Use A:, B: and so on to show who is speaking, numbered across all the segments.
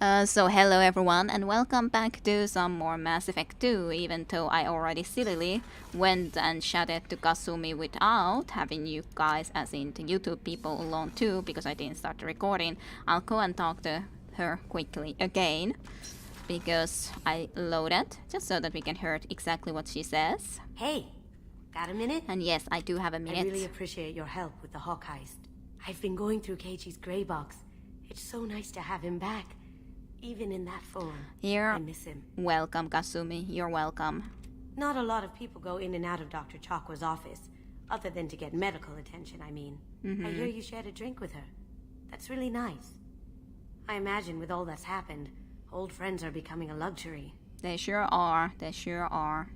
A: So hello everyone and welcome back to some more Mass Effect 2, even though I already sillily went and shouted to Kasumi without having you guys, as in the YouTube people, along too, because I didn't start the recording. I'll go and talk to her quickly again, because I loaded, just so that we can hear exactly what she says.
B: Hey, got a minute?
A: And yes, I do have a
B: I
A: minute.
B: really appreciate your help with the Hawk heist. I've been going through Keiichi's gray box. It's so nice to have him back. Even in that form,
A: You're
B: I miss him.
A: welcome, Kasumi. You're welcome.
B: Not a lot of people go in and out of Dr. Chakwa's office, other than to get medical attention, I mean. I hear you shared a drink with her. That's really nice. I imagine with all that's happened, old friends are becoming a luxury.
A: They sure are. They sure are.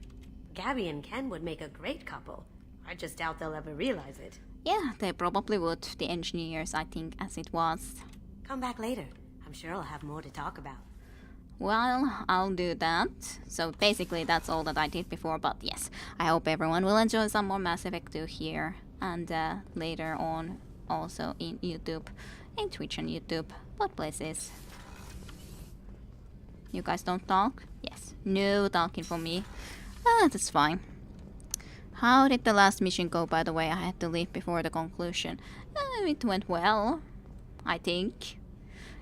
B: Gabby and Ken would make a great couple. I just doubt they'll ever realize it.
A: Yeah, they probably would. The engineers, I think, as it was.
B: Come back later. I'm sure I'll have more to talk about.
A: Well, I'll do that. So basically that's all that I did before, but yes, I hope everyone will enjoy some more Mass Effect 2 here and later on also in YouTube, in Twitch and YouTube, both places. You guys don't talk? Yes. No talking for me. That's fine. How did the last mission go, by the way? I had to leave before the conclusion. It went well, I think.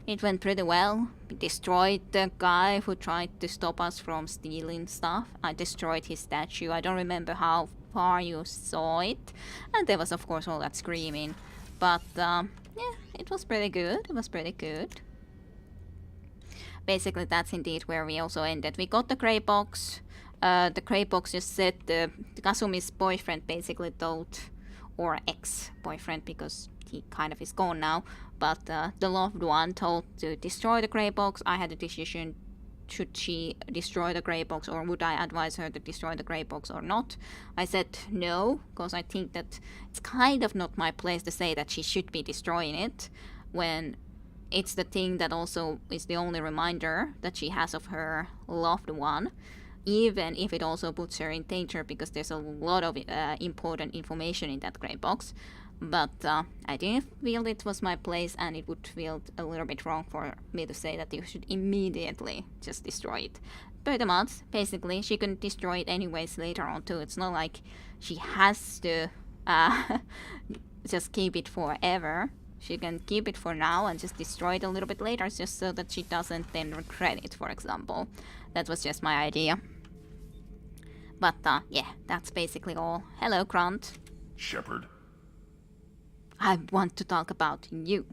A: It went pretty well. We destroyed the guy who tried to stop us from stealing stuff. I destroyed his statue. I don't remember how far you saw it. And there was, of course, all that screaming. But, yeah, it was pretty good. It was pretty good. Basically, that's indeed where we also ended. We got the grey box. The grey box just said Kasumi's boyfriend basically told, or ex-boyfriend, because he kind of is gone now, but the loved one told to destroy the grey box. I had a decision, should she destroy the grey box or would I advise her to destroy the grey box or not. I said no, because I think that it's kind of not my place to say that she should be destroying it when it's the thing that also is the only reminder that she has of her loved one, even if it also puts her in danger, because there's a lot of important information in that grey box. But I didn't feel it was my place, and it would feel a little bit wrong for me to say that you should immediately just destroy it. Pretty much, basically, she can destroy it anyways later on too. It's not like she has to just keep it forever. She can keep it for now and just destroy it a little bit later, just so that she doesn't then regret it, for example. That was just my idea. But yeah, that's basically all. Hello, Grant.
C: Shepard.
A: I want to talk about you.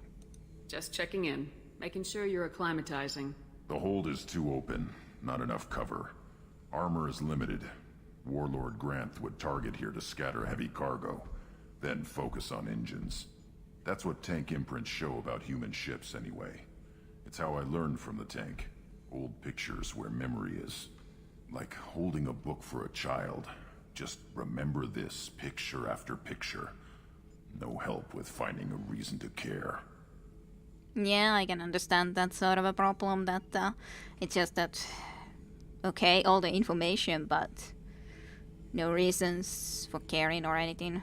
D: Just checking in, making sure you're acclimatizing.
C: The hold is too open, not enough cover. Armor is limited. Warlord Granth would target here to scatter heavy cargo, then focus on engines. That's what tank imprints show about human ships anyway. It's how I learned from the tank. Old pictures where memory is. Like holding a book for a child. Just remember this, picture after picture. No help with finding a reason to care.
A: Yeah, I can understand that sort of a problem, that it's just that, okay, all the information, but no reasons for caring or anything.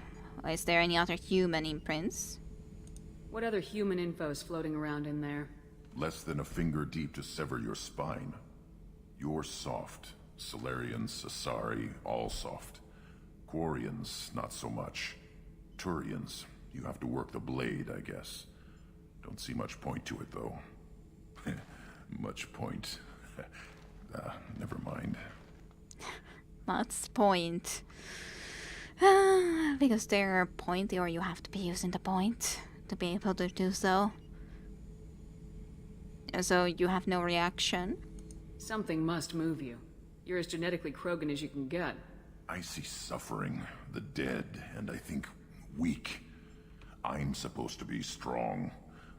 A: Is there any other human imprints?
D: What other human info is floating around in there?
C: Less than a finger deep to sever your spine. You're soft. Salarians, Asari, all soft. Quarians, not so much. Turians, you have to work the blade, I guess. Don't see much point to it, though. Much point. Never mind.
A: Much point. Because they're pointy, or you have to be using the point to be able to do so. So you have no reaction?
D: Something must move you. You're as genetically Krogan as you can get.
C: I see suffering, the dead, and I think weak. I'm supposed to be strong.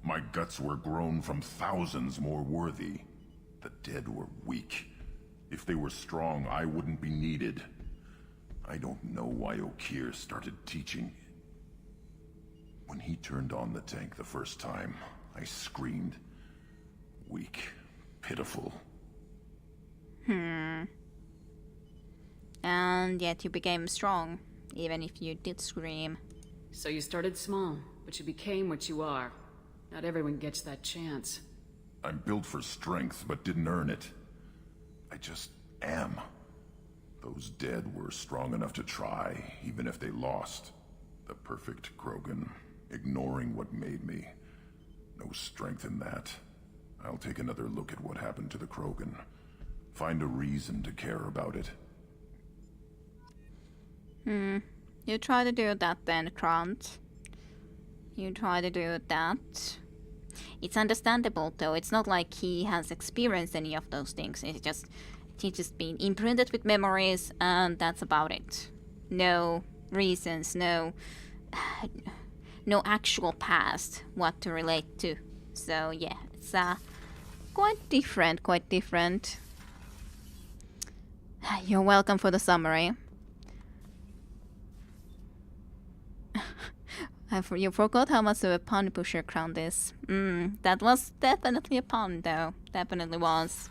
C: My guts were grown from thousands more worthy. The dead were weak. If they were strong, I wouldn't be needed. I don't know why Okeer started teaching. When he turned on the tank the first time, I screamed. Weak. Pitiful.
A: And yet you became strong, even if you did scream.
D: So you started small, but you became what you are. Not everyone gets that chance.
C: I'm built for strength, but didn't earn it. I just am. Those dead were strong enough to try, even if they lost. The perfect Krogan, ignoring what made me. No strength in that. I'll take another look at what happened to the Krogan. Find a reason to care about it.
A: You try to do that then, Grant. You try to do that. It's understandable though. It's not like he has experienced any of those things. He's just been imprinted with memories, and that's about it. No reasons, no actual past what to relate to. So yeah, it's quite different. You're welcome for the summary. You forgot how much of a pun pusher Grant is. That was definitely a pun though. Definitely was.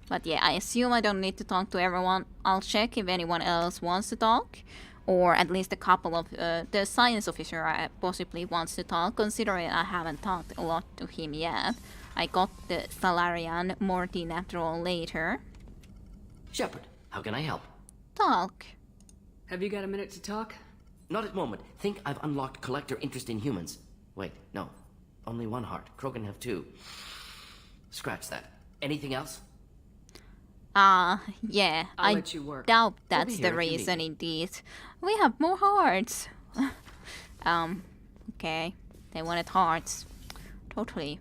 A: But yeah, I assume I don't need to talk to everyone. I'll check if anyone else wants to talk. Or at least a couple of the science officer possibly wants to talk, considering I haven't talked a lot to him yet. I got the Salarian Morty after all later.
E: Shepard, how can I help?
A: Talk.
D: Have you got a minute to talk?
E: Not at the moment. Think I've unlocked collector interest in humans. Wait, no. Only one heart. Krogan have two. Scratch that. Anything else?
A: Yeah.
D: I'll let you work.
A: Doubt
E: We'll
A: that's
E: be
A: the
E: here if you need
A: reason
E: me.
A: indeed. We have more hearts. Okay. They wanted hearts. Totally.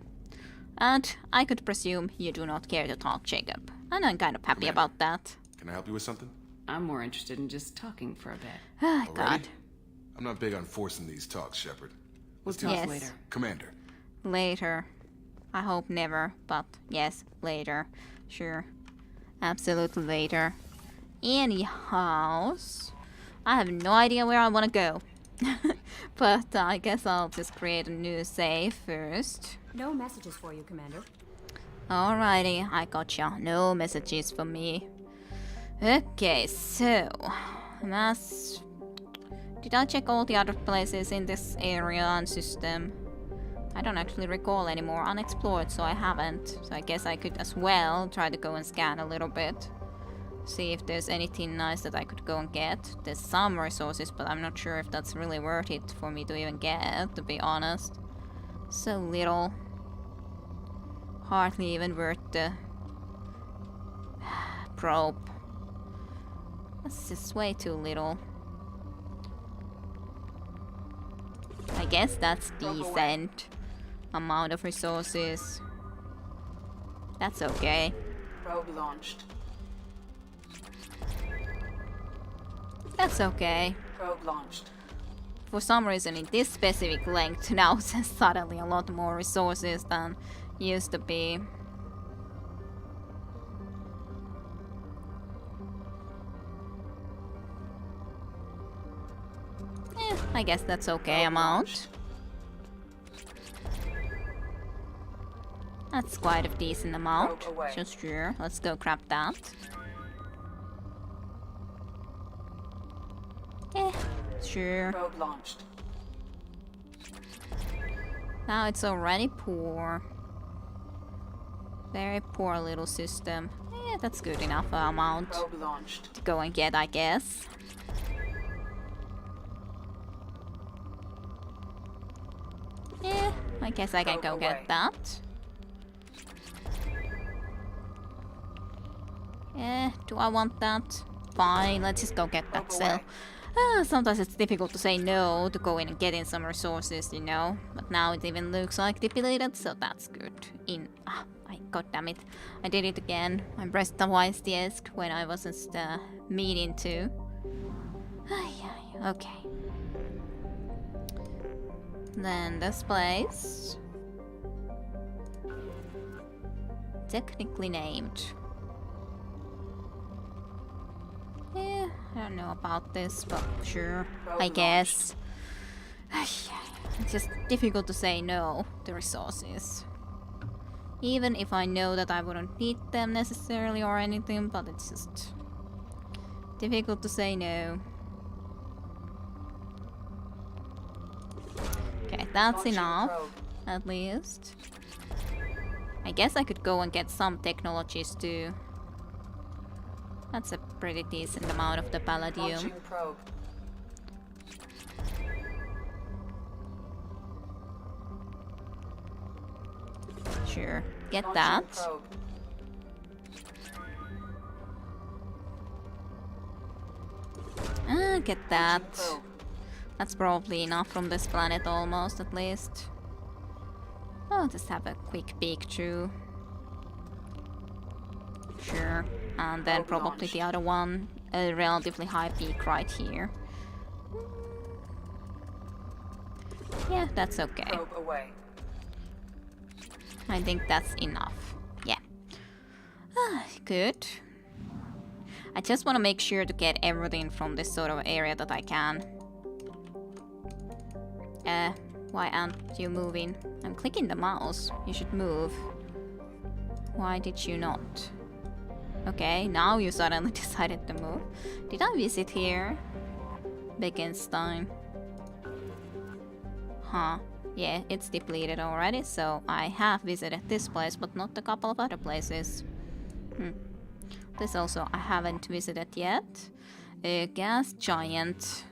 A: And I could presume you do not care to talk, Jacob. And I'm kind of happy about that.
F: Can I help you with something?
D: I'm more interested in just talking for a bit.
A: Ah, God.
F: Already? I'm not big on forcing these talks, Shepard.
D: We'll talk
A: Yes.
D: later.
F: Commander,
A: Later. I hope never, but yes, later. Sure. Absolutely later. Anyhow, I have no idea where I want to go. But I guess I'll just create a new save first.
B: No messages for you, Commander.
A: Alrighty, I gotcha. No messages for me. Okay, so... Did I check all the other places in this area and system? I don't actually recall anymore. Unexplored, so I haven't. So I guess I could as well try to go and scan a little bit. See if there's anything nice that I could go and get. There's some resources, but I'm not sure if that's really worth it for me to even get, to be honest. So little. Hardly even worth the probe. That's just way too little. I guess that's decent amount of resources. That's okay.
D: Probe launched.
A: That's okay.
D: Probe launched.
A: For some reason in this specific length now there's suddenly a lot more resources than used to be. I guess that's okay amount. That's quite a decent amount. Just sure. Let's go grab that. Sure.
D: Probe launched.
A: Now it's already poor. Very poor little system. That's good enough amount
D: Probe launched.
A: to go and get, I guess. I guess I can go get that. Do I want that? Fine, let's just go get that cell. Sometimes it's difficult to say no to go in and get in some resources, you know. But now it even looks like depleted, so that's good. God damn it. I did it again. I pressed the WASD when I wasn't meaning to. Okay. Then this place. Technically named. I don't know about this, but sure, I guess. It's just difficult to say no to resources. Even if I know that I wouldn't need them necessarily or anything, but it's just difficult to say no. Okay, that's enough, at least. I guess I could go and get some technologies too. That's a pretty decent amount of the palladium.
G: Launching probe.
A: Sure, get
G: Launching
A: that.
G: probe.
A: Get that.
G: Probe.
A: That's probably enough from this planet almost, at least. I'll just have a quick peek through. Sure. And then
G: Probe
A: probably
G: launched.
A: the other one, a relatively high peak right here. Yeah, that's okay.
G: Probe away.
A: I think that's enough. Yeah. Good. I just want to make sure to get everything from this sort of area that I can. Why aren't you moving? I'm clicking the mouse. You should move. Why did you not? Okay, now you suddenly decided to move. Did I visit here? Bekenstein. Huh. Yeah, it's depleted already, so I have visited this place, but not a couple of other places. This also I haven't visited yet. A gas giant.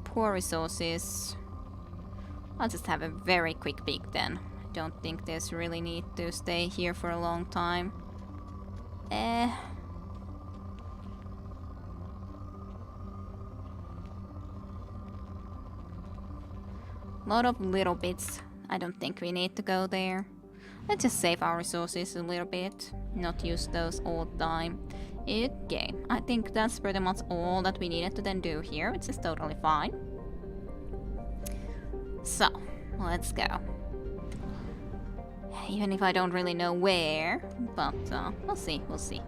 A: Poor resources. I'll just have a very quick peek then. I don't think there's really need to stay here for a long time. Lot of little bits. I don't think we need to go there. Let's just save our resources a little bit. Not use those all the time. Okay, I think that's pretty much all that we needed to then do here, which is totally fine. So, let's go. Even if I don't really know where, but we'll see, we'll see.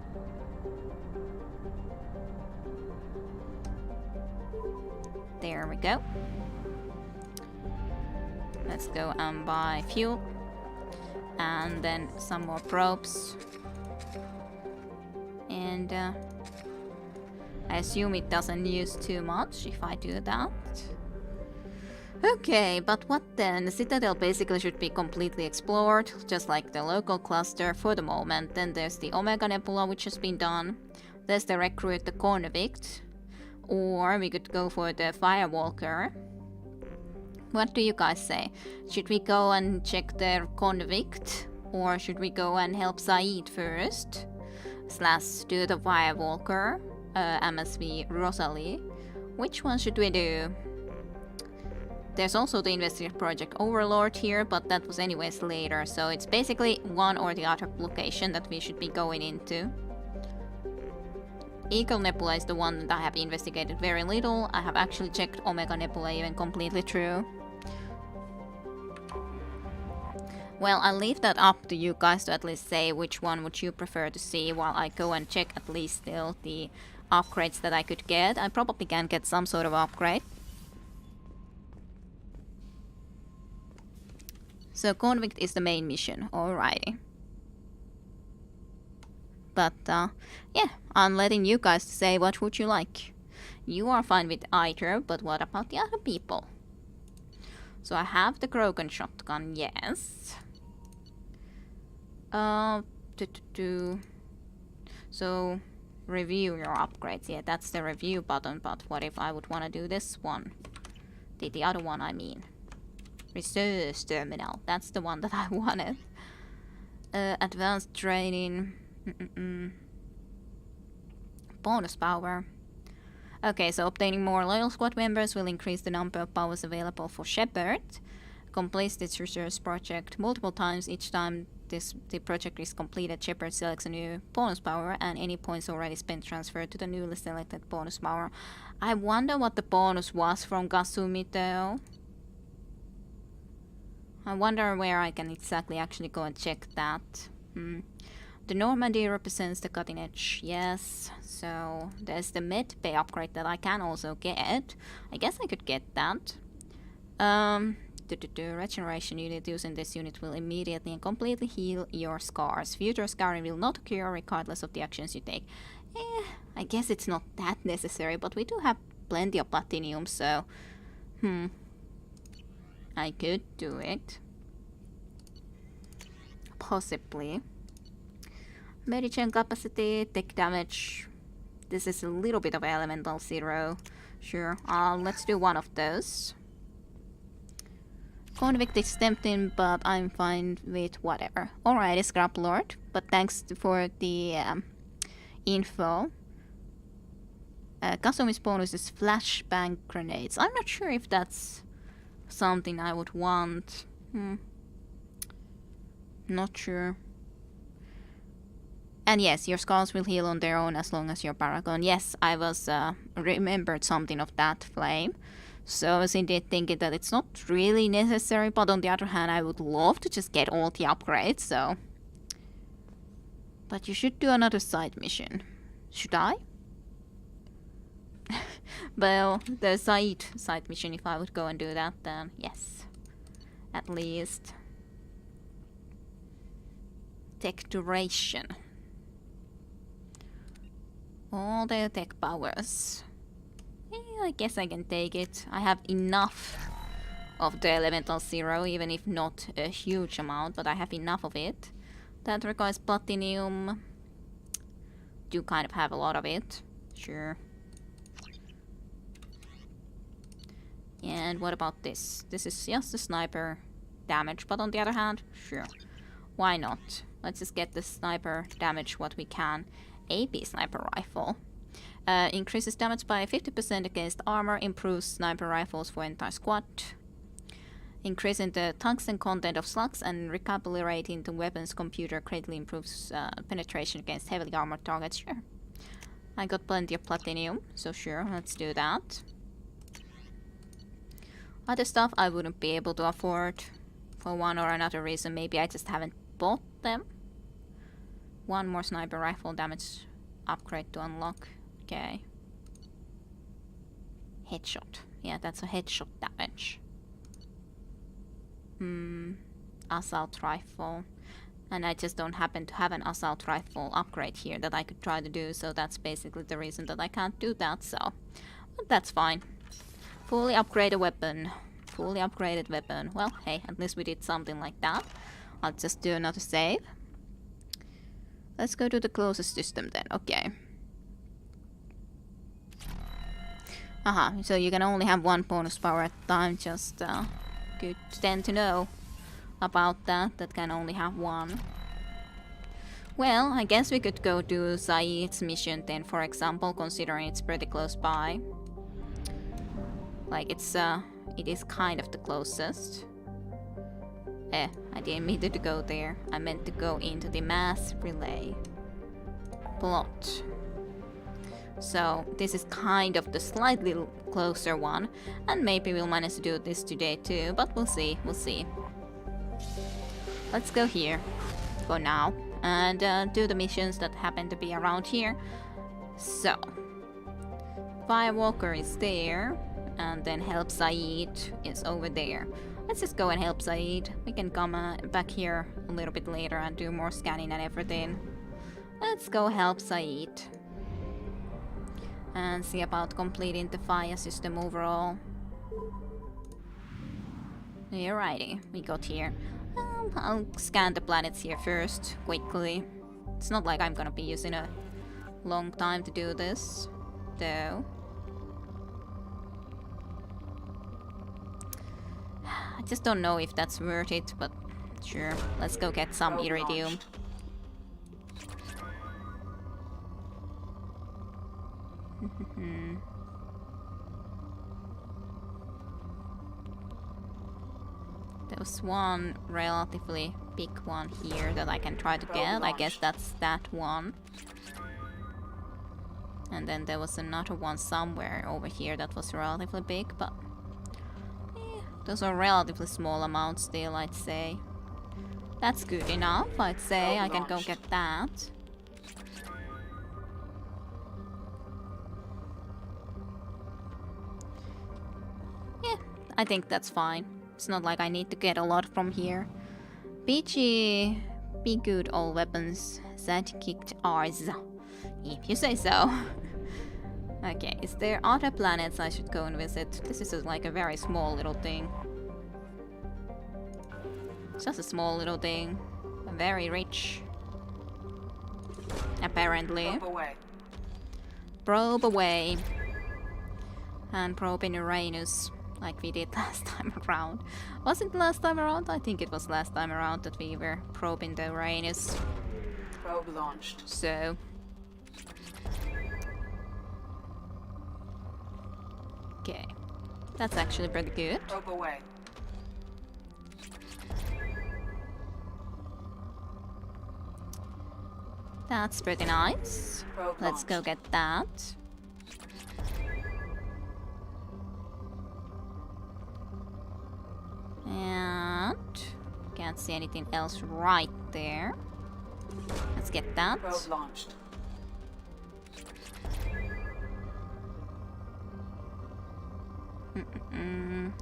A: There we go. Let's go and buy fuel. And then some more probes. And I assume it doesn't use too much if I do that. Okay, but what then? The Citadel basically should be completely explored, just like the local cluster for the moment. Then there's the Omega Nebula, which has been done. There's the recruit, the Convict. Or we could go for the Firewalker. What do you guys say? Should we go and check the Convict? Or should we go and help Saeed first? Slash do the Firewalker, MSV Rosalie. Which one should we do? There's also the Investigate Project Overlord here, but that was anyways later, so it's basically one or the other location that we should be going into. Eagle Nebula is the one that I have investigated very little. I have actually checked Omega Nebula even completely through. Well, I'll leave that up to you guys to at least say which one would you prefer to see while I go and check at least still the upgrades that I could get. I probably can get some sort of upgrade. So Convict is the main mission, alrighty. But yeah, I'm letting you guys say what would you like. You are fine with either, but what about the other people? So I have the Krogan shotgun, yes. So review your upgrades. Yeah, that's the review button, but what if I would want to do this one? The other one, I mean. Research terminal. That's the one that I wanted. Advanced training. Bonus power. Okay, so obtaining more loyal squad members will increase the number of powers available for Shepard. Complete this research project multiple times. Each time the project is completed, Shepard selects a new bonus power, and any points already spent transferred to the newly selected bonus power. I wonder what the bonus was from Kasumi though. I wonder where I can exactly actually go and check that. The Normandy represents the cutting edge, yes. So there's the med bay upgrade that I can also get. I guess I could get that. Regeneration unit using this unit will immediately and completely heal your scars. Future scarring will not occur regardless of the actions you take. I guess it's not that necessary, but we do have plenty of platinum, so I could do it. possibly. Medigen capacity, tech damage. This is a little bit of elemental zero. Sure, let's do one of those. Convict is tempting, but I'm fine with whatever. Alrighty, Scrap Lord. But thanks for the info. Kasumi's bonus is flashbang grenades. I'm not sure if that's something I would want. Not sure. And yes, your scars will heal on their own as long as you're Paragon. Yes, I was remembered something of that, Flame. So I was indeed thinking that it's not really necessary, but on the other hand, I would love to just get all the upgrades, so... But you should do another side mission. Should I? Well, the side mission, if I would go and do that, then yes. At least. Tech duration. All the tech powers. I guess I can take it. I have enough of the elemental zero, even if not a huge amount, but I have enough of it. That requires platinum. Do kind of have a lot of it. Sure. And what about this? This is just a sniper damage, but on the other hand, sure. Why not? Let's just get the sniper damage what we can. AP sniper rifle. Increases damage by 50% against armor, improves sniper rifles for entire squad. Increasing the tungsten content of slugs and recalibrating the weapon's computer greatly improves penetration against heavily armored targets. Sure. I got plenty of platinum, so sure, let's do that. Other stuff I wouldn't be able to afford for one or another reason. Maybe I just haven't bought them. One more sniper rifle damage upgrade to unlock. Okay. Headshot. Yeah, that's a headshot damage. Assault rifle. And I just don't happen to have an assault rifle upgrade here that I could try to do, so that's basically the reason that I can't do that, so... But that's fine. Fully upgraded weapon. Fully upgraded weapon. Well, hey, at least we did something like that. I'll just do another save. Let's go to the closest system then. Okay. So you can only have one bonus power at a time. Just good then to know about that. That can only have one. Well, I guess we could go to Saeed's mission then, for example, considering it's pretty close by. Like it is kind of the closest. I didn't mean to go there. I meant to go into the mass relay plot. So this is kind of the slightly closer one, and maybe we'll manage to do this today too, but we'll see, Let's go here for now, and do the missions that happen to be around here. So, Firewalker is there, and then Help Saeed is over there. Let's just go and help Saeed. We can come back here a little bit later and do more scanning and everything. Let's go help Saeed. And see about completing the fire system overall. Alrighty, we got here. I'll scan the planets here first, quickly. It's not like I'm gonna be using a long time to do this, though. I just don't know if that's worth it, but sure, let's go get some iridium. There's one relatively big one here that I can try to get. I guess that's that one. And then there was another one somewhere over here that was relatively big, but those are relatively small amounts still, I'd say. That's good enough, I'd say. I can go get that. Yeah, I think that's fine. It's not like I need to get a lot from here. BG, be good all weapons. Sidekicked ours. If you say so. Okay, is there other planets I should go and visit? This is like a very small little thing. It's just a small little thing. very rich. Apparently.
G: Probe away.
A: Probe away. And probe in Uranus, like we did last time around. Was it last time around? I think it was last time around that we were probing the Uranus.
G: Probe launched.
A: So... okay. That's actually pretty good.
G: Probe away.
A: That's pretty nice.
G: Probe
A: Let's go
G: launched.
A: get that. And can't see anything else right there. Let's get that.
G: Probe launched.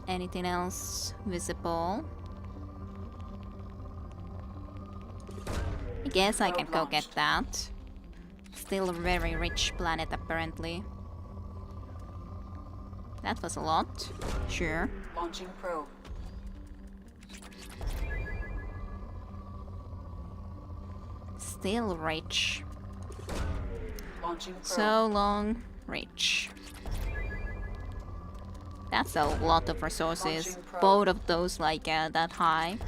A: Anything else visible? I guess I can go get that. Still a very rich planet apparently. That was a lot. Sure.
G: Launching probe.
A: Still rich.
G: Launching probe.
A: So long, rich. That's a lot of resources.
G: Launching probe.
A: Both of those like that high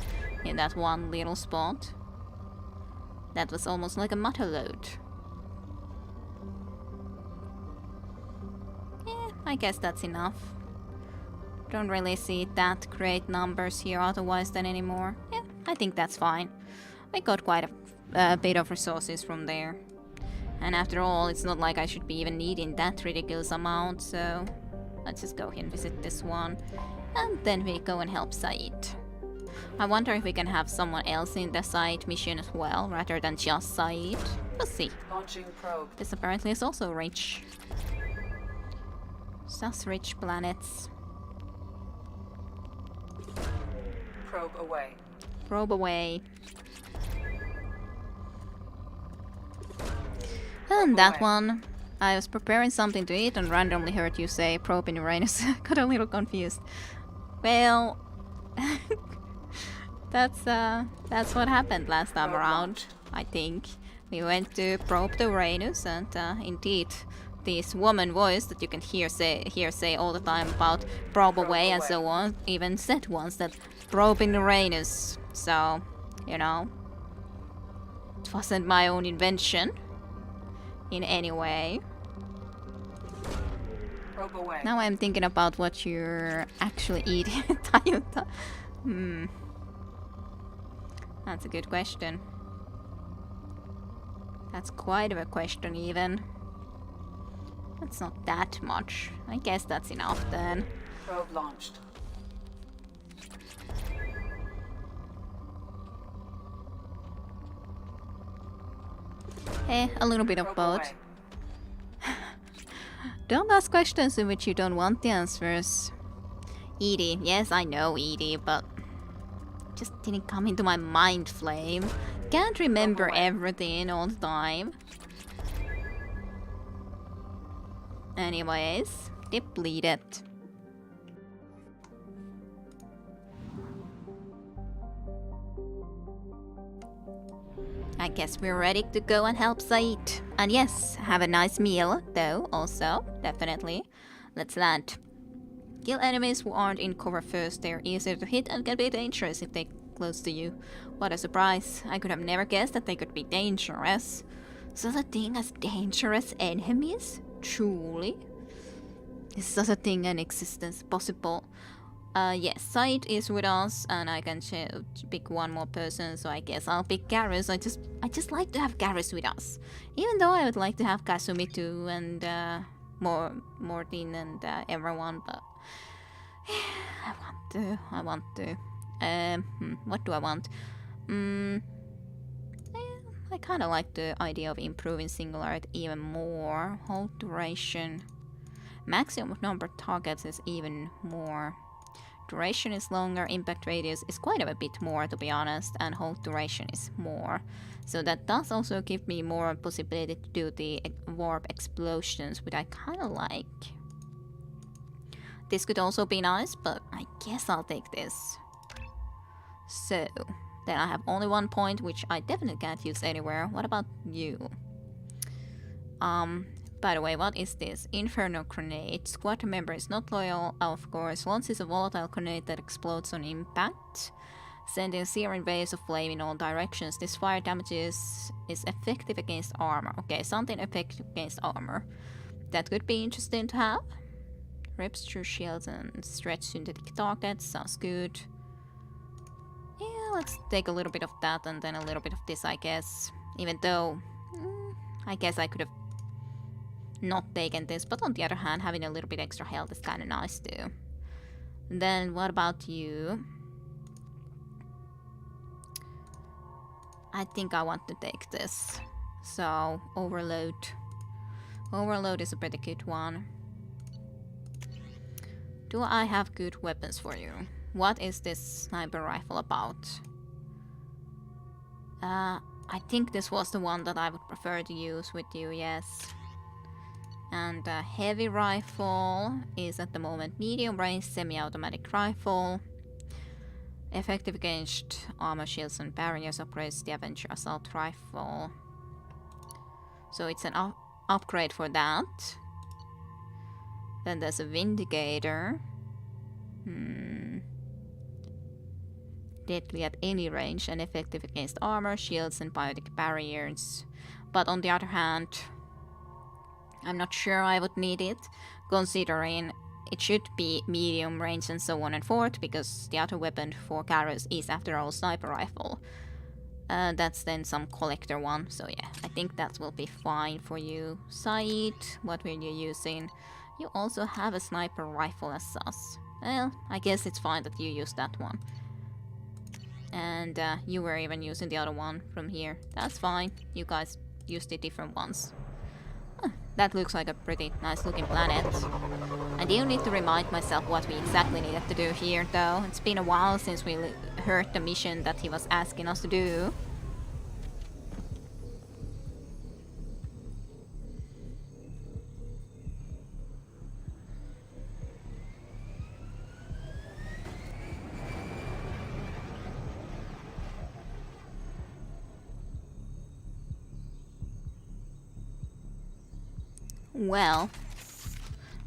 A: in that one little spot. That was almost like a mother load. Yeah, I guess that's enough. Don't really see that great numbers here otherwise than anymore. Yeah, I think that's fine. We got quite a bit of resources from there. And after all, it's not like I should be even needing that ridiculous amount, so let's just go here and visit this one. And then we go and help Said. I wonder if we can have someone else in the Said mission as well, rather than just Said. We'll see.
G: Launching probe.
A: This apparently is also rich. Just rich planets.
G: Probe away.
A: Probe away. And that one. I was preparing something to eat and randomly heard you say probe in Uranus. Got a little confused. Well, that's what happened last time
G: Probe
A: around.
G: launched.
A: I think we went to probe the Uranus, and indeed, this woman voice that you can hear say all the time about probe away and so on, even said once that probe in Uranus. So, you know, it wasn't my own invention in any way.
G: Probe away.
A: Now I'm thinking about what you're actually eating, Tayuta. That's a good question. That's quite of a question even. That's not that much. I guess that's enough then.
G: Probe launched.
A: A little bit of
G: Probe
A: both.
G: away.
A: Don't ask questions in which you don't want the answers. Edie, yes, I know Edie, but just didn't come into my mind flame. Can't remember everything all the time. Anyways, depleted. I guess we're ready to go and help Said. And yes, have a nice meal, though, also, definitely. Let's land. Kill enemies who aren't in cover first. They're easier to hit and can be dangerous if they're close to you. What a surprise. I could have never guessed that they could be dangerous. Such a thing as dangerous enemies? Truly? Is such a thing in existence possible? Yes, Said is with us, and I can pick one more person, so I guess I'll pick Garrus. I just like to have Garrus with us. Even though I would like to have Kasumi too, and Mortin and everyone, but I want to. What do I want? I kind of like the idea of improving Singularity even more. Hold duration. Maximum number of targets is even more. Duration is longer, impact radius is quite a bit more to be honest, and hold duration is more. So that does also give me more possibility to do the warp explosions, which I kind of like. This could also be nice, but I guess I'll take this. So, Then I have only 1 point, which I definitely can't use anywhere. What about you? By the way, what is this? Inferno grenade. Squad member is not loyal, of course. Launches a volatile grenade that explodes on impact, sending searing waves of flame in all directions. This fire damages is effective against armor. Okay, something effective against armor. That could be interesting to have. Rips through shields and stretch synthetic targets. Sounds good. Yeah, let's take a little bit of that and then a little bit of this, I guess. Even though, I guess I could have not taken this, but on the other hand, having a little bit extra health is kind of nice too. Then what about you? I think I want to take this. So, overload. Overload is a pretty good one. Do I have good weapons for you? What is this sniper rifle about? I think this was the one that I would prefer to use with you, yes. And a heavy rifle is at the moment medium range semi-automatic rifle. Effective against armor, shields and barriers. Operates the Avenger assault rifle. So it's an upgrade for that. Then there's a Vindicator. Deadly at any range and effective against armor, shields and biotic barriers. But on the other hand, I'm not sure I would need it, considering it should be medium range and so on and forth, because the other weapon for Garrus is after all sniper rifle. That's then some collector one, so yeah, I think that will be fine for you. Said, what were you using? You also have a sniper rifle as sus. Well, I guess it's fine that you use that one. And you were even using the other one from here. That's fine, you guys used the different ones. That looks like a pretty nice looking planet. I do need to remind myself what we exactly needed to do here though. It's been a while since we heard the mission that he was asking us to do. Well,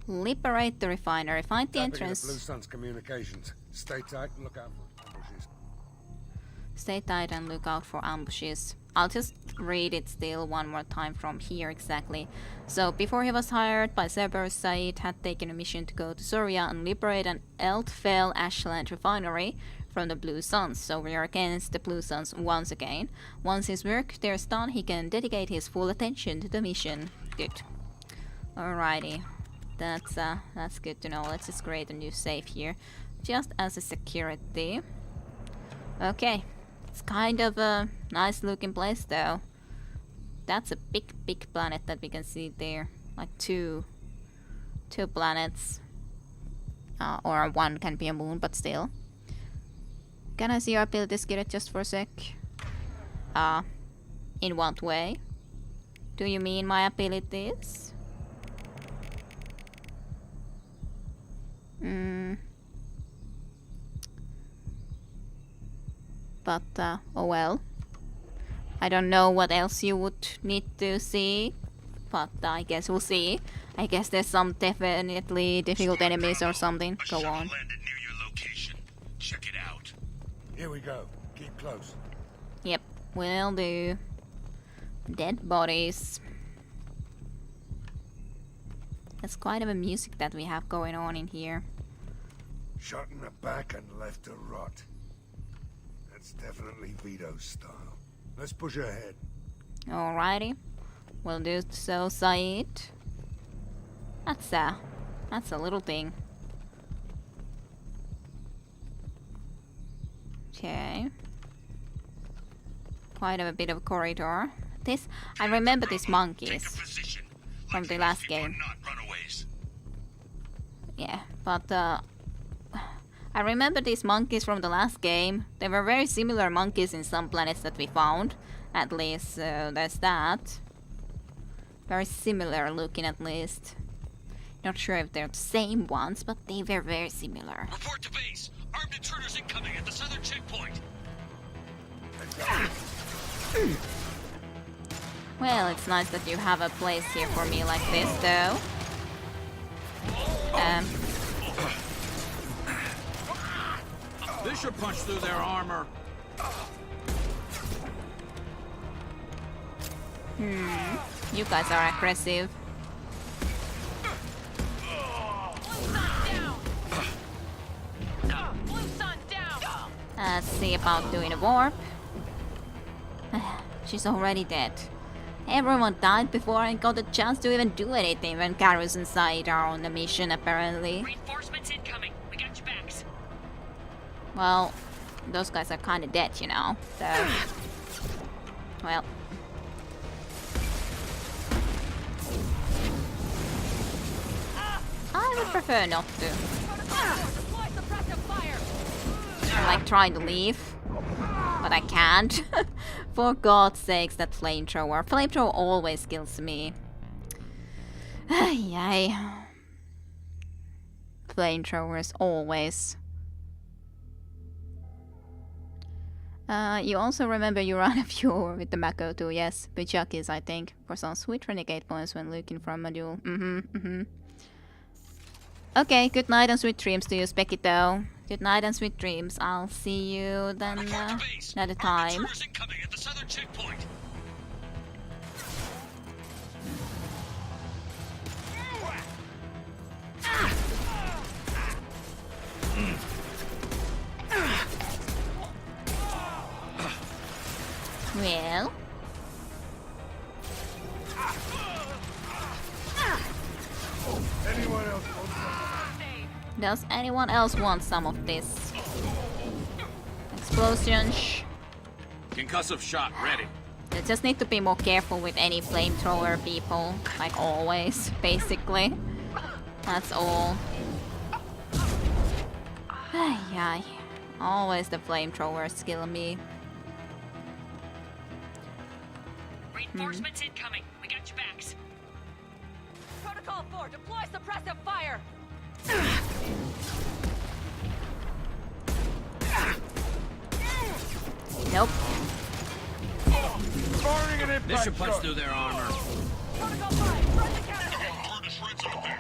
A: liberate the refinery, find the entrance.
H: Blue Sun's communications. Stay tight and look out for ambushes.
A: Stay tight and look out for ambushes. I'll just read it still one more time from here exactly. So, before he was hired by Cerberus, Said had taken a mission to go to Soria and liberate an Eldfell Ashland refinery from the Blue Suns. So we are against the Blue Suns once again. Once his work there is done, he can dedicate his full attention to the mission. Good. Alrighty, that's good to know. Let's just create a new save here, just as a security. Okay, it's kind of a nice looking place though. That's a big planet that we can see there, like two planets, or one can be a moon, but still. Can I see your abilities, Kira, just for a sec? In what way? Do you mean my abilities? But, oh well. I don't know what else you would need to see, but I guess we'll see. I guess there's some definitely difficult enemies or something. Go on.
H: Landed near your location. Check it out. Here we go. Keep close.
A: Yep, will do. Dead bodies. That's quite a music that we have going on in here.
H: Shot in the back and left to rot. That's definitely Vito's style. Let's push ahead.
A: Alrighty. We'll do so, Said. That's a little thing. Okay. Quite a bit of a corridor. I remember these monkeys from the last game. Yeah, but I remember these monkeys from the last game. They were very similar monkeys in some planets that we found. At least, there's that. Very similar looking, at least. Not sure if they're the same ones, but they were very similar.
I: Report to base. Armed intruders incoming at the southern checkpoint.
A: Well, it's nice that you have a place here for me like this, though.
I: This should punch through their armor.
A: You guys are aggressive. Let's see about doing a warp. She's already dead. Everyone died before I got a chance to even do anything when Garrus and Said are on a mission, apparently.
D: Reinforcements incoming. We got your backs.
A: Well, those guys are kinda dead, you know, so... Well... I would prefer not to. I'm like trying to leave, but I can't. For God's sakes, that flamethrower. Flamethrower always kills me. Yay. Flamethrowers always. You also remember you ran a few with the Mako too, yes. Bichakis, I think, for some sweet renegade points when looking for a module. Okay, good night and sweet dreams to you, Speckito. Good night and sweet dreams. I'll see you then another time.
I: At the southern checkpoint.
A: Well...
H: Anyone else want some?
A: Does anyone else want some of this? Explosions.
I: Concussive shot ready.
A: You just need to be more careful with any flamethrower people. Like always, basically. That's all. Ay, always the flamethrowers kill me.
D: Reinforcements incoming. We got your backs. Protocol 4, deploy suppressive fire.
A: Nope.
I: This should punch through their armor.
D: Protocol 5, run the counter.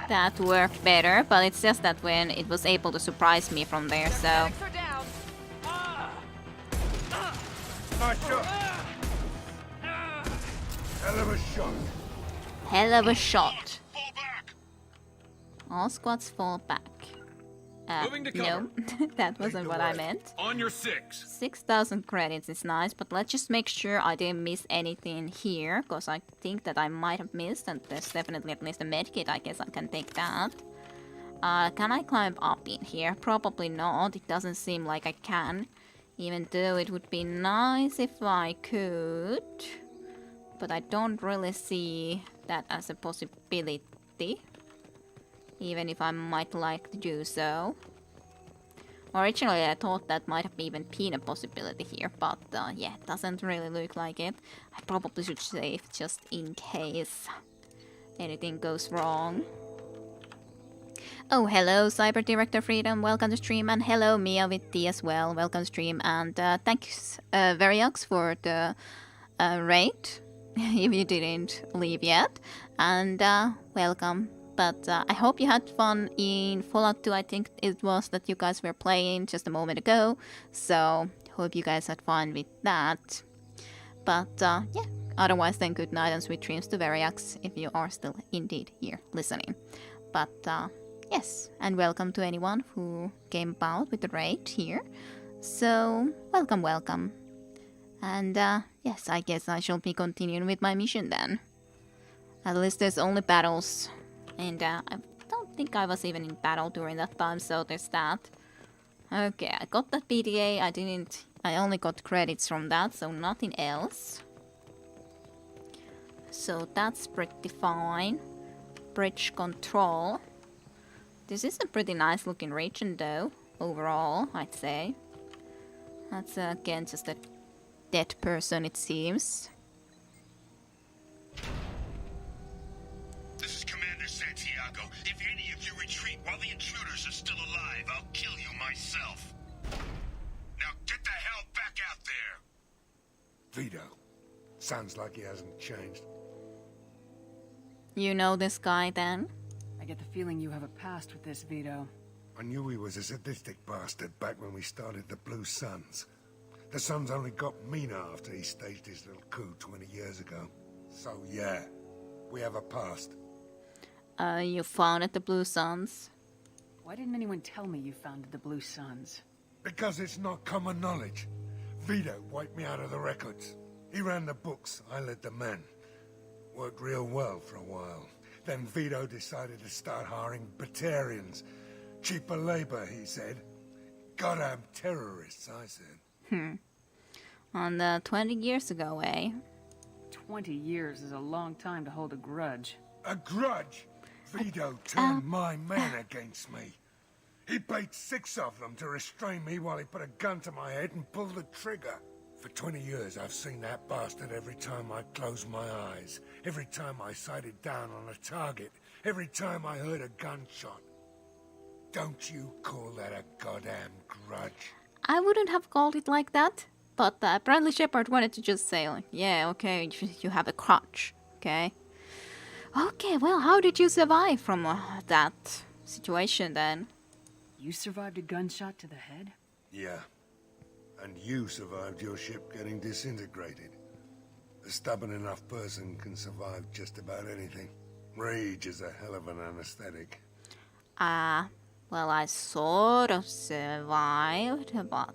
A: That worked better, but it's just that when it was able to surprise me from there, so...
D: Medics are down.
H: Nice shot. Hell of a shot.
A: Hell of a shot.
I: Fall back.
A: All squads fall back.
I: Moving to
A: No,
I: cover.
A: that wasn't what I meant.
I: On your 6.
A: 6,000 credits is nice, but let's just make sure I didn't miss anything here, because I think that I might have missed, and there's definitely at least a medkit. I guess I can take that. Can I climb up in here? Probably not. It doesn't seem like I can, even though it would be nice if I could. But I don't really see that as a possibility, even if I might like to do so. Originally I thought that might have even been a possibility here, but yeah, it doesn't really look like it. I probably should save just in case anything goes wrong. Oh, hello Cyber Director Freedom, welcome to stream, and hello Mia with D as well, welcome to stream, and thanks Variox for the raid, if you didn't leave yet, and welcome. But I hope you had fun in Fallout 2. I think it was that you guys were playing just a moment ago. So, hope you guys had fun with that. But yeah, otherwise then good night and sweet dreams to Variax if you are still indeed here listening. But yes, and welcome to anyone who came about with the raid here. So, welcome. And yes, I guess I shall be continuing with my mission then. At least there's only battles. And I don't think I was even in battle during that time, so there's that. Okay, I got that PDA, I only got credits from that, so nothing else. So that's pretty fine. Bridge control. This is a pretty nice looking region though, overall, I'd say. That's again just a dead person it seems.
J: This is Commander Santiago. If any of you retreat while the intruders are still alive, I'll kill you myself. Now get the hell back out there!
H: Vito. Sounds like he hasn't changed.
A: You know this guy then?
G: I get the feeling you have a past with this, Vito.
H: I knew he was a sadistic bastard back when we started the Blue Suns. The Suns only got meaner after he staged his little coup 20 years ago. So yeah, we have a past.
A: You founded the Blue Suns.
G: Why didn't anyone tell me you founded the Blue Suns?
H: Because it's not common knowledge. Vito wiped me out of the records. He ran the books, I led the men. Worked real well for a while. Then Vito decided to start hiring Batarians. Cheaper labor, he said. Goddamn terrorists, I said.
A: On 20 years ago, eh?
G: 20 years is a long time to hold a grudge.
H: A grudge? Vito turned my men against me. He paid 6 of them to restrain me while he put a gun to my head and pulled the trigger. For 20 years, I've seen that bastard every time I closed my eyes. Every time I sighted down on a target. Every time I heard a gunshot. Don't you call that a goddamn grudge?
A: I wouldn't have called it like that, but Bradley Shepard wanted to just say, like, yeah, okay, you have a crutch, okay? Okay, well, how did you survive from that situation then?
G: You survived a gunshot to the head?
H: Yeah. And you survived your ship getting disintegrated. A stubborn enough person can survive just about anything. Rage is a hell of an anesthetic.
A: Well, I sort of survived, but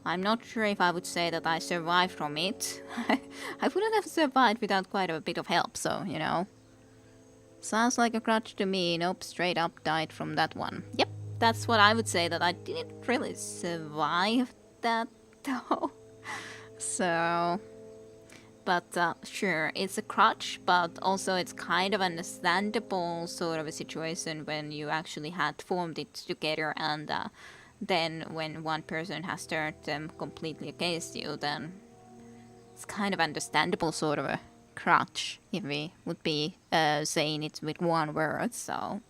A: I'm not sure if I would say that I survived from it. I wouldn't have survived without quite a bit of help, so, you know. Sounds like a crutch to me. Nope, straight up died from that one. Yep, that's what I would say, that I didn't really survive that, though. So... But sure, it's a crutch, but also it's kind of understandable sort of a situation when you actually had formed it together, and then when one person has turned them completely against you, then it's kind of understandable sort of a crutch, if we would be saying it with one word, so...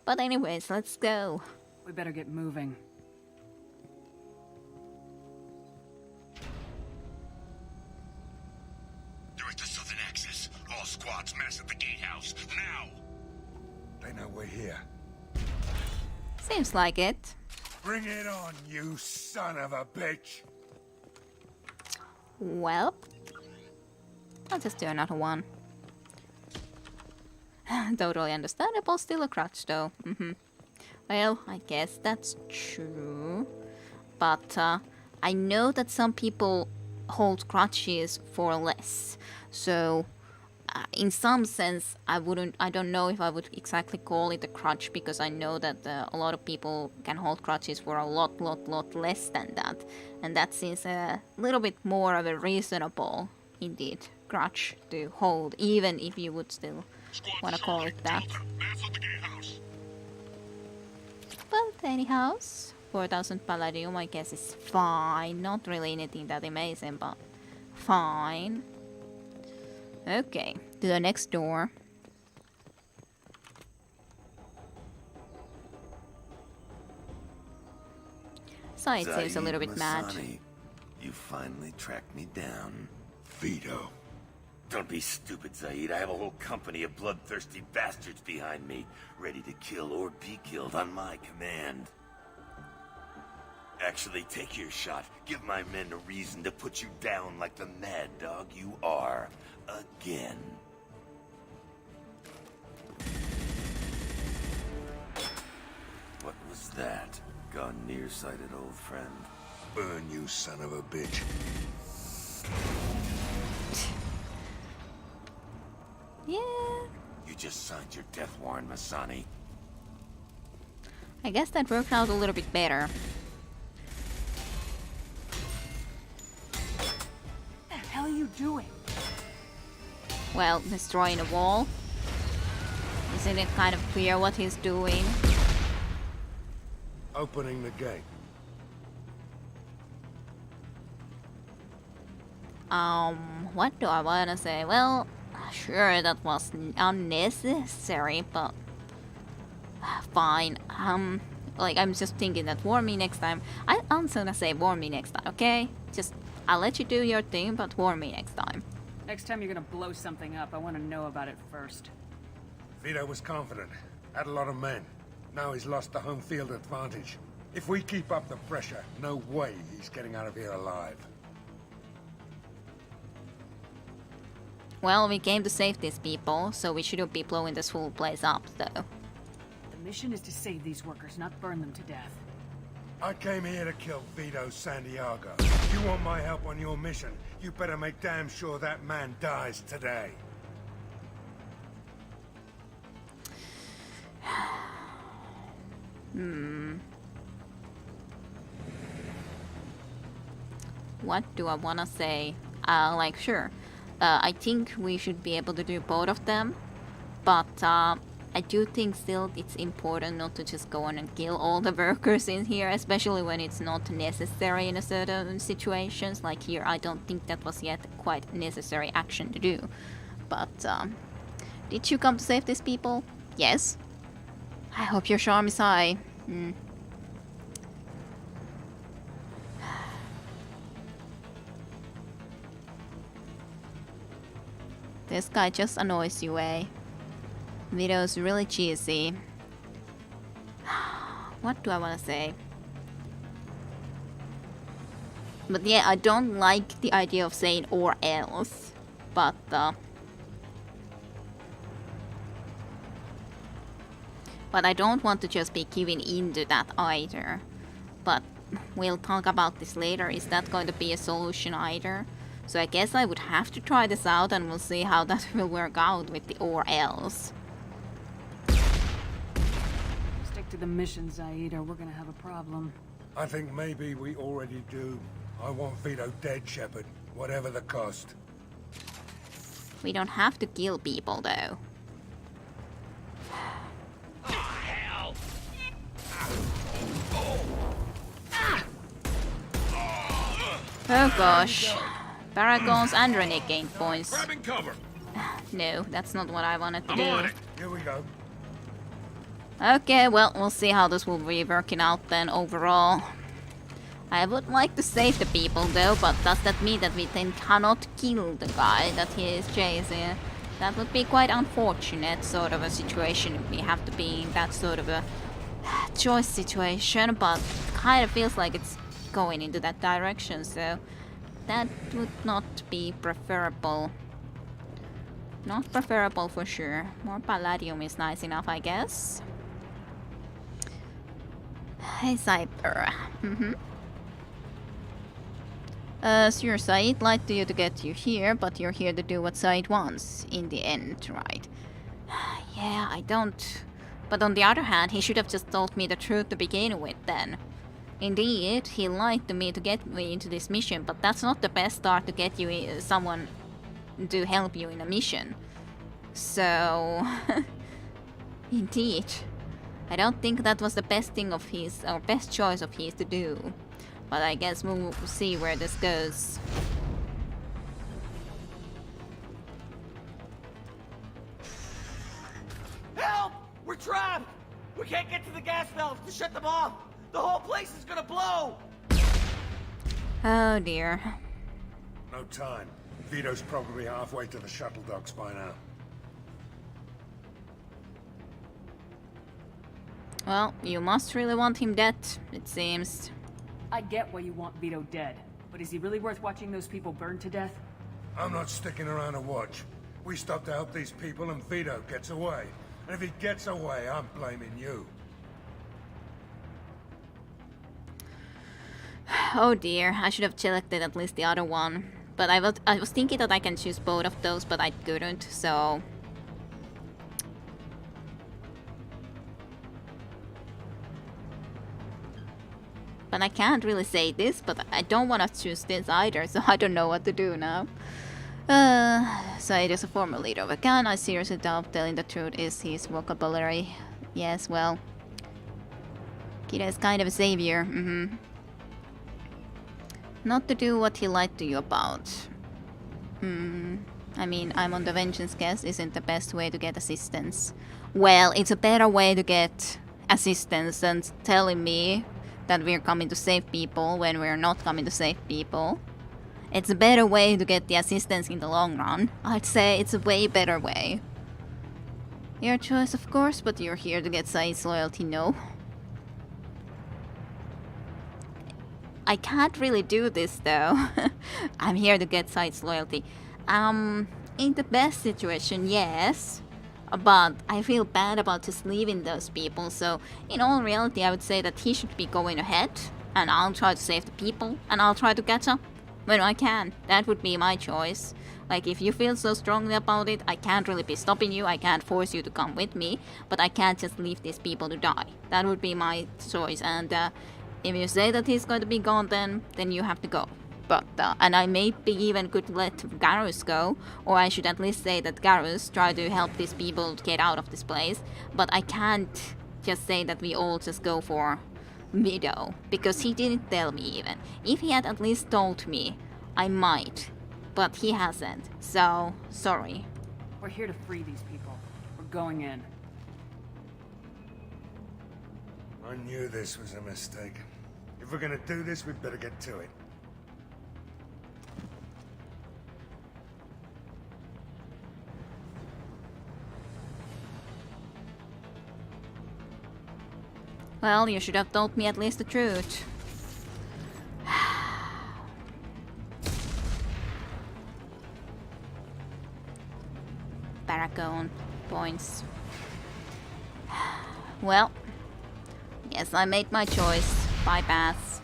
A: But anyways, let's go.
G: We better get moving.
J: Director Southern Axis. All squads mass at the gatehouse. Now!
H: They know we're here.
A: Seems like it.
H: Bring it on, you son of a bitch!
A: Well, I'll just do another one. Totally understandable, still a crutch though. Well, I guess that's true. But I know that some people hold crutches for less. So, in some sense, I don't know if I would exactly call it a crutch, because I know that a lot of people can hold crutches for a lot less than that. And that seems a little bit more of a reasonable, indeed, crutch to hold, even if you would still want to call it that. But anyhow, 4,000 Palladium I guess is fine. Not really anything that amazing, but fine. Okay, to the next door. Side seems a little bit mad.
K: You finally tracked me down.
H: Vito.
K: Don't be stupid, Zaid. I have a whole company of bloodthirsty bastards behind me, ready to kill or be killed on my command. Actually, take your shot. Give my men a reason to put you down like the mad dog you are. Again. What was that? Gone nearsighted, old friend.
H: Burn, you son of a bitch.
A: Yeah.
K: You just signed your death warrant, Masani.
A: I guess that worked out a little bit better.
G: What the hell are you doing?
A: Well, destroying a wall. Isn't it kind of clear what he's doing?
H: Opening the gate.
A: What do I want to say? Well, sure, that was unnecessary, but fine. Like, I'm just thinking that warn me next time. I'm gonna say warn me next time, okay? Just I'll let you do your thing, but warn me next time.
G: Next time you're gonna blow something up, I want to know about it first.
H: Vito was confident, had a lot of men. Now he's lost the home field advantage. If we keep up the pressure, no way he's getting out of here alive.
A: Well, we came to save these people, so we shouldn't be blowing this whole place up, though.
G: The mission is to save these workers, not burn them to death.
H: I came here to kill Vito Santiago. You want my help on your mission, you better make damn sure that man dies today.
A: What do I wanna say? Like, sure. I think we should be able to do both of them, but I do think still it's important not to just go on and kill all the workers in here, especially when it's not necessary in a certain situations. Like here, I don't think that was yet quite necessary action to do. But did you come to save these people? Yes. I hope your charm is high. This guy just annoys you, eh? Vito's really cheesy. What do I want to say? But yeah, I don't like the idea of saying or else. But I don't want to just be giving into that either. But we'll talk about this later. Is that going to be a solution either? So I guess I would have to try this out and we'll see how that will work out with the or else.
G: Stick to the mission, Zaid, or we're gonna have a problem.
H: I think maybe we already do. I want Vito dead, Shepard, whatever the cost.
A: We don't have to kill people though. Oh gosh. Paragons and Renegade gained points.
I: Grabbing cover.
A: No, that's not what I wanted to do.
I: On it.
H: Here we go.
A: Okay, well, we'll see how this will be working out then overall. I would like to save the people though, but does that mean that we then cannot kill the guy that he is chasing? That would be quite unfortunate sort of a situation if we have to be in that sort of a choice situation, but kind of feels like it's going into that direction, so that would not be preferable. Not preferable for sure. More palladium is nice enough, I guess. Hey, Cyber. Sure, Said lied to you to get you here, but you're here to do what Said wants, in the end, right? Yeah, I don't... But on the other hand, he should have just told me the truth to begin with, then. Indeed, he lied to me to get me into this mission, but that's not the best start to get you someone to help you in a mission. So... Indeed. I don't think that was the best thing of his, or best choice of his to do. But I guess we'll see where this goes.
L: Help! We're trapped! We can't get to the gas valves to shut them off! The whole place is gonna blow!
A: Oh dear.
H: No time. Vito's probably halfway to the shuttle docks by now.
A: Well, you must really want him dead, it seems.
G: I get why you want Vito dead, but is he really worth watching those people burn to death?
H: I'm not sticking around to watch. We stop to help these people and Vito gets away. And if he gets away, I'm blaming you.
A: Oh dear, I should have selected at least the other one. But I was thinking that I can choose both of those, but I couldn't, so... But I can't really say this, but I don't want to choose this either, so I don't know what to do now. Said is a former leader of a clan. I seriously doubt telling the truth is his vocabulary. Yes, well... Kira is kind of a savior, Not to do what he lied to you about. I mean, I'm on the vengeance quest isn't the best way to get assistance. Well, it's a better way to get assistance than telling me that we're coming to save people when we're not coming to save people. It's a better way to get the assistance in the long run. I'd say it's a way better way. Your choice, of course, but you're here to get Said's loyalty, no? I can't really do this, though. I'm here to get Said's loyalty. In the best situation, yes. But I feel bad about just leaving those people, so in all reality I would say that he should be going ahead, and I'll try to save the people, and I'll try to catch up when I can. That would be my choice. Like, if you feel so strongly about it, I can't really be stopping you, I can't force you to come with me, but I can't just leave these people to die. That would be my choice, and if you say that he's going to be gone, then you have to go. But, and I maybe even could let Garrus go, or I should at least say that Garrus tried to help these people get out of this place, but I can't just say that we all just go for Widow, because he didn't tell me even. If he had at least told me, I might, but he hasn't, so sorry.
G: We're here to free these people. We're going in.
H: I knew this was a mistake. If we're gonna do this, we'd better get to it.
A: Well, you should have told me at least the truth. Paragon points. Well, yes, I made my choice. Bypass.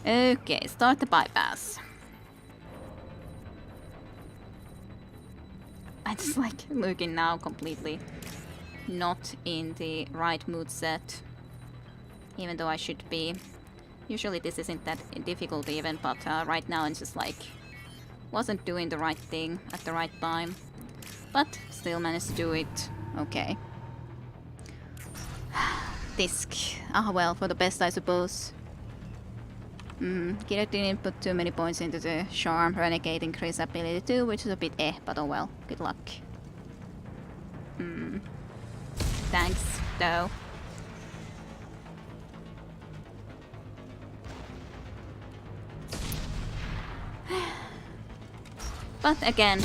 A: Okay, start the bypass. I just like looking now completely not in the right mood set. Even though I should be. Usually this isn't that difficult even, but right now I'm just like wasn't doing the right thing at the right time. But still managed to do it. Okay. Disc. Ah well, for the best I suppose. Kira didn't put too many points into the charm. Renegade increase ability too, which is a bit but oh well. Good luck. Thanks, though. But again,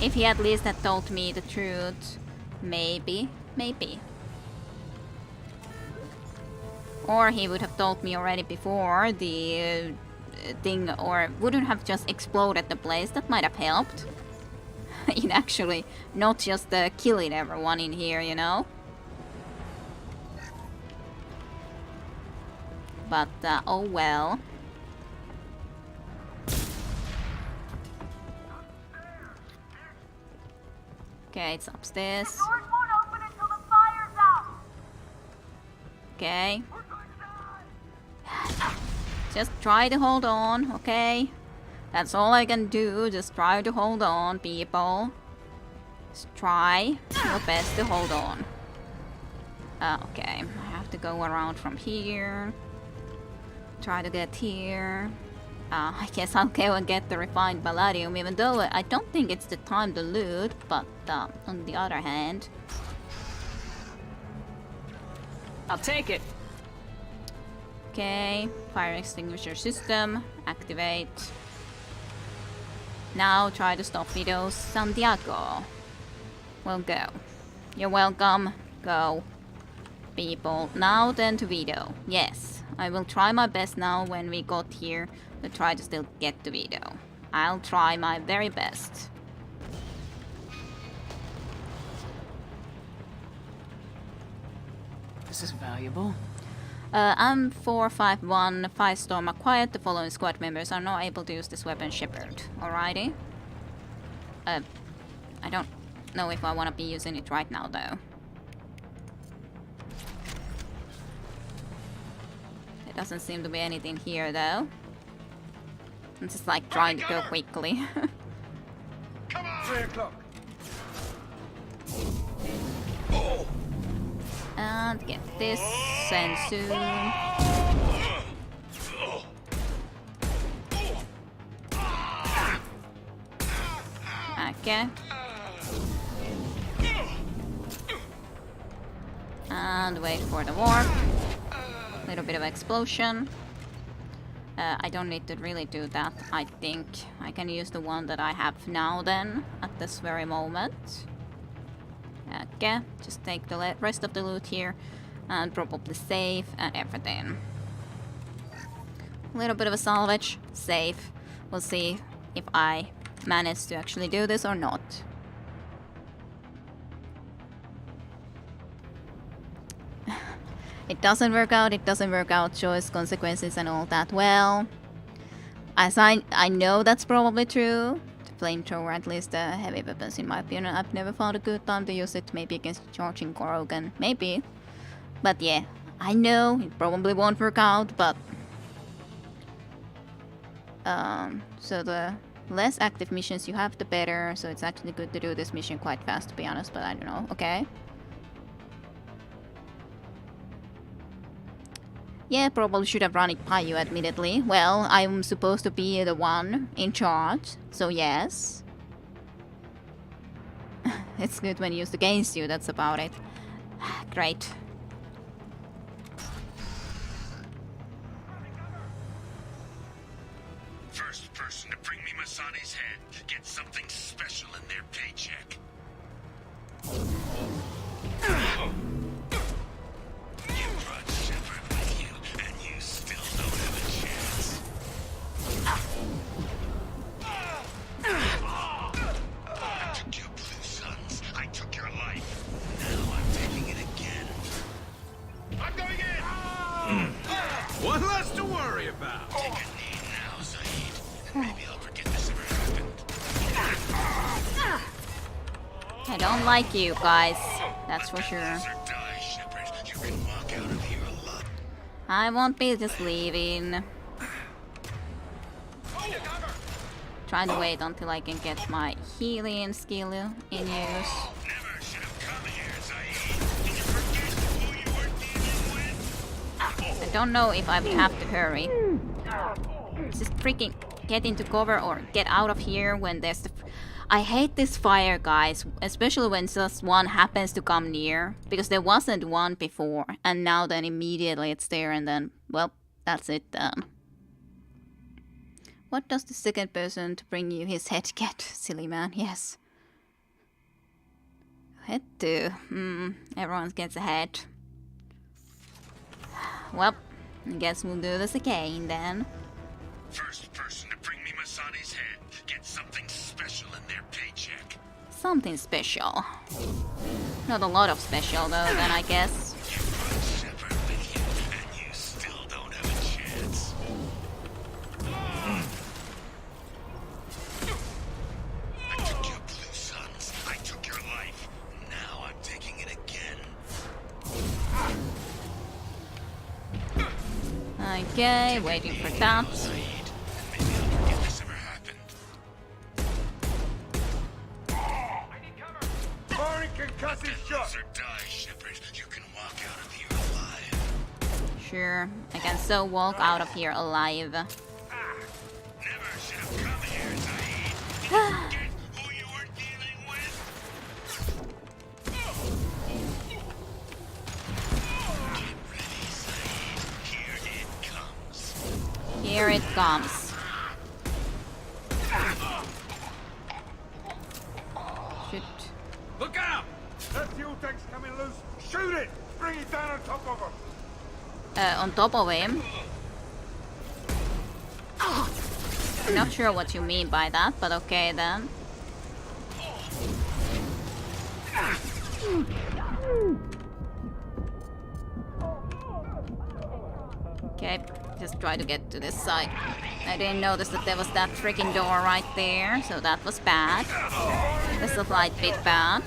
A: if he at least had told me the truth, maybe. Or he would have told me already before the thing, or wouldn't have just exploded the place. That might have helped. In actually not just killing everyone in here, you know? But, oh well. Okay, it's upstairs.
D: The doors won't open until the fire's out.
A: Okay. Just try to hold on, okay? That's all I can do, just try to hold on, people. Just try your best to hold on. Okay, I have to go around from here. Try to get here. I guess I'll go and get the refined palladium, even though I don't think it's the time to loot, but on the other hand...
G: I'll take it.
A: Okay, fire extinguisher system, activate. Now try to stop Vito Santiago. Well, go. You're welcome. Go. People. Now then to Vito. Yes, I will try my best now when we got here to try to still get to Vito. I'll try my very best.
G: This is valuable.
A: I'm 451 Firestorm acquired. The following squad members are not able to use this weapon, Shepard. Alrighty. I don't know if I want to be using it right now, though. There doesn't seem to be anything here, though. I'm just like trying to go quickly.
H: Come on! 3 o'clock.
A: And get this Sensu. Okay. And wait for the warp. Little bit of explosion. I don't need to really do that, I think. I can use the one that I have now then, at this very moment. Okay, just take the rest of the loot here, and probably save and everything. A little bit of a salvage, save. We'll see if I manage to actually do this or not. It doesn't work out, choice, consequences and all that. Well, as I know that's probably true. The flamethrower, at least the heavy weapons in my opinion, I've never found a good time to use it, maybe against charging Krogan, maybe. But yeah, I know it probably won't work out, but... so the less active missions you have, the better, so it's actually good to do this mission quite fast, to be honest, but I don't know, okay. Yeah, probably should have run it by you, admittedly. Well, I'm supposed to be the one in charge, so yes. It's good when used against you, that's about it. Great.
J: First person to bring me Masani's head gets something special in their paycheck. You brought Shepard with you, and you still don't have a chance. I took your blue sons. I took your life. Now I'm taking it again. I'm going in!
I: One less to worry about.
J: Take a knee now, Zaid. Maybe I'll forget this ever happened.
A: I don't like you guys, that's for sure.
J: Or die, Shepard. You can walk out of here alive.
A: I won't be just leaving. Trying to wait until I can get my healing skill in use.
J: Never should have come here, Zaid. Did you forget who you were dealing with?
A: I don't know if I would have to hurry. Just freaking get into cover or get out of here when there's the... I hate this fire, guys, especially when just one happens to come near. Because there wasn't one before, and now then immediately it's there and then, well, that's it then. What does the second person to bring you his head get, silly man? Yes. Head too. Everyone gets a head. Well, I guess we'll do this again then.
J: First person to bring me Masani's head gets something special in their paycheck.
A: Something special. Not a lot of special though, then I guess.
J: You brought Shepard with you, and you still don't have a chance. I took your blue sons. I took your life. Now I'm taking it again.
A: Okay, waiting for that.
J: Maybe I'll forget this ever happened.
H: Firing concussive shot!
J: Or die, Shepard. You can walk out of here alive.
A: Sure, I can so walk out of here alive.
J: Never should have come here, Zaid. Did you forget who you were dealing with? Get ready, Zaid. Here it comes.
A: Here it comes. Shoot.
I: Look out!
H: That fuel tank's coming loose! Shoot it! Bring it down on top of him!
A: On top of him. I'm not sure what you mean by that, but okay then. Okay, just try to get to this side. I didn't notice that there was that freaking door right there, so that was bad. This is a slight bit bad.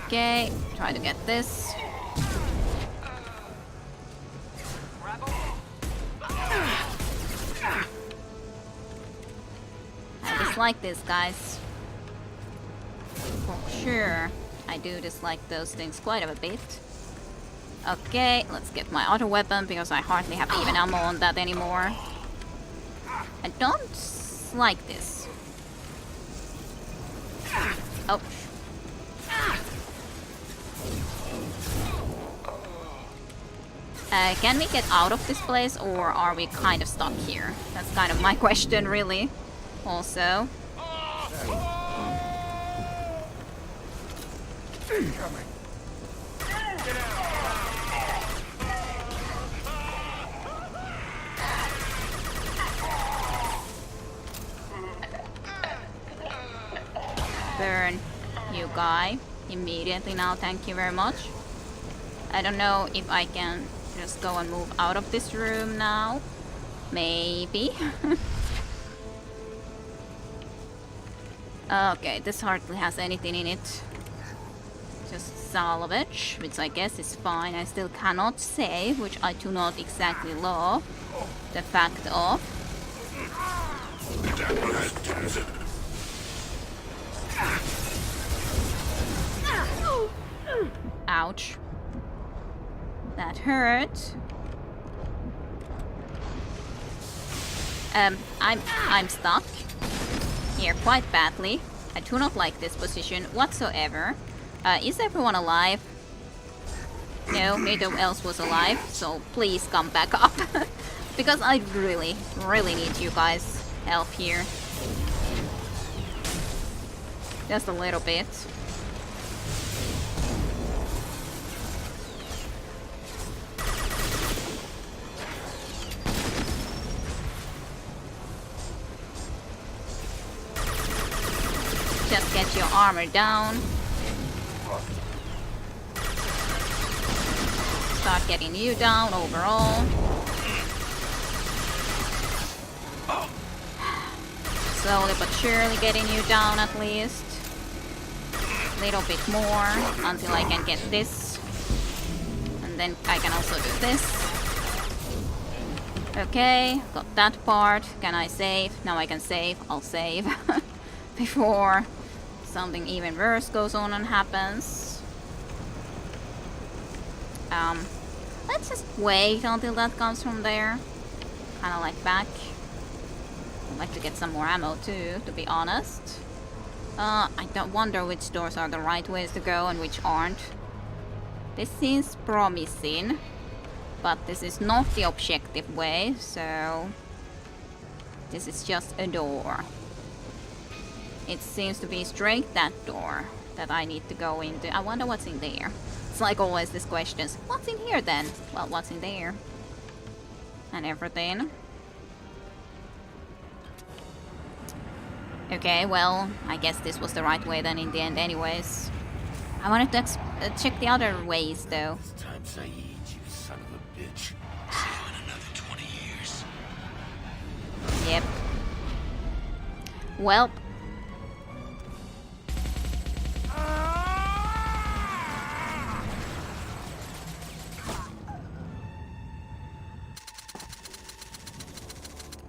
A: Okay, try to get this. I dislike this, guys. For sure. I do dislike those things quite a bit. Okay, let's get my auto weapon because I hardly have even ammo on that anymore. I don't like this. Oh. Can we get out of this place, or are we kind of stuck here? That's kind of my question, really. Also. Burn, you guy. Immediately now, thank you very much. I don't know if I can just go and move out of this room now. Maybe. Okay, this hardly has anything in it. Just salvage, which I guess is fine. I still cannot save, which I do not exactly love the fact of. Ouch. That hurt. I'm stuck here quite badly. I do not like this position whatsoever. Is everyone alive? No, neither else was alive, so please come back up. Because I really, really need you guys' help here. Just a little bit. Just get your armor down. Start getting you down overall. Slowly but surely getting you down at least. A little bit more until I can get this. And then I can also do this. Okay, got that part. Can I save? Now I can save. I'll save. Before something even worse goes on and happens. Let's just wait until that comes from there. Kinda like back. I'd like to get some more ammo too, to be honest. I don't wonder which doors are the right ways to go and which aren't. This seems promising, but this is not the objective way, so this is just a door. It seems to be straight that door that I need to go into. I wonder what's in there. It's like always these questions. What's in here then? Well, what's in there? And everything. Okay, well, I guess this was the right way then in the end anyways. I wanted to check the other ways though.
K: This time, Saeed, you son of a bitch. See you in another 20 years.
A: Yep. Well.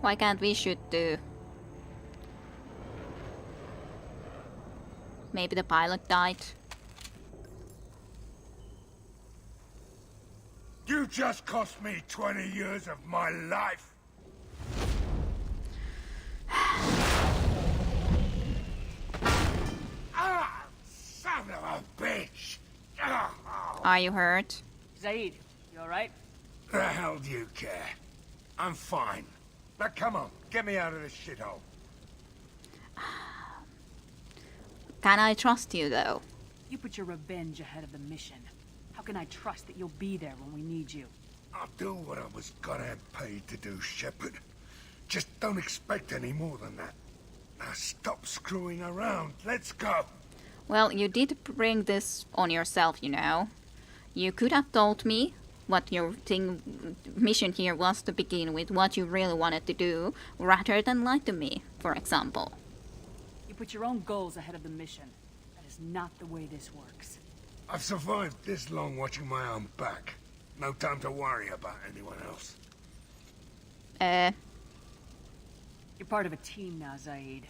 A: Why can't we shoot too? Maybe the pilot died.
H: You just cost me 20 years of my life. Ah, son of a bitch.
A: Are you hurt?
G: Zaid, you alright?
H: The hell do you care? I'm fine. Now come on, get me out of this shithole.
A: Can I trust you though?
G: You put your revenge ahead of the mission. How can I trust that you'll be there when we need you?
H: I'll do what I was goddamn paid to do, Shepard. Just don't expect any more than that. Now stop screwing around. Let's go.
A: Well, you did bring this on yourself, you know. You could have told me what your mission here was to begin with, what you really wanted to do, rather than lie to me, for example.
G: You put your own goals ahead of the mission. That is not the way this works.
H: I've survived this long watching my own back. No time to worry about anyone else.
G: You're part of a team now, Zaid.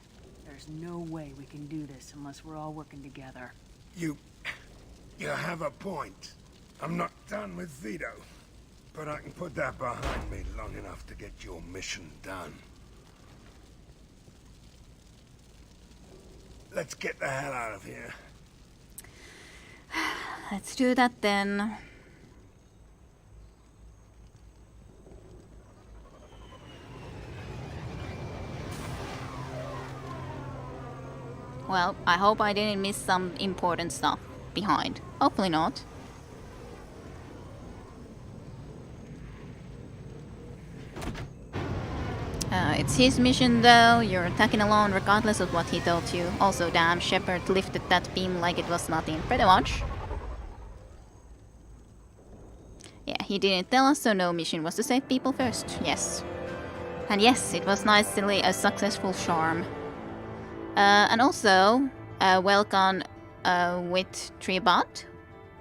G: There's no way we can do this unless we're all working together.
H: You have a point. I'm not done with Vito, but I can put that behind me long enough to get your mission done. Let's get the hell out of here.
A: Let's do that then. Well, I hope I didn't miss some important stuff behind. Hopefully not. It's his mission though, you're attacking alone regardless of what he told you. Also, damn, Shepard lifted that beam like it was nothing, pretty much. Yeah, he didn't tell us, so no mission was to save people first, yes. And yes, it was nicely a successful charm. And also, well gone with Treebot,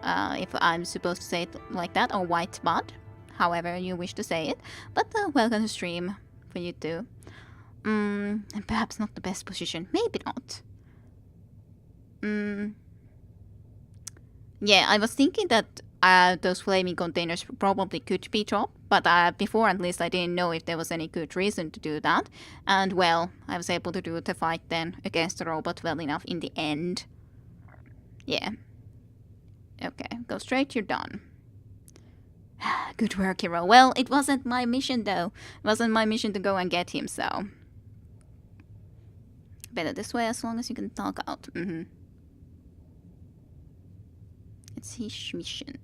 A: if I'm supposed to say it like that, or Whitebot, however you wish to say it. But welcome to stream for you too. And perhaps not the best position, maybe not. Yeah, I was thinking that those flaming containers probably could be dropped, but before at least I didn't know if there was any good reason to do that. And well, I was able to do the fight then against the robot well enough in the end. Yeah. Okay, go straight, you're done. Good work, hero. Well, it wasn't my mission though. It wasn't my mission to go and get him, so... Better this way as long as you can talk out. It's his mission.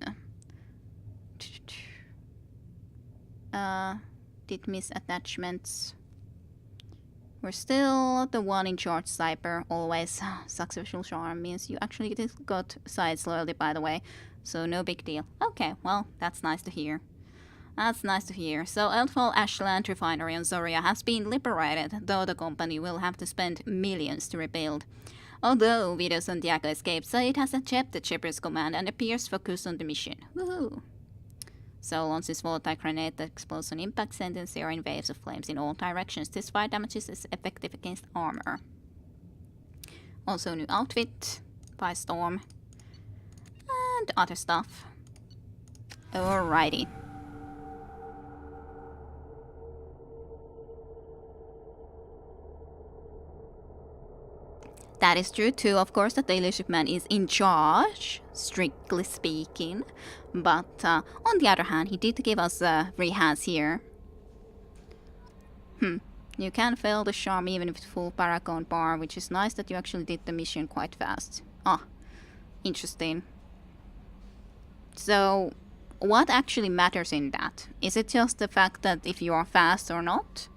A: Did miss attachments. We're still the one in charge, Cyber. Always. Successful charm means you actually got sides loyalty, by the way. So no big deal. Okay, well, that's nice to hear. That's nice to hear. So Eldfall Ashland refinery on Zoria has been liberated, though the company will have to spend millions to rebuild. Although Vito Santiago escaped, Said has accepted Shepard's command and appears focused on the mission. Woohoo! So launches volatile grenade that explodes on impact, sending Zero in waves of flames in all directions. This fire damages is effective against armor. Also new outfit, Firestorm, and other stuff. Alrighty. That is true too, of course, that the leadership man is in charge, strictly speaking. But on the other hand, he did give us free hands here. You can fail the charm even with full Paragon bar, which is nice that you actually did the mission quite fast. Ah, interesting. So, what actually matters in that? Is it just the fact that if you are fast or not?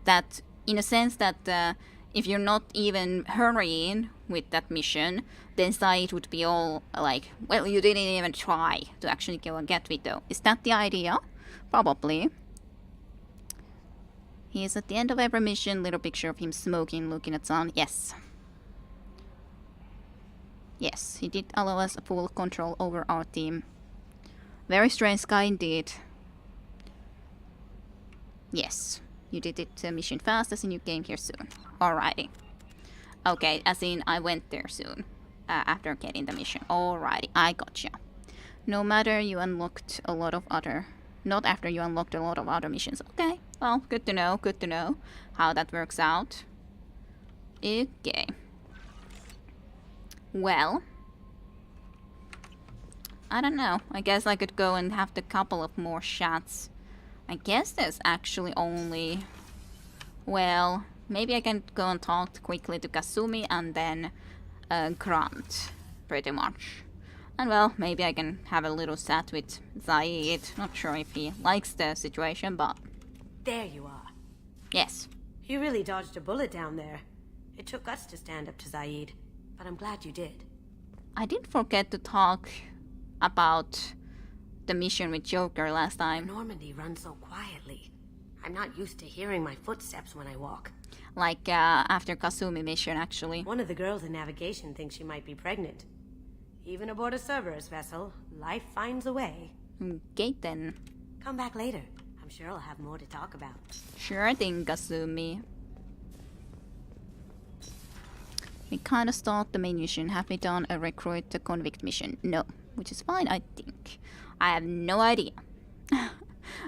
A: That, in a sense that... if you're not even hurrying with that mission, then Said would be all like, well, you didn't even try to actually go and get Vito. Is that the idea? Probably. He is at the end of every mission, little picture of him smoking, looking at sun. Yes. Yes, he did allow us full control over our team. Very strange guy indeed. Yes. You did it mission fast, as in you came here soon. Alrighty. Okay, as in I went there soon. After getting the mission. Alrighty, I gotcha. No matter you unlocked a lot of other... Not after you unlocked a lot of other missions. Okay, well, good to know how that works out. Okay. Well... I don't know. I guess I could go and have the couple of more shots. I guess there's actually only... Well, maybe I can go and talk quickly to Kasumi and then Grant, pretty much. And well, maybe I can have a little chat with Zaid. Not sure if he likes the situation, but...
B: There you are.
A: Yes.
B: You really dodged a bullet down there. It took guts to stand up to Zaid, but I'm glad you did.
A: I did forget to talk about... the mission with Joker last time.
B: Normandy runs so quietly. I'm not used to hearing my footsteps when I walk.
A: Like, after Kasumi mission, actually.
B: One of the girls in navigation thinks she might be pregnant. Even aboard a Cerberus vessel, life finds a way.
A: Okay, then.
B: Come back later. I'm sure I'll have more to talk about.
A: Sure thing, Kasumi. We kinda stalled the main mission. Have we done a recruit to convict mission? No. Which is fine, I think. I have no idea.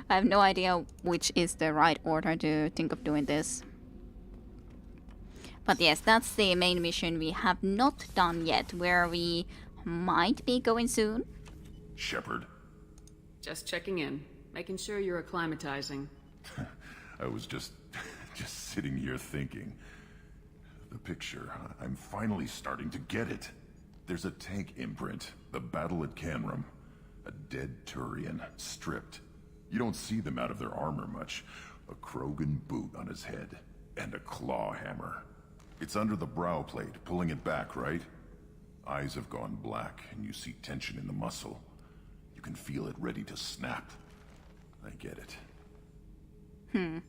A: I have no idea which is the right order to think of doing this. But yes, that's the main mission we have not done yet, where we might be going soon.
C: Shepard.
G: Just checking in, making sure you're acclimatizing.
C: I was just sitting here thinking. The picture. I'm finally starting to get it. There's a tank imprint. The battle at Canrum. A dead Turian, stripped. You don't see them out of their armor much. A Krogan boot on his head. And a claw hammer. It's under the brow plate, pulling it back, right? Eyes have gone black, and you see tension in the muscle. You can feel it ready to snap. I get it.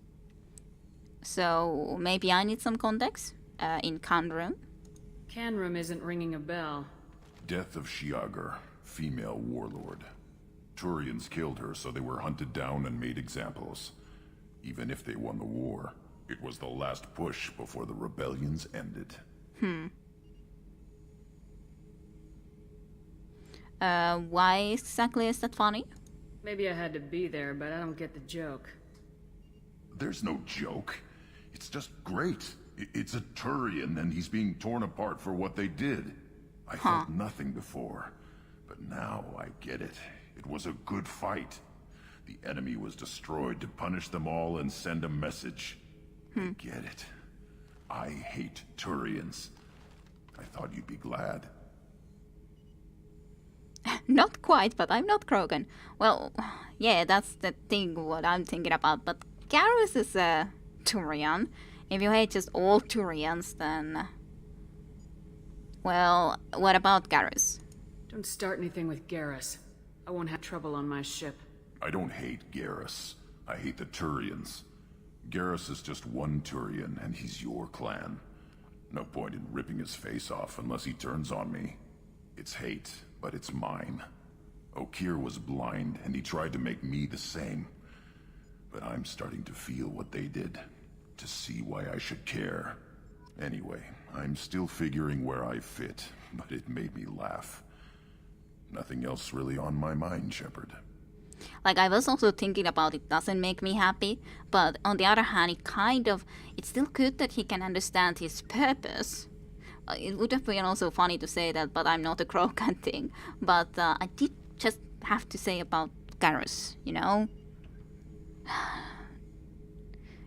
A: So, maybe I need some context? In Canrum?
G: Canrum isn't ringing a bell.
C: Death of Shiagar, female warlord. Turians killed her, so they were hunted down and made examples. Even if they won the war, it was the last push before the rebellions ended.
A: Why exactly is that funny?
G: Maybe I had to be there, but I don't get the joke.
C: There's no joke. It's just great. It's a Turian, and he's being torn apart for what they did. I felt nothing before, but now I get it. It was a good fight. The enemy was destroyed to punish them all and send a message. I get it. I hate Turians. I thought you'd be glad.
A: Not quite, but I'm not Krogan. Well, yeah, that's the thing what I'm thinking about, but Garrus is a Turian. If you hate just all Turians, then... Well, what about Garrus?
G: Don't start anything with Garrus. I won't have trouble on my ship.
C: I don't hate Garrus. I hate the Turians. Garrus is just one Turian, and he's your clan. No point in ripping his face off unless he turns on me. It's hate, but it's mine. Okeer was blind, and he tried to make me the same. But I'm starting to feel what they did. To see why I should care. Anyway, I'm still figuring where I fit, but it made me laugh. Nothing else really on my mind, Shepard.
A: Like, I was also thinking about it doesn't make me happy, but on the other hand, it's still good that he can understand his purpose. It would have been also funny to say that, but I'm not a Krogan thing. But I did just have to say about Garrus, you know?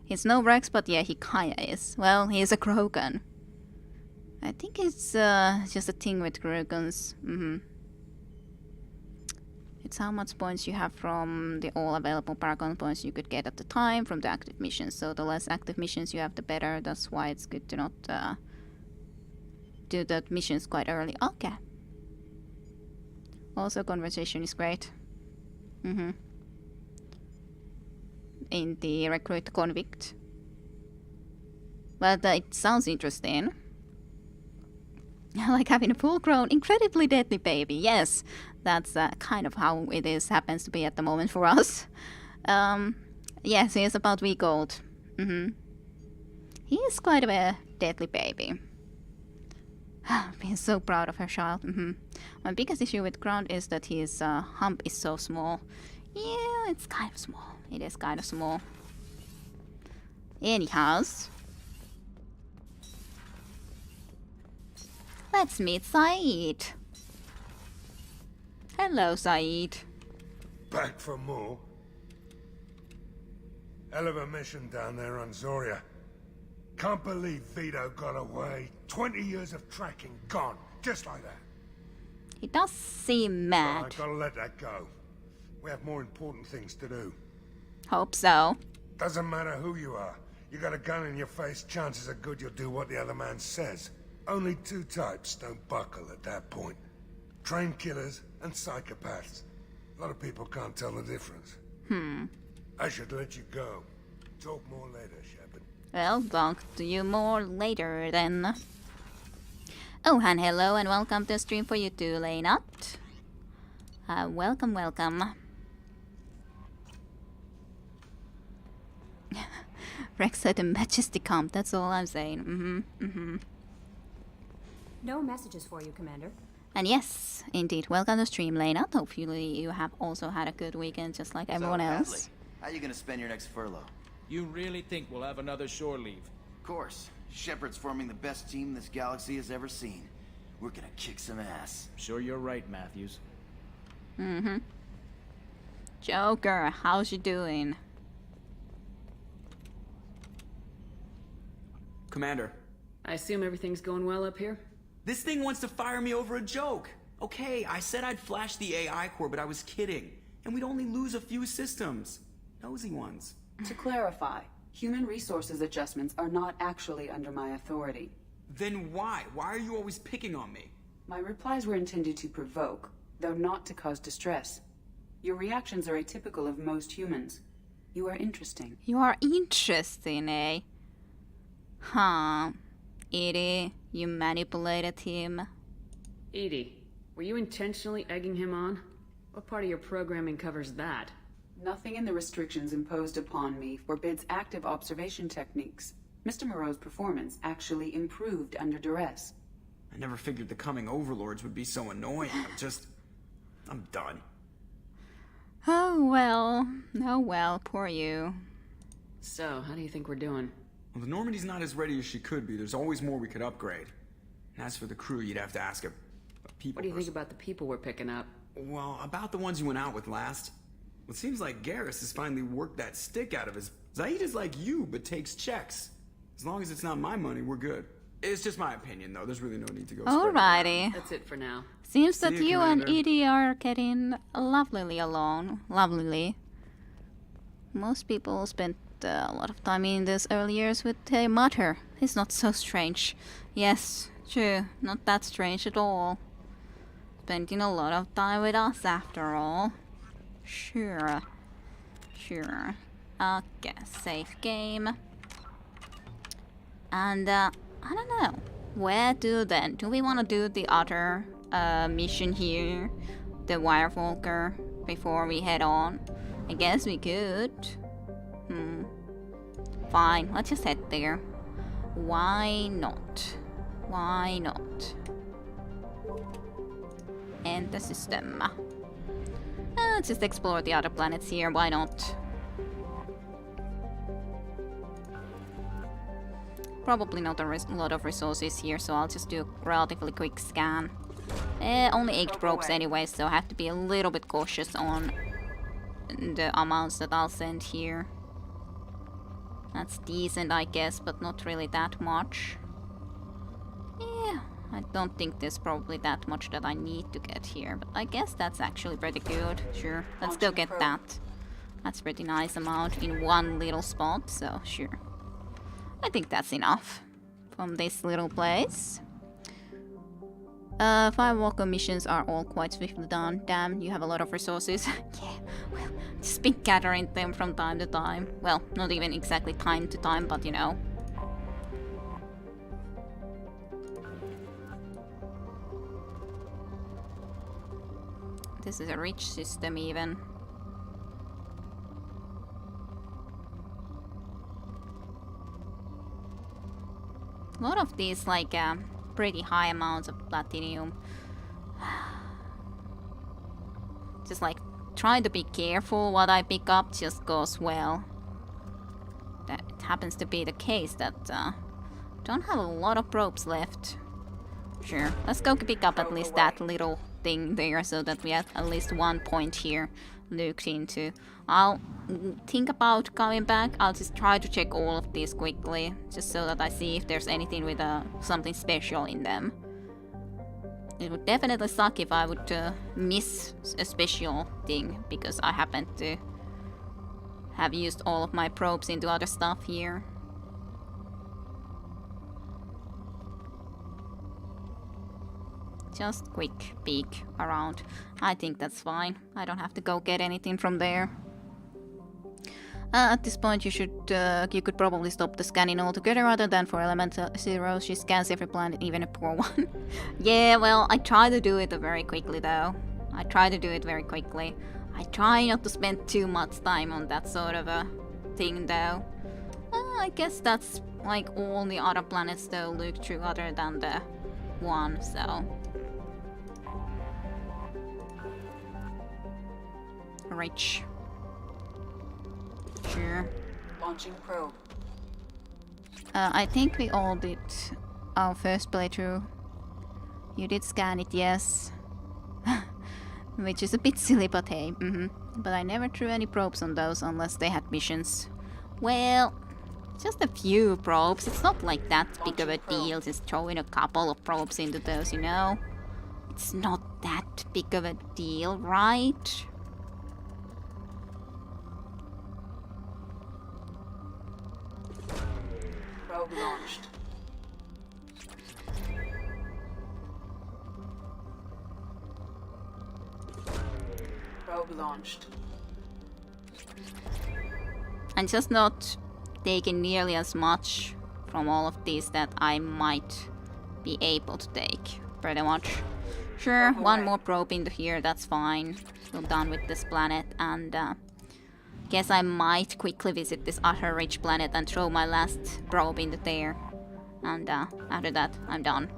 A: He's no Rex, but yeah, he kinda is. Well, he is a Krogan. I think it's just a thing with Krogans. It's how much points you have from the all available Paragon points you could get at the time from the active missions. So the less active missions you have, the better. That's why it's good to not do the missions quite early. Okay. Also, conversation is great. In the recruit convict. But it sounds interesting. Like having a full-grown, incredibly deadly baby. Yes, that's kind of how it happens to be at the moment for us. Yes, he is about a week old. He is quite a deadly baby. Being so proud of her child. My biggest issue with Ground is that his hump is so small. Yeah, it's kind of small. It is kind of small. Anyhow, let's meet Saeed. Hello, Saeed.
H: Back for more? Hell of a mission down there on Zoria. Can't believe Vito got away. 20 years of tracking gone, just like that.
A: He does seem mad.
H: I gotta let that go. We have more important things to do.
A: Hope so.
H: Doesn't matter who you are. You got a gun in your face, chances are good you'll do what the other man says. Only two types don't buckle at that point. Trained killers and psychopaths. A lot of people can't tell the difference. I should let you go. Talk more later, Shepard.
A: Well, talk to you more later then. Oh, and hello and welcome to the stream for you too, Leynot. Welcome, welcome. Rex had a majestic hump, that's all I'm saying.
M: No messages for you, Commander.
A: And yes, indeed, welcome to the stream, Leynot. Hopefully you have also had a good weekend just like everyone else.
L: How you gonna spend your next furlough?
I: You really think we'll have another shore leave?
L: Of course. Shepard's forming the best team this galaxy has ever seen. We're gonna kick some ass.
I: Sure you're right, Matthews.
A: Joker, how's you doing?
N: Commander,
G: I assume everything's going well up here?
L: This thing wants to fire me over a joke. Okay, I said I'd flash the AI core, but I was kidding. And we'd only lose a few systems. Nosy ones.
M: To clarify, human resources adjustments are not actually under my authority.
L: Then why? Why are you always picking on me?
M: My replies were intended to provoke, though not to cause distress. Your reactions are atypical of most humans. You are interesting.
A: You are interesting, eh? Huh. EDI, you manipulated him.
G: EDI, were you intentionally egging him on? What part of your programming covers that?
M: Nothing in the restrictions imposed upon me forbids active observation techniques. Mr. Moreau's performance actually improved under duress.
L: I never figured the coming overlords would be so annoying. I'm done.
A: Oh well, poor you.
G: So, how do you think we're doing?
L: Well, the Normandy's not as ready as she could be. There's always more we could upgrade. And as for the crew, you'd have to ask a people.
G: What do you think about the people we're picking up?
L: Well, about the ones you went out with last. Well, it seems like Garrus has finally worked that stick out of his... Zaid is like you, but takes checks. As long as it's not my money, we're good. It's just my opinion, though. There's really no need to go
A: Alrighty.
G: That's it for now.
A: Seems that you and EDI are getting lovelily along. Lovelily. Most people spent a lot of time in these early years with a Mater. It's not so strange. Yes, true. Not that strange at all. Spending a lot of time with us after all. Sure. Okay, save game. And, I don't know. Where do we want to do the other mission here? The Wirewalker, before we head on? I guess we could. Fine, let's just head there. Why not? End the system. Let's just explore the other planets here, why not? Probably not a lot of resources here, so I'll just do a relatively quick scan. Only 8 probes anyway, so I have to be a little bit cautious on the amounts that I'll send here. That's decent, I guess, but not really that much. Yeah, I don't think there's probably that much that I need to get here, but I guess that's actually pretty good. Sure, let's go get that. That's a pretty nice amount in one little spot, so sure. I think that's enough from this little place. 5 Walker missions are all quite swiftly done. Damn, you have a lot of resources. Yeah, well, just been gathering them from time to time. Well, not even exactly time to time, but you know. This is a rich system even. A lot of these, like, pretty high amounts of platinum. Just, like, trying to be careful what I pick up just goes well. That it happens to be the case that, don't have a lot of probes left. Sure, let's go pick up at least that little thing there so that we have at least one point here looked into. I'll think about coming back. I'll just try to check all of these quickly, just so that I see if there's anything with something special in them. It would definitely suck if I would miss a special thing, because I happen to have used all of my probes into other stuff here. Just quick peek around. I think that's fine. I don't have to go get anything from there. At this point, you could probably stop the scanning altogether, rather than for Elemental Zero. She scans every planet, even a poor one. Yeah, well, I try to do it very quickly, though. I try not to spend too much time on that sort of a thing, though. I guess that's like all the other planets, though, look through, other than the one, so. Rich. Sure.
M: Launching probe.
A: I think we all did our first playthrough. You did scan it, yes. Which is a bit silly, but hey. But I never threw any probes on those unless they had missions. Well, Just a few probes. It's not like that big of a deal. Just throwing a couple of probes into those, you know? It's not that big of a deal, right?
M: Probe launched. Probe launched.
A: I'm just not taking nearly as much from all of these that I might be able to take, pretty much. Sure, one more probe into here, that's fine. Still done with this planet, and guess I might quickly visit this other rich planet and throw my last probe into there. And after that, I'm done.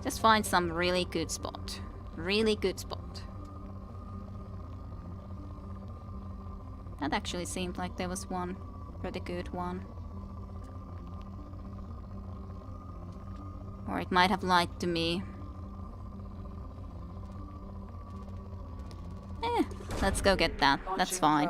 A: Just find some really good spot. Really good spot. That actually seemed like there was one pretty good one. Or it might have lied to me. Let's go get that. That's fine.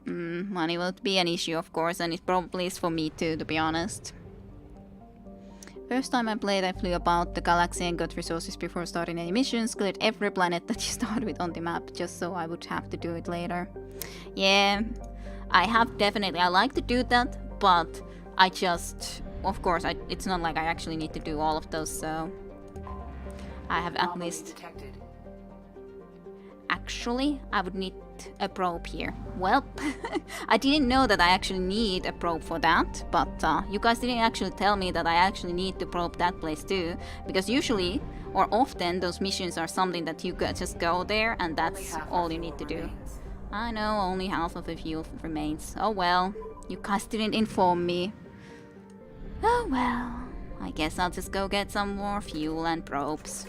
A: Money won't be an issue, of course, and it probably is for me too, to be honest. First time I played, I flew about the galaxy and got resources before starting any missions, cleared every planet that you start with on the map, just so I would have to do it later. Yeah, I have definitely, I like to do that, but I just, of course, it's not like I actually need to do all of those, so I have at least...
M: detected.
A: Actually, I would need a probe here. Well, I didn't know that I actually need a probe for that, but you guys didn't actually tell me that I actually need to probe that place too, because usually, or often, those missions are something that you just go there and that's all you need to do. I know, only half of the fuel remains. Oh well, you guys didn't inform me. Oh well, I guess I'll just go get some more fuel and probes,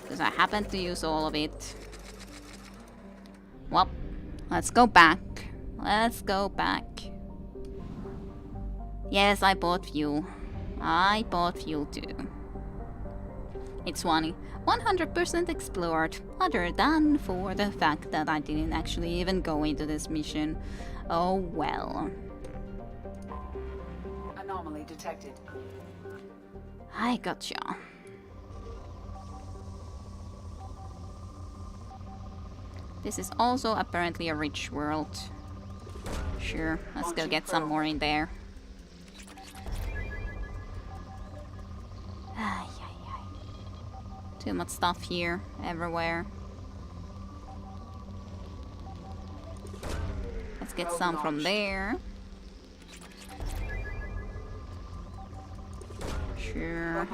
A: because I happen to use all of it. Well, let's go back. Let's go back. Yes, I bought fuel. I bought fuel too. It's 100% explored, other than for the fact that I didn't actually even go into this mission. Oh well.
M: Anomaly detected.
A: I gotcha. This is also apparently a rich world. Sure, let's go get some more in there. Too much stuff here, everywhere. Let's get some from there. Sure.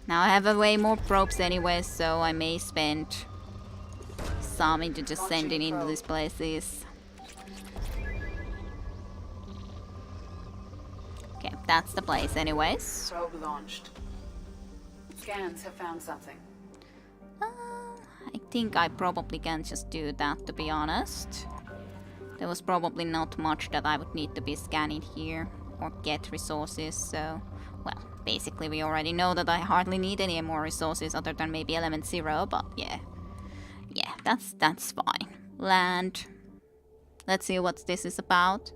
A: Now I have way more probes anyway, so I may spend some into just sending into these places. Okay, that's the place anyways.
M: Probe launched. Scans have found something.
A: I think I probably can just do that, to be honest. There was probably not much that I would need to be scanning here or get resources, so... Well, basically we already know that I hardly need any more resources other than maybe Element 0, but yeah. Yeah, that's fine. Land. Let's see what this is about.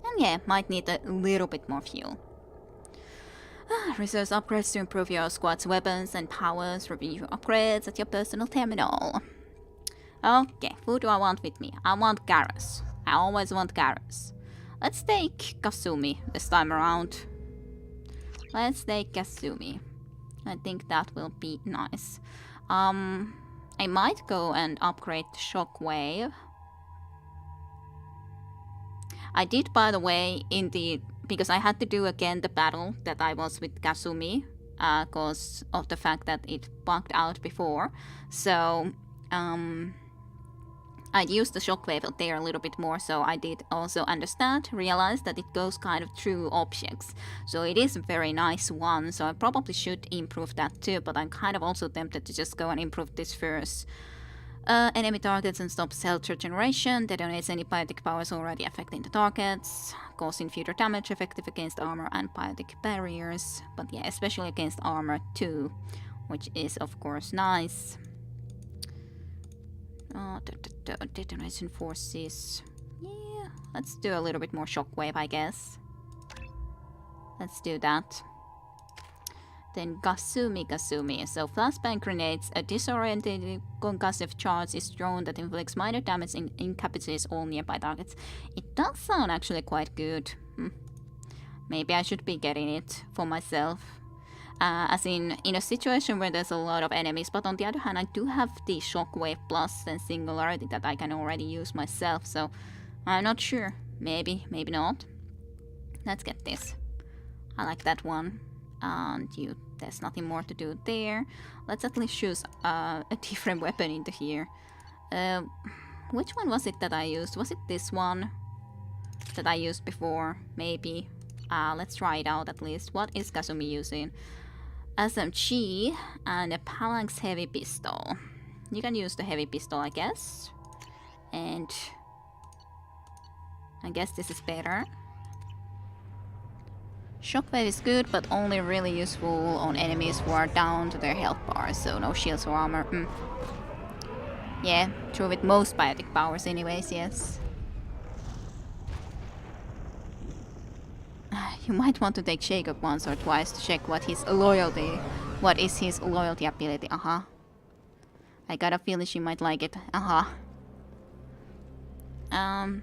A: And yeah, might need a little bit more fuel. Resource upgrades to improve your squad's weapons and powers. Review your upgrades at your personal terminal. Okay, who do I want with me? I want Garrus. I always want Garrus. Let's take Kasumi this time around. Let's take Kasumi. I think that will be nice. I might go and upgrade the Shockwave. I did, by the way, because I had to do again the battle that I was with Kasumi, because of the fact that it bugged out before. So, I used the Shockwave out there a little bit more, so I did also realize that it goes kind of through objects. So it is a very nice one, so I probably should improve that too, but I'm kind of also tempted to just go and improve this first. Enemy targets and stops health regeneration, detonates any biotic powers already affecting the targets, causing future damage, effective against armor and biotic barriers, but yeah, especially against armor too. which is of course nice. Detonation forces. Yeah, let's do a little bit more shockwave, I guess. Let's do that. Then Gasumi. So flashbang grenades, a disorientated concussive charge is thrown that inflicts minor damage and incapacitates all nearby targets. It does sound actually quite good. Maybe I should be getting it for myself. As in a situation where there's a lot of enemies, but on the other hand, I do have the Shockwave Plus and Singularity that I can already use myself, so I'm not sure. Maybe, maybe not. Let's get this. I like that one. And there's nothing more to do there. Let's at least choose a different weapon into here. Which one was it that I used? Was it this one that I used before? Maybe. Let's try it out at least. What is Kasumi using? SMG and a Phalanx heavy pistol. You can use the heavy pistol, I guess. And I guess this is better. Shockwave is good, but only really useful on enemies who are down to their health bars, so no shields or armor. Yeah, true with most biotic powers anyways, yes. You might want to take Jacob once or twice to check what is his loyalty ability. I got a feeling she might like it.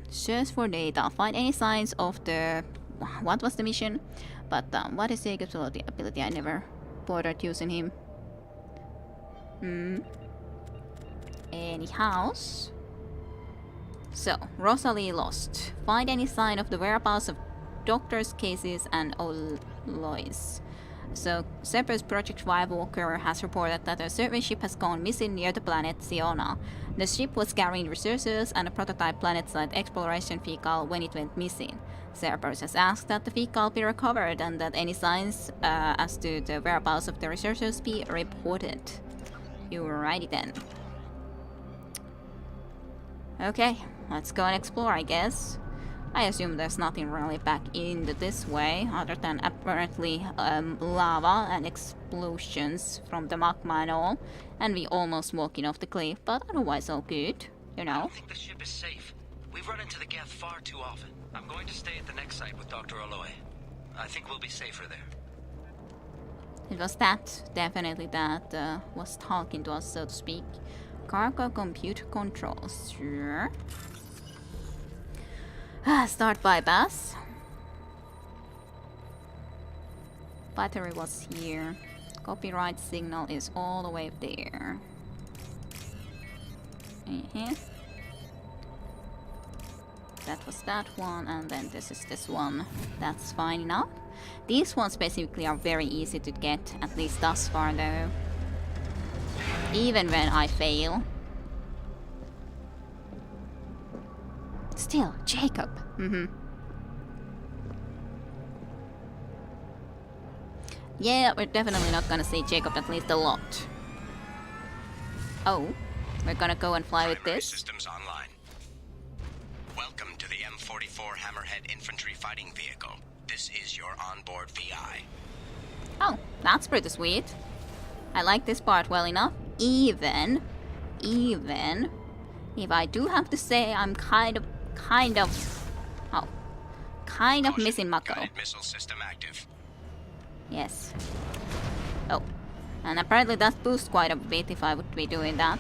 A: Search for data. Find any signs of the... What was the mission? But what is Jacob's ability? I never bothered using him. Any house? So, Rosalie lost. Find any sign of the whereabouts of doctors, cases, and Olois. So, Cerberus Project 5 Walker has reported that a survey ship has gone missing near the planet Siona. The ship was carrying researchers and a prototype planet-side exploration vehicle when it went missing. Cerberus has asked that the vehicle be recovered and that any signs as to the whereabouts of the researchers be reported. Alrighty then. Okay, let's go and explore, I guess. I assume there's nothing really back into this way, other than apparently lava and explosions from the magma and all, and we almost walking off the cliff, but otherwise all good, you know.
N: I don't think the ship is safe. We've run into the Geth far too often. I'm going to stay at the next site with Dr. Aloy. I think we'll be safer there.
A: It was that, definitely that, was talking to us, so to speak. Cargo computer controls, sure. Start bypass. Battery was here. Copyright signal is all the way there. That was that one, and then this is this one. That's fine enough. These ones specifically are very easy to get, at least thus far though. Even when I fail. Still, Jacob. Yeah, we're definitely not gonna see Jacob at least a lot. Oh, we're gonna go and fly with this.
N: Systems online. Welcome to the M44 Hammerhead Infantry Fighting Vehicle. This is your onboard VI.
A: Oh, that's pretty sweet. I like this part well enough. Even if I do have to say I'm kind of missing Mako.
N: Missile system active.
A: Yes. Oh, and apparently that boosts quite a bit if I would be doing that.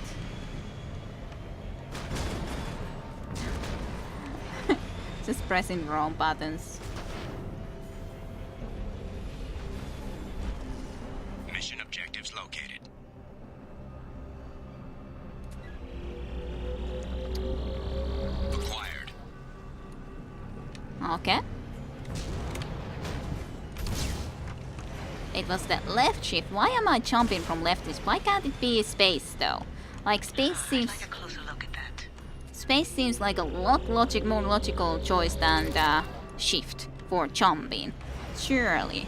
A: Just pressing the wrong buttons.
N: Mission objectives located. Acquired.
A: Okay. It was that left shift. Why am I jumping from leftish? Why can't it be space though? Like space seems...
D: Take a closer look at that.
A: Space seems like a lot more logical choice than the shift for jumping. Surely.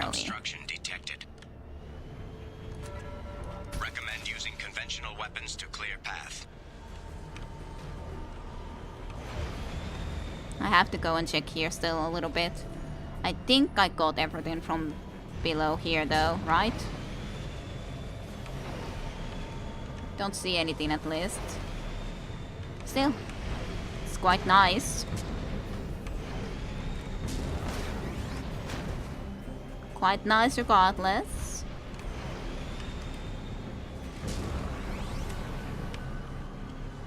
N: Obstruction detected. Recommend using conventional weapons to clear path.
A: I have to go and check here still a little bit. I think I got everything from below here though, right? Don't see anything at least. Still, it's quite nice. Quite nice regardless.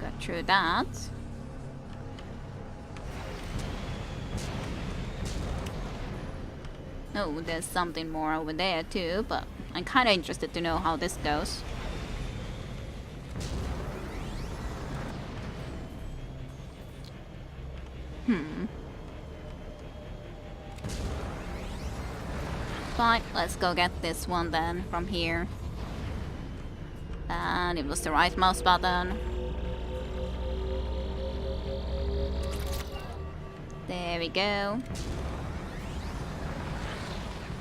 A: Got through that. Oh, there's something more over there too, but I'm kinda interested to know how this goes. Fine, let's go get this one then from here. And it was the right mouse button. There we go.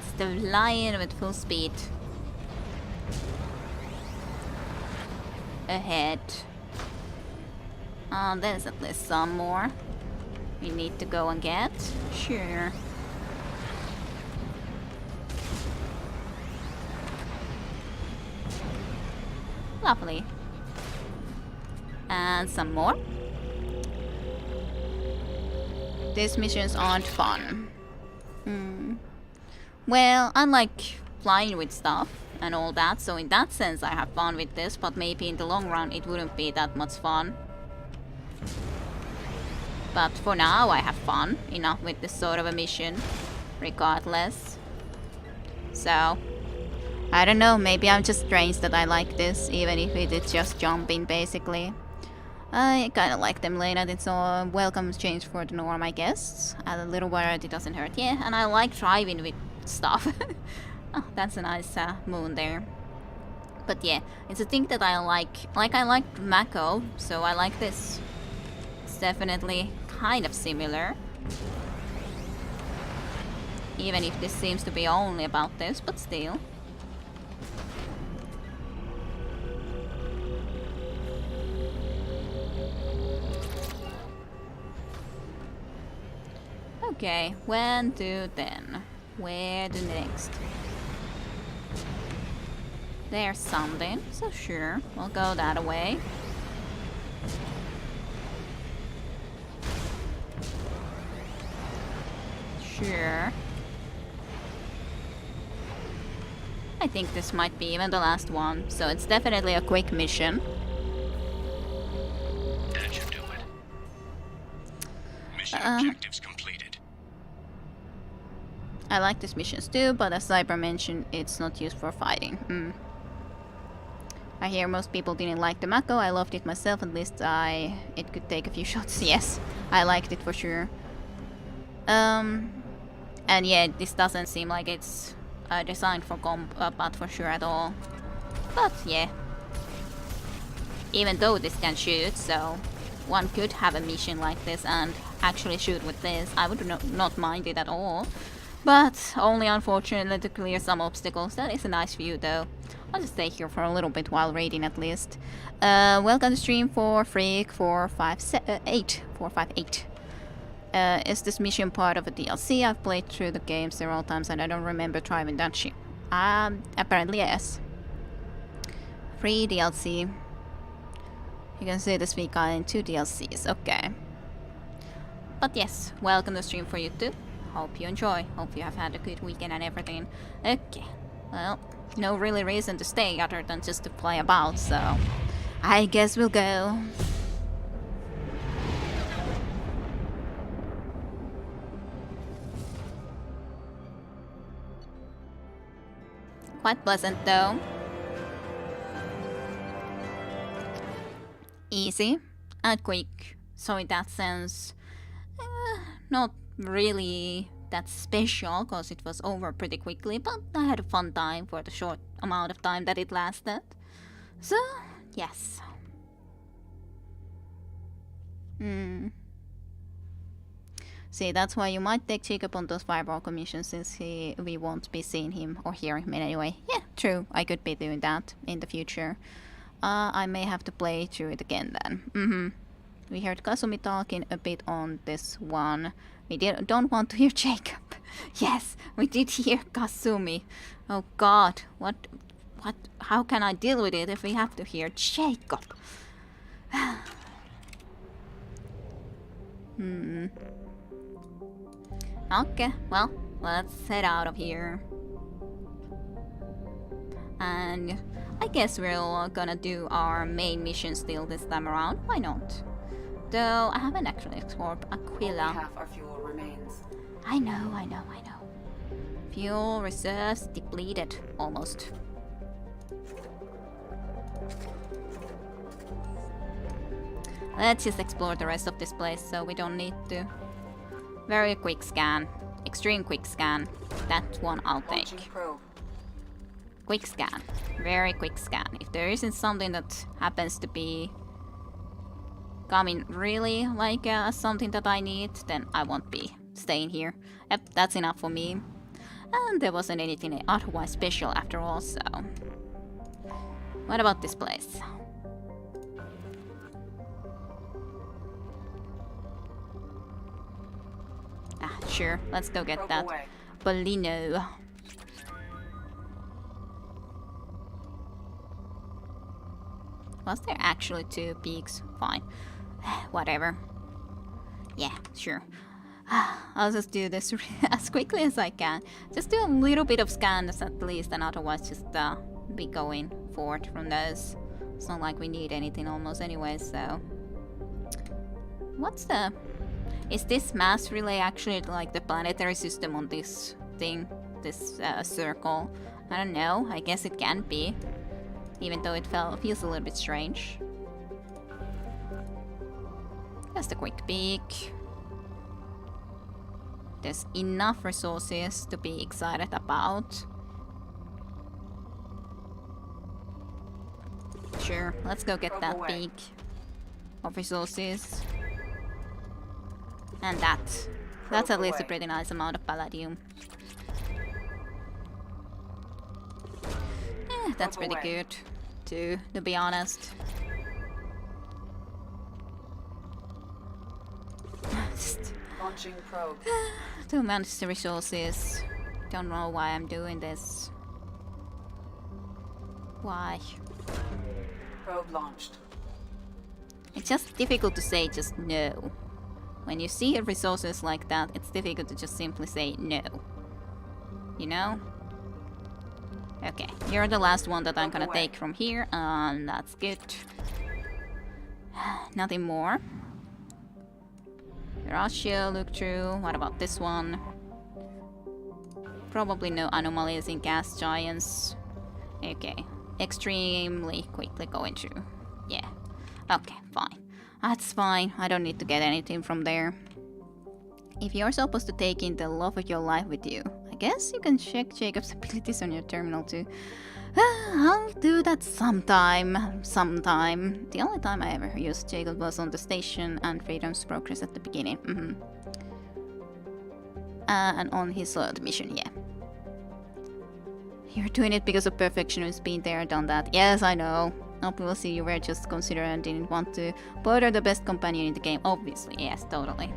A: It's the lion with full speed. Ahead. There's at least some more we need to go and get. Sure. Lovely. And some more. These missions aren't fun. Well, I like flying with stuff and all that, so in that sense I have fun with this, but maybe in the long run it wouldn't be that much fun. But for now I have fun enough with this sort of a mission, regardless. So, I don't know, maybe I'm just strange that I like this, even if it is just jumping basically. I kinda like them later, it's a welcome change for the norm, I guess. Add a little variety doesn't hurt, yeah, and I like driving with stuff. Oh, that's a nice moon there. But yeah, it's a thing that I like. Like I liked Mako, so I like this. It's definitely kind of similar. Even if this seems to be only about this, but still. Okay, when to then? Where to next? There's something, so sure, we'll go that way. Sure. I think this might be even the last one, so it's definitely a quick mission.
N: That should do it. Mission objectives completed.
A: I like these missions too, but as Cyber mentioned, it's not used for fighting. I hear most people didn't like the Mako. I loved it myself, at least it could take a few shots. Yes, I liked it for sure. And yeah, this doesn't seem like it's designed for combat for sure at all. But yeah, even though this can shoot, so one could have a mission like this and actually shoot with this, I would not mind it at all. But only unfortunately to clear some obstacles. That is a nice view though. I'll just stay here for a little bit while raiding at least. Welcome to stream for Freak 458. Is this mission part of a DLC? I've played through the game several times and I don't remember driving that ship. Apparently yes. Free DLC. You can see this week in 2 DLCs, okay. But yes, welcome to stream for you too. Hope you enjoy. Hope you have had a good weekend and everything. Okay, well, no really reason to stay other than just to play about, so I guess we'll go. Quite pleasant though. Easy and quick, so in that sense, not really that special because it was over pretty quickly, but I had a fun time for the short amount of time that it lasted. So, yes. See, that's why you might take Jacob on those fireball commissions, since we won't be seeing him or hearing him anyway. Yeah, true, I could be doing that in the future. I may have to play through it again then. We heard Kasumi talking a bit on this one. We don't want to hear Jacob. Yes, we did hear Kasumi. Oh god, what, how can I deal with it if we have to hear Jacob? Okay, well, let's head out of here. And I guess we're gonna do our main mission still this time around. Why not? Though I haven't actually explored Aquila.
M: Only half our fuel remains.
A: I know. Fuel reserves depleted, almost. Let's just explore the rest of this place so we don't need to. Very quick scan. Extreme quick scan. That one I'll take. Quick scan. Very quick scan. If there isn't something that happens to be coming really like something that I need, then I won't be staying here. Yep, that's enough for me. And there wasn't anything otherwise special after all, so... What about this place? Ah, sure, let's go get that Bolino. Was there actually 2 peaks? Fine. Whatever. Yeah, sure. I'll just do this as quickly as I can. Just do a little bit of scans at least, and otherwise just be going forward from those. It's not like we need anything almost anyway, so... What's the... Is this mass relay actually like the planetary system on this thing? This circle? I don't know. I guess it can be. Even though it feels a little bit strange. Just a quick peek. There's enough resources to be excited about. Sure, let's go get that peak of resources. And that's at least a pretty nice amount of palladium. That's pretty good, too, to be honest.
M: Launching probe.
A: To manage the resources. Don't know why I'm doing this. Why?
M: Probe launched.
A: It's just difficult to say just no. When you see resources like that, it's difficult to just simply say no. You know? Okay, you're the last one that I'm gonna take from here, and that's good. Nothing more. Russia, look through. What about this one? Probably no anomalies in gas giants. Okay, extremely quickly going through. Yeah, okay, fine. That's fine, I don't need to get anything from there. If you're supposed to take in the love of your life with you, I guess you can check Jacob's abilities on your terminal too. I'll do that sometime. The only time I ever used Jacob was on the station and Freedom's Progress at the beginning. And on his third mission, yeah. You're doing it because of perfectionism, been there, done that. Yes, I know. Obviously, you were just considerate and didn't want to bother the best companion in the game. Obviously, yes, totally.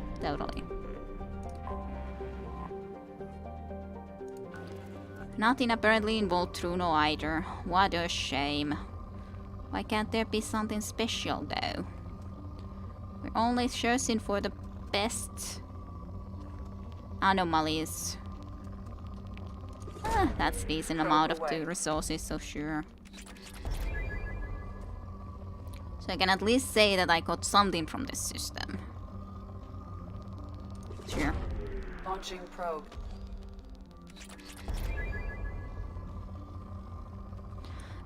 A: Nothing apparently involved Truno either. What a shame. Why can't there be something special though? We're only searching for the best anomalies. That's a decent amount of the resources, so sure. So I can at least say that I got something from this system. Sure.
M: Launching probe.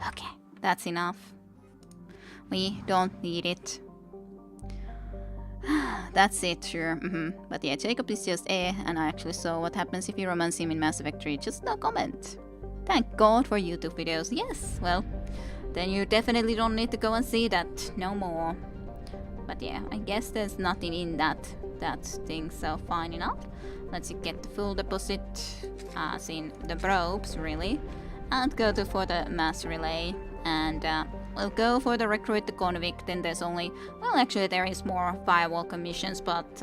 A: Okay, that's enough. We don't need it. That's it, sure. But yeah, Jacob is just and I actually saw what happens if you romance him in Mass Effect 3. Just no comment. Thank God for YouTube videos. Yes, well, then you definitely don't need to go and see that no more. But yeah, I guess there's nothing in that thing, so fine enough. Let's get the full deposit, as in the probes, really. And go for the mass relay, and we'll go for the recruit the convict. Then there's only, well, actually there is more firewall commissions, but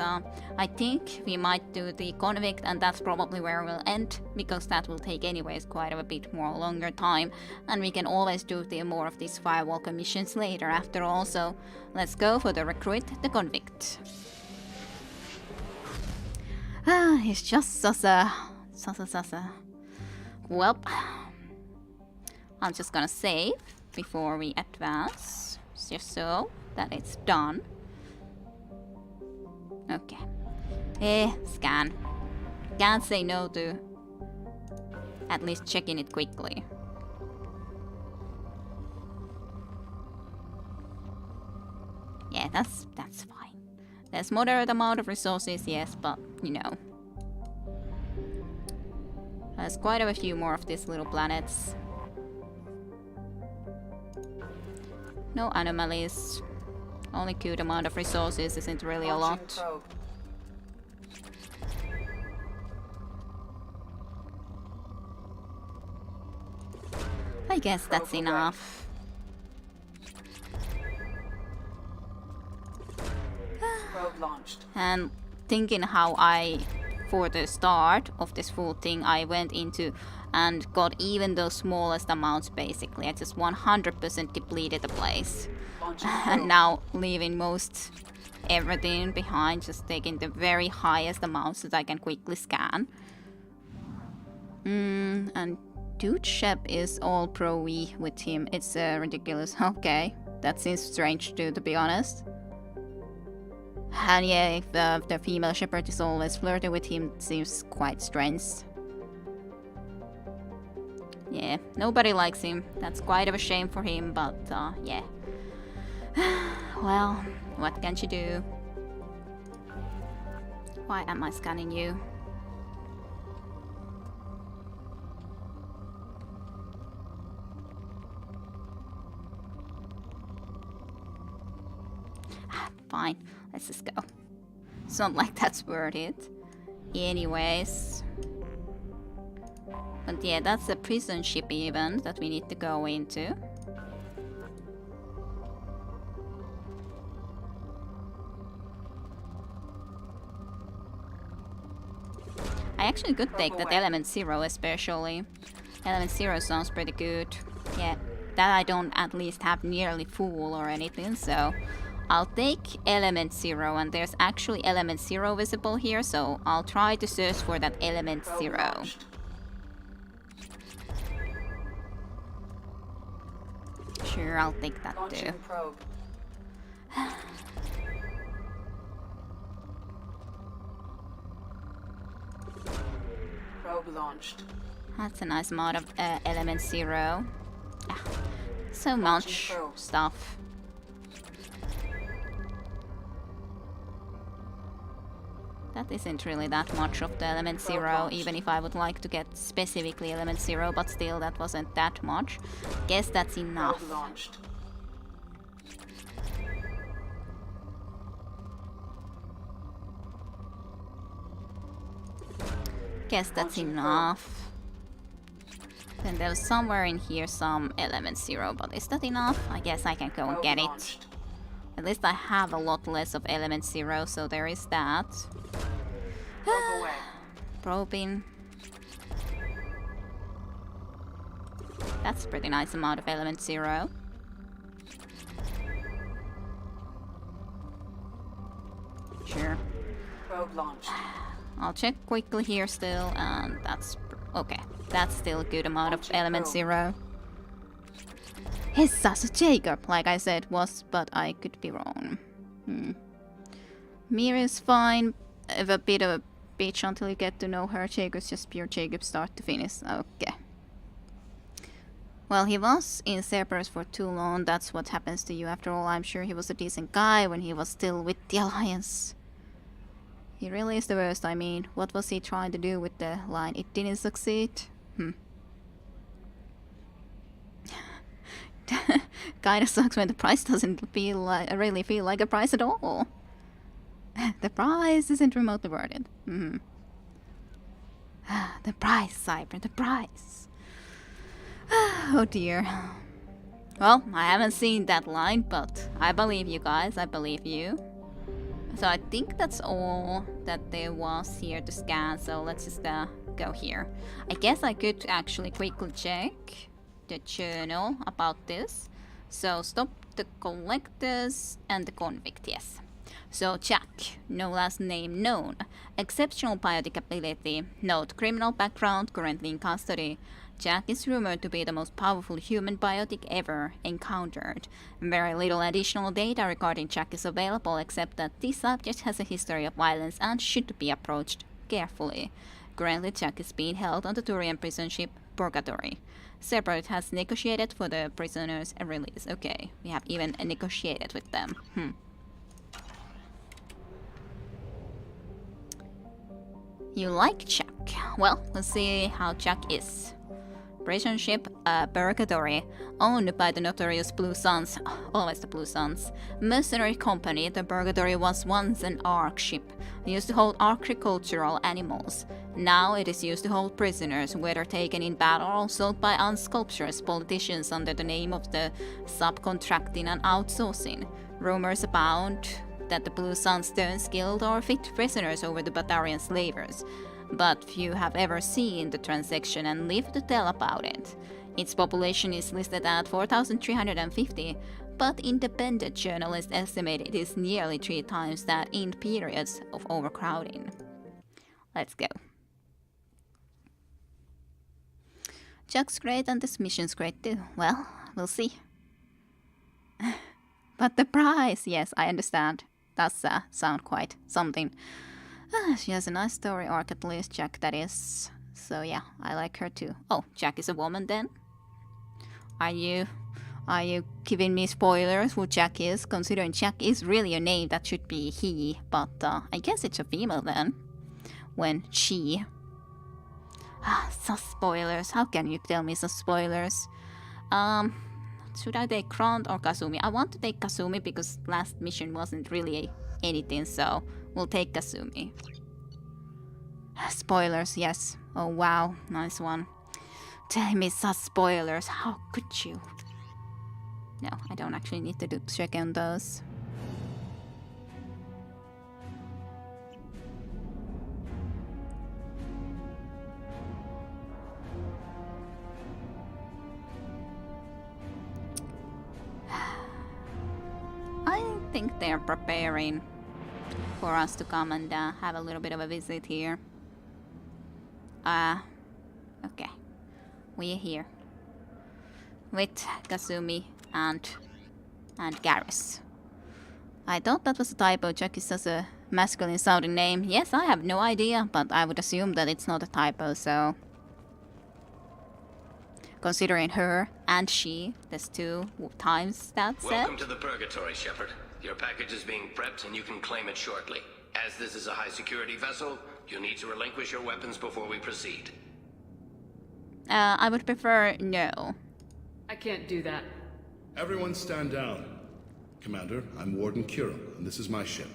A: I think we might do the convict, and that's probably where we'll end, because that will take anyways quite a bit more longer time, and we can always do the more of these firewall commissions later after all. So let's go for the recruit the convict. He's just Sasa. Well, I'm just gonna save before we advance, just so that it's done. Okay. Scan. Can't say no to at least checking it quickly. Yeah, that's fine. There's moderate amount of resources, yes, but you know. There's quite a few more of these little planets. No anomalies. Only good amount of resources isn't really a lot. I guess that's enough.
M: Probe launched.
A: And thinking how for the start of this full thing, I went into and got even those smallest amounts basically. I just 100% depleted the place. And now leaving most everything behind, just taking the very highest amounts that I can quickly scan. And Dude Shep is all pro-y with him. It's ridiculous. Okay, that seems strange too, to be honest. And yeah, if the female shepherd is always flirting with him, it seems quite strange. Yeah, nobody likes him. That's quite of a shame for him, but yeah. Well, what can you do? Why am I scanning you? Fine, let's just go. It's not like that's worth it. Anyways. But yeah, that's a prison ship event that we need to go into. I actually could take that Element Zero especially. Element Zero sounds pretty good. Yeah, that I don't at least have nearly full or anything, so I'll take Element Zero, and there's actually Element Zero visible here, so I'll try to search for that Element Zero. Sure, I'll take that too.
M: Probe launched.
A: That's a nice amount of Element Zero. So much stuff. That isn't really that much of the Element Zero, even if I would like to get specifically Element Zero, but still that wasn't that much. Guess that's enough. Guess that's enough. Then there was somewhere in here some Element Zero, but is that enough? I guess I can go and get it. At least I have a lot less of Element Zero, so there is that. Probing. That's a pretty nice amount of Element Zero. Sure.
M: Probe launched.
A: I'll check quickly here still, and that's okay. That's still a good amount of Element Zero. His Sasa Jacob, like I said, was, but I could be wrong. Mira's fine, a bit of a bitch until you get to know her. Jacob's just pure Jacob start to finish. Okay. Well, he was in Cerberus for too long. That's what happens to you. After all, I'm sure he was a decent guy when he was still with the Alliance. He really is the worst. I mean, what was he trying to do with the line? It didn't succeed? Kinda sucks when the price doesn't really feel like a price at all. The price isn't remotely worth it. The price, Cyber, the price. Oh dear. Well, I haven't seen that line, but I believe you guys, I believe you. So I think that's all that there was here to scan, so let's just go here. I guess I could actually quickly check the journal about this. So stop the collectors and the convict, yes. So Jack, no last name known. Exceptional biotic ability. Note, criminal background, currently in custody. Jack is rumored to be the most powerful human biotic ever encountered. Very little additional data regarding Jack is available except that this subject has a history of violence and should be approached carefully. Currently, Jack is being held on the Turian prison ship Purgatory. Separate has negotiated for the prisoners' release. Okay, we have even negotiated with them. You like Jack? Well, let's see how Jack is. Prison ship Purgatory, owned by the notorious Blue Suns, always the Blue Suns. Mercenary company, the Purgatory was once an Ark ship, used to hold agricultural animals. Now it is used to hold prisoners, whether taken in battle or sold by unsculptuous politicians under the name of the subcontracting and outsourcing. Rumors abound that the Blue Suns turn skilled or fit prisoners over the Batarian slavers, but few have ever seen the transaction and live to tell about it. Its population is listed at 4,350, but independent journalists estimate it is nearly 3 times that in periods of overcrowding. Let's go. Jack's great and this mission's great too. Well, we'll see. But the price, yes, I understand. Does sound quite something. She has a nice story arc, at least, Jack, that is. So yeah, I like her too. Oh, Jack is a woman then? Are you giving me spoilers who Jack is? Considering Jack is really a name that should be he, but I guess it's a female then. When she... some spoilers. How can you tell me some spoilers? Should I take Grant or Kasumi? I want to take Kasumi because last mission wasn't really anything, so we'll take Kasumi. Spoilers, yes. Oh wow, nice one. Tell me some spoilers, how could you? No, I don't actually need to check on those. I think they're preparing for us to come and have a little bit of a visit here. Okay. We're here. With Kasumi and Garrus. I thought that was a typo. Jack is such a masculine sounding name. Yes, I have no idea, but I would assume that it's not a typo, so... Considering her and she, there's 2 times that said.
N: Welcome to the Purgatory, Shepard. Your package is being prepped and you can claim it shortly. As this is a high-security vessel, you'll need to relinquish your weapons before we proceed.
A: I would prefer no.
G: I can't do that.
O: Everyone stand down. Commander, I'm Warden Kuro, and this is my ship.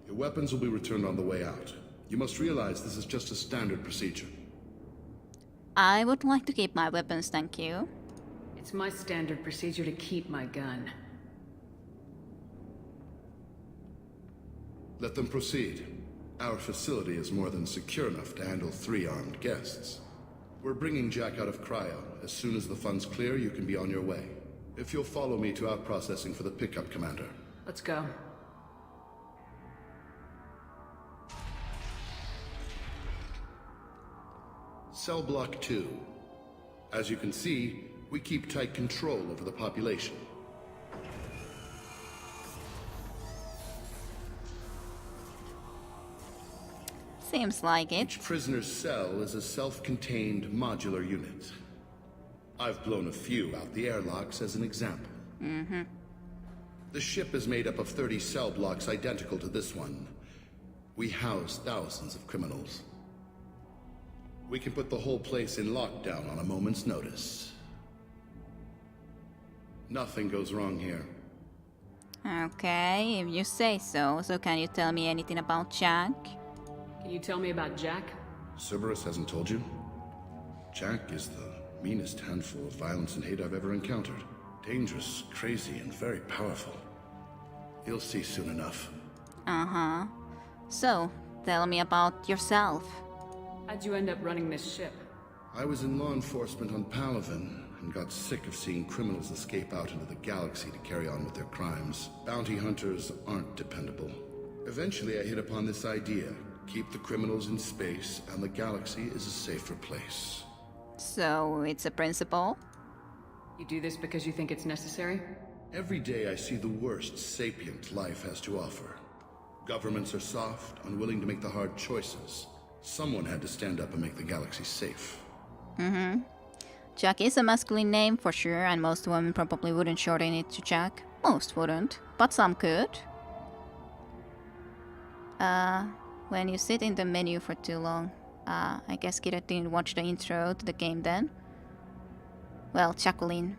O: Your weapons will be returned on the way out. You must realize this is just a standard procedure.
A: I would like to keep my weapons, thank you.
G: It's my standard procedure to keep my gun.
O: Let them proceed. Our facility is more than secure enough to handle 3 armed guests. We're bringing Jack out of cryo. As soon as the funds clear, you can be on your way. If you'll follow me to out-processing for the pickup, Commander.
G: Let's go.
O: Cell Block 2. As you can see, we keep tight control over the population.
A: Seems like it.
O: Each prisoner's cell is a self-contained modular unit. I've blown a few out the airlocks as an example. The ship is made up of 30 cell blocks identical to this one. We house thousands of criminals. We can put the whole place in lockdown on a moment's notice. Nothing goes wrong here.
A: Okay, if you say so. So can you tell me anything about Jack?
G: Can you tell me about Jack?
O: Cerberus hasn't told you? Jack is the meanest handful of violence and hate I've ever encountered. Dangerous, crazy, and very powerful. You'll see soon enough.
A: Uh-huh. So, tell me about yourself.
G: How'd you end up running this ship?
O: I was in law enforcement on Palaven and got sick of seeing criminals escape out into the galaxy to carry on with their crimes. Bounty hunters aren't dependable. Eventually I hit upon this idea. Keep the criminals in space and the galaxy is a safer place.
A: So, it's a principle?
G: You do this because you think it's necessary?
O: Every day I see the worst sapient life has to offer. Governments are soft, unwilling to make the hard choices. Someone had to stand up and make the galaxy safe.
A: Mm-hmm. Jack is a masculine name for sure, and most women probably wouldn't shorten it to Jack. Most wouldn't, but some could. When you sit in the menu for too long, I guess Kira didn't watch the intro to the game then. Well, Jacqueline.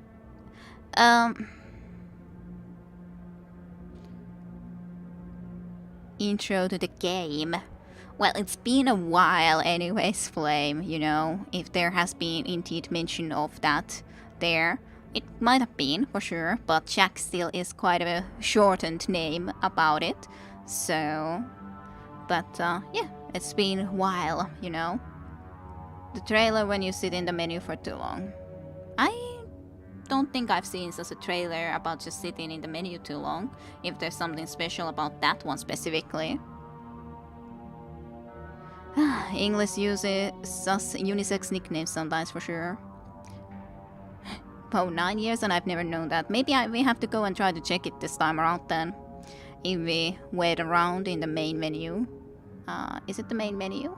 A: Intro to the game. Well, it's been a while anyways, Flame, you know. If there has been indeed mention of that there. It might have been, for sure, but Jack still is quite a shortened name about it. So... But, yeah, it's been a while, you know. The trailer when you sit in the menu for too long. I don't think I've seen such a trailer about just sitting in the menu too long, if there's something special about that one specifically. English uses unisex nicknames sometimes for sure. Oh, 9 years and I've never known that. Maybe we have to go and try to check it this time around then. If we wait around in the main menu. Is it the main menu?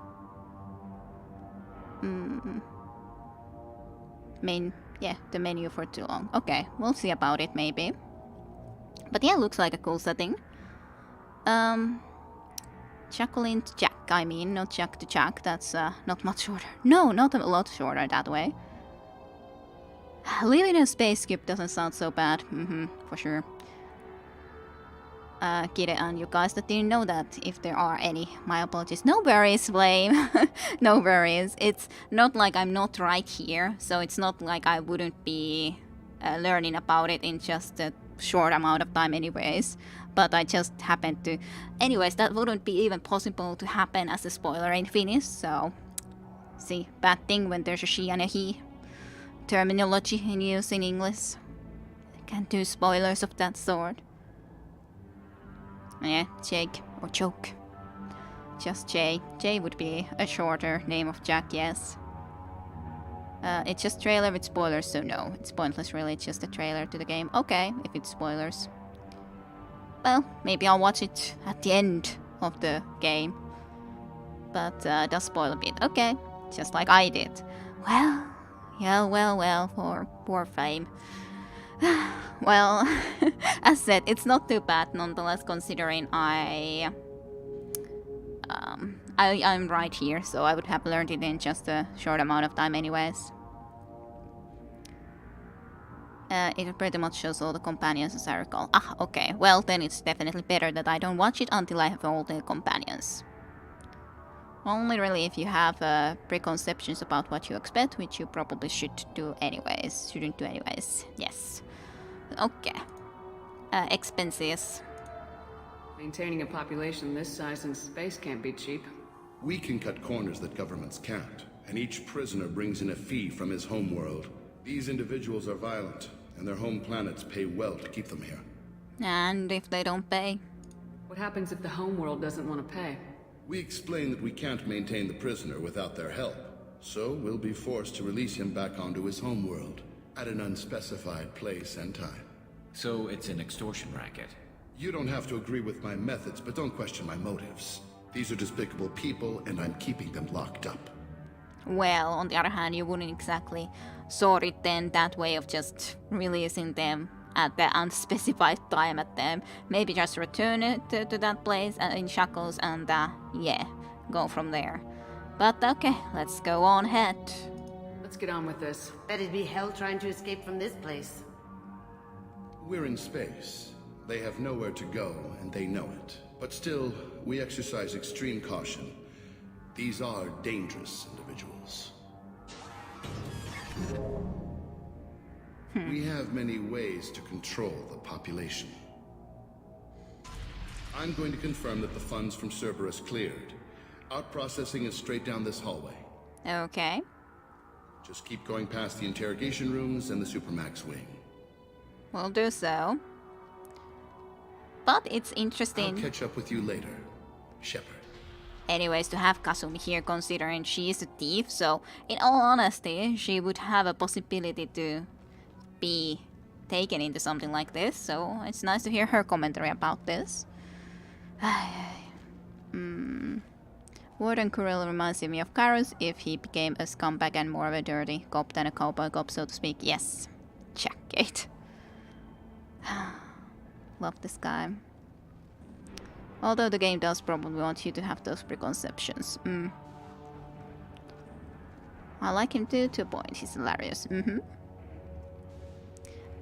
A: Yeah, the menu for too long. Okay, we'll see about it maybe. But yeah, looks like a cool setting. Jacqueline to Jack, I mean, not Jack to Jack. That's not much shorter. No, not a lot shorter that way. Living in a spaceship doesn't sound so bad. For sure. Kire and you guys that didn't know that, if there are any, my apologies. No worries, Flame. No worries. It's not like I'm not right here, so it's not like I wouldn't be learning about it in just a short amount of time anyways. But I just happened to... Anyways, that wouldn't be even possible to happen as a spoiler in Finnish, so... See, bad thing when there's a she and a he. Terminology in use in English. Can't do spoilers of that sort. Yeah, Jake or Joke. Just Jay. Jay would be a shorter name of Jack, yes. It's just trailer with spoilers, so no. It's pointless really, it's just a trailer to the game. Okay, if it's spoilers. Well, maybe I'll watch it at the end of the game. But it does spoil a bit. Okay, just like I did. Well, yeah, well, for poor Flame. Well, as said, it's not too bad nonetheless, considering I'm right here, so I would have learned it in just a short amount of time anyways. It pretty much shows all the companions as I recall. Ah, okay, well then it's definitely better that I don't watch it until I have all the companions. Only really if you have preconceptions about what you expect, which you probably shouldn't do anyways. Yes. Okay. Expenses.
G: Maintaining a population this size in space can't be cheap.
O: We can cut corners that governments can't, and each prisoner brings in a fee from his home world. These individuals are violent, and their home planets pay well to keep them here.
A: And if they don't pay?
G: What happens if the homeworld doesn't want to pay?
O: We explain that we can't maintain the prisoner without their help, so we'll be forced to release him back onto his homeworld, at an unspecified place and time.
I: So it's an extortion racket?
O: You don't have to agree with my methods, but don't question my motives. These are despicable people, and I'm keeping them locked up.
A: Well, on the other hand, you wouldn't exactly sort it then that way of just releasing them at the unspecified time at them. Maybe just return it to that place in shackles and yeah, go from there. But okay, let's go on ahead.
G: Let's get on with this.
B: Bet it'd be hell trying to escape from this place.
O: We're in space. They have nowhere to go, and they know it. But still, we exercise extreme caution. These are dangerous individuals. We have many ways to control the population. I'm going to confirm that the funds from Cerberus cleared. Out-processing is straight down this hallway.
A: Okay.
O: Just keep going past the interrogation rooms and the Supermax wing.
A: We'll do so. But it's interesting.
O: I'll catch up with you later, Shepard.
A: Anyways, to have Kasumi here, considering she is a thief, so in all honesty, she would have a possibility to be taken into something like this, so it's nice to hear her commentary about this. Warden Kuril reminds me of Karus if he became a scumbag and more of a dirty cop than a cowboy cop, so to speak. Yes. Jackgate. Love this guy. Although the game does probably want you to have those preconceptions. I like him too, to a point. He's hilarious.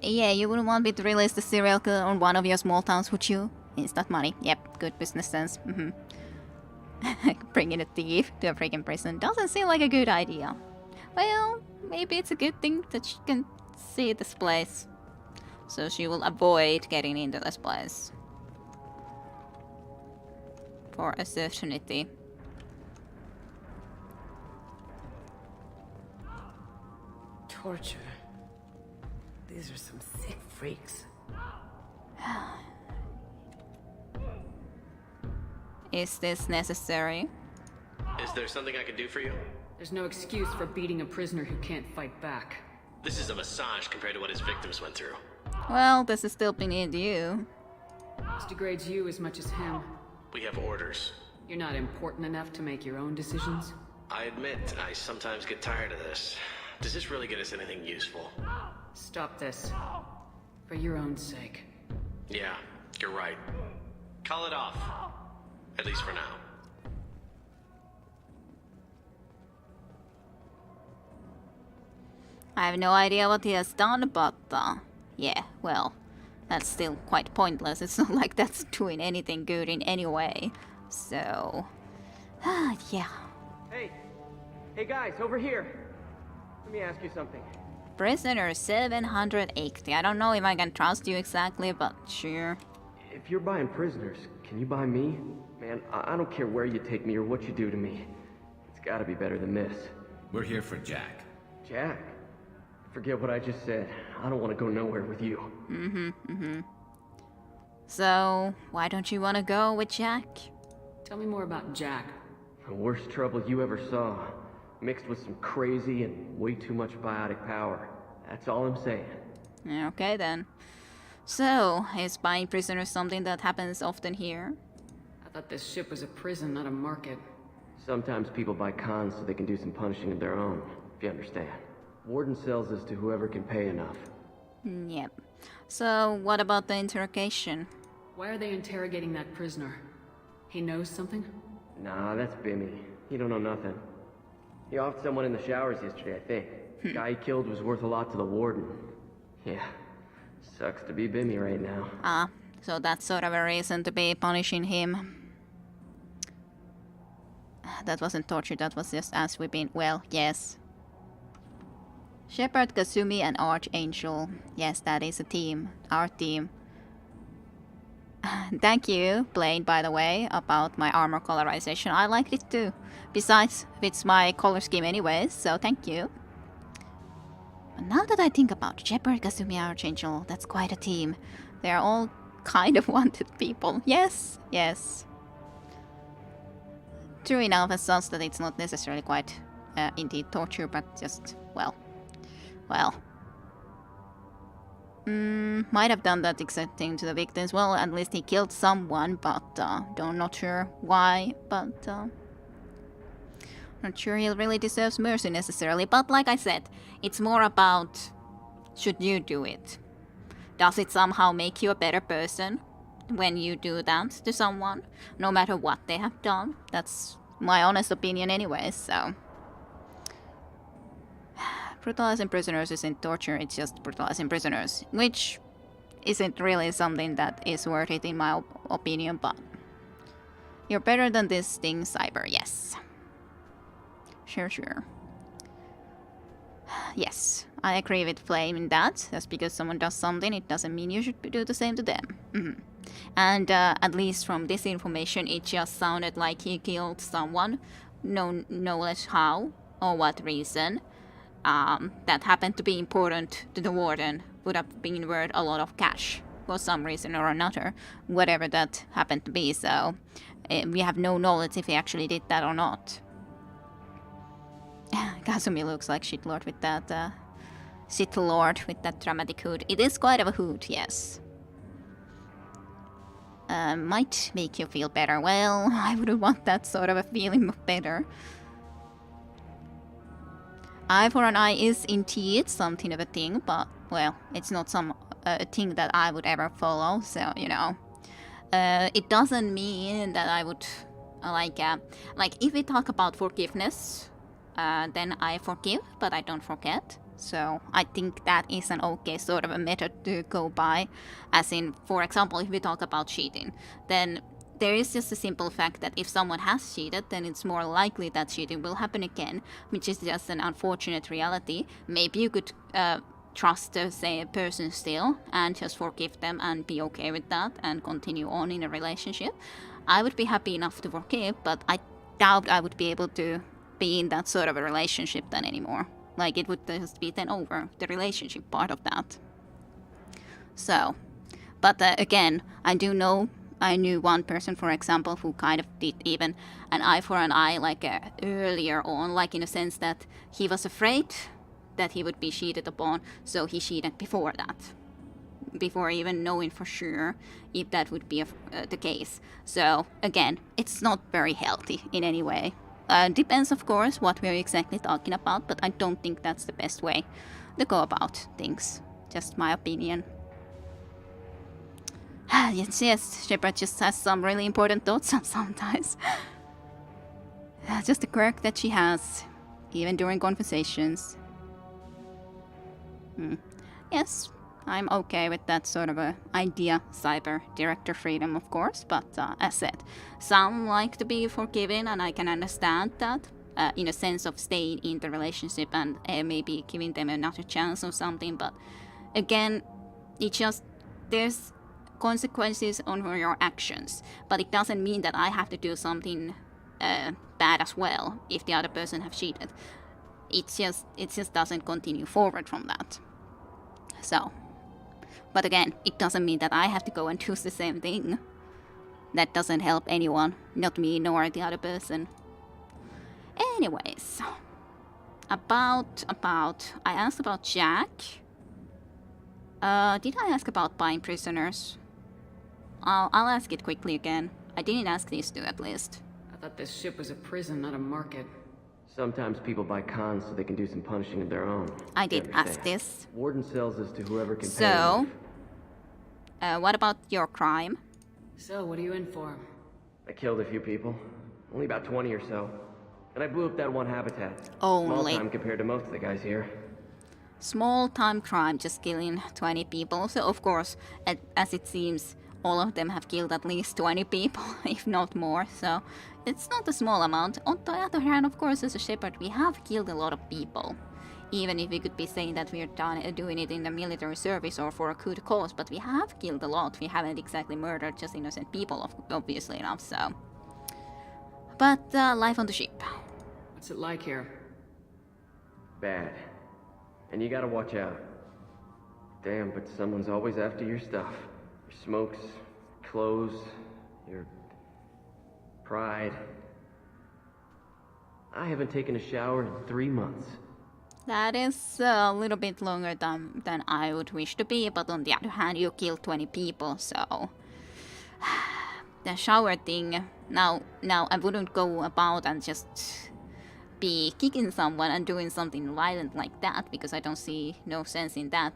A: Yeah, you wouldn't want me to release the serial killer on one of your small towns, would you? Instant money. Yep, good business sense. Bringing a thief to a freaking prison doesn't seem like a good idea. Well, maybe it's a good thing that she can see this place. So she will avoid getting into this place. For a certainty.
B: Torture. These are some sick freaks.
A: Is this necessary?
N: Is there something I can do for you?
G: There's no excuse for beating a prisoner who can't fight back.
N: This is a massage compared to what his victims went through.
A: Well, this is still beneath you.
G: This degrades you as much as him.
N: We have orders.
G: You're not important enough to make your own decisions?
N: I admit, I sometimes get tired of this. Does this really get us anything useful?
G: Stop this. For your own sake.
N: Yeah, you're right. Call it off. At least for now.
A: I have no idea what he has done, but yeah, well, that's still quite pointless. It's not like that's doing anything good in any way. So, yeah.
P: Hey guys, over here. Let me ask you something.
A: Prisoner 780. I don't know if I can trust you exactly, but sure.
P: If you're buying prisoners, can you buy me? Man, I don't care where you take me or what you do to me. It's gotta be better than this.
Q: We're here for Jack.
P: Jack? Forget what I just said. I don't want to go nowhere with you.
A: So, why don't you want to go with Jack?
G: Tell me more about Jack.
P: The worst trouble you ever saw. Mixed with some crazy and way too much biotic power. That's all I'm saying.
A: Okay then. So, is buying prisoners something that happens often here?
G: I thought this ship was a prison, not a market.
P: Sometimes people buy cons so they can do some punishing of their own, if you understand. Warden sells this to whoever can pay enough.
A: Yep. So, what about the interrogation?
G: Why are they interrogating that prisoner? He knows something?
P: Nah, that's Bimmy. He don't know nothing. He offed someone in the showers yesterday, I think. The guy he killed was worth a lot to the warden. Yeah. Sucks to be Bimmy right now.
A: Ah, so that's sort of a reason to be punishing him. That wasn't torture, that was just as we've been... Well, yes. Shepard, Kasumi, and Archangel. Yes, that is a team. Our team. Thank you, Blaine, by the way, about my armor colorization. I liked it too. Besides, it's my color scheme anyways, so thank you. But now that I think about Shepard, Kasumi, Archangel, that's quite a team. They're all kind of wanted people. Yes, yes. True enough, as such that it's not necessarily quite indeed torture, but just, well. Might have done that exact thing to the victims. Well, at least he killed someone, but not sure why, but not sure he really deserves mercy necessarily. But like I said, it's more about should you do it? Does it somehow make you a better person when you do that to someone, no matter what they have done? That's my honest opinion anyway, so... Brutalizing prisoners isn't torture, it's just brutalizing prisoners, which isn't really something that is worth it in my opinion, but you're better than this thing, Cyber, yes. Sure. Yes, I agree with Flame in that. Just because someone does something, it doesn't mean you should do the same to them. And at least from this information, it just sounded like he killed someone, no less how or what reason. That happened to be important to the warden, would have been worth a lot of cash for some reason or another, whatever that happened to be. So we have no knowledge if he actually did that or not. Kasumi looks like shitlord with that shitlord with that dramatic hood. It is quite of a hood, yes. Might make you feel better. Well, I wouldn't want that sort of a feeling of better. Eye for an eye is indeed something of a thing, but, well, it's not a thing that I would ever follow, so, you know. It doesn't mean that I would, like, if we talk about forgiveness, then I forgive, but I don't forget. So I think that is an okay sort of a method to go by. As in, for example, if we talk about cheating, then there is just a simple fact that if someone has cheated, then it's more likely that cheating will happen again, which is just an unfortunate reality. Maybe you could trust the same person still and just forgive them and be okay with that and continue on in a relationship. I would be happy enough to forgive, but I doubt I would be able to be in that sort of a relationship then anymore. Like, it would just be then over, the relationship part of that. So, but again, I knew one person, for example, who kind of did even an eye for an eye, like earlier on, like in a sense that he was afraid that he would be cheated upon, so he cheated before that. Before even knowing for sure if that would be the case. So, again, it's not very healthy in any way. Depends, of course, what we're exactly talking about, but I don't think that's the best way to go about things. Just my opinion. yes, Shepard just has some really important thoughts sometimes. Just the quirk that she has, even during conversations. Yes, I'm okay with that sort of a idea, cyber director freedom, of course, but as said, some like to be forgiven, and I can understand that, in a sense of staying in the relationship and maybe giving them another chance or something, but again, there's consequences on your actions, but it doesn't mean that I have to do something bad as well if the other person have cheated. It just doesn't continue forward from that. So. But again, it doesn't mean that I have to go and choose the same thing. That doesn't help anyone, not me nor the other person. Anyways, about I asked about Jack. Did I ask about buying prisoners? I'll ask it quickly again. I didn't ask these two at least.
G: I thought this ship was a prison, not a market.
P: Sometimes people buy cons so they can do some punishing of their own.
A: I did ask this.
P: Warden sells this to whoever can pay.
A: So, what about your crime?
G: So, what are you in for?
P: I killed a few people. Only about 20 or so. And I blew up that one habitat.
A: Only.
P: Small time compared to most of the guys here.
A: Small time crime, just killing 20 people. So, of course, as it seems, all of them have killed at least 20 people, if not more, so it's not a small amount. On the other hand, of course, as a Shepard, we have killed a lot of people. Even if we could be saying that we're doing it in the military service or for a good cause, but we have killed a lot. We haven't exactly murdered just innocent people, obviously enough, so. But life on the ship.
G: What's it like here?
P: Bad. And you gotta watch out. Damn, but someone's always after your stuff. Your smokes, clothes, your pride. I haven't taken a shower in 3 months.
A: That is a little bit longer than I would wish to be, but on the other hand, you killed 20 people, so... The shower thing... Now I wouldn't go about and just be kicking someone and doing something violent like that, because I don't see no sense in that.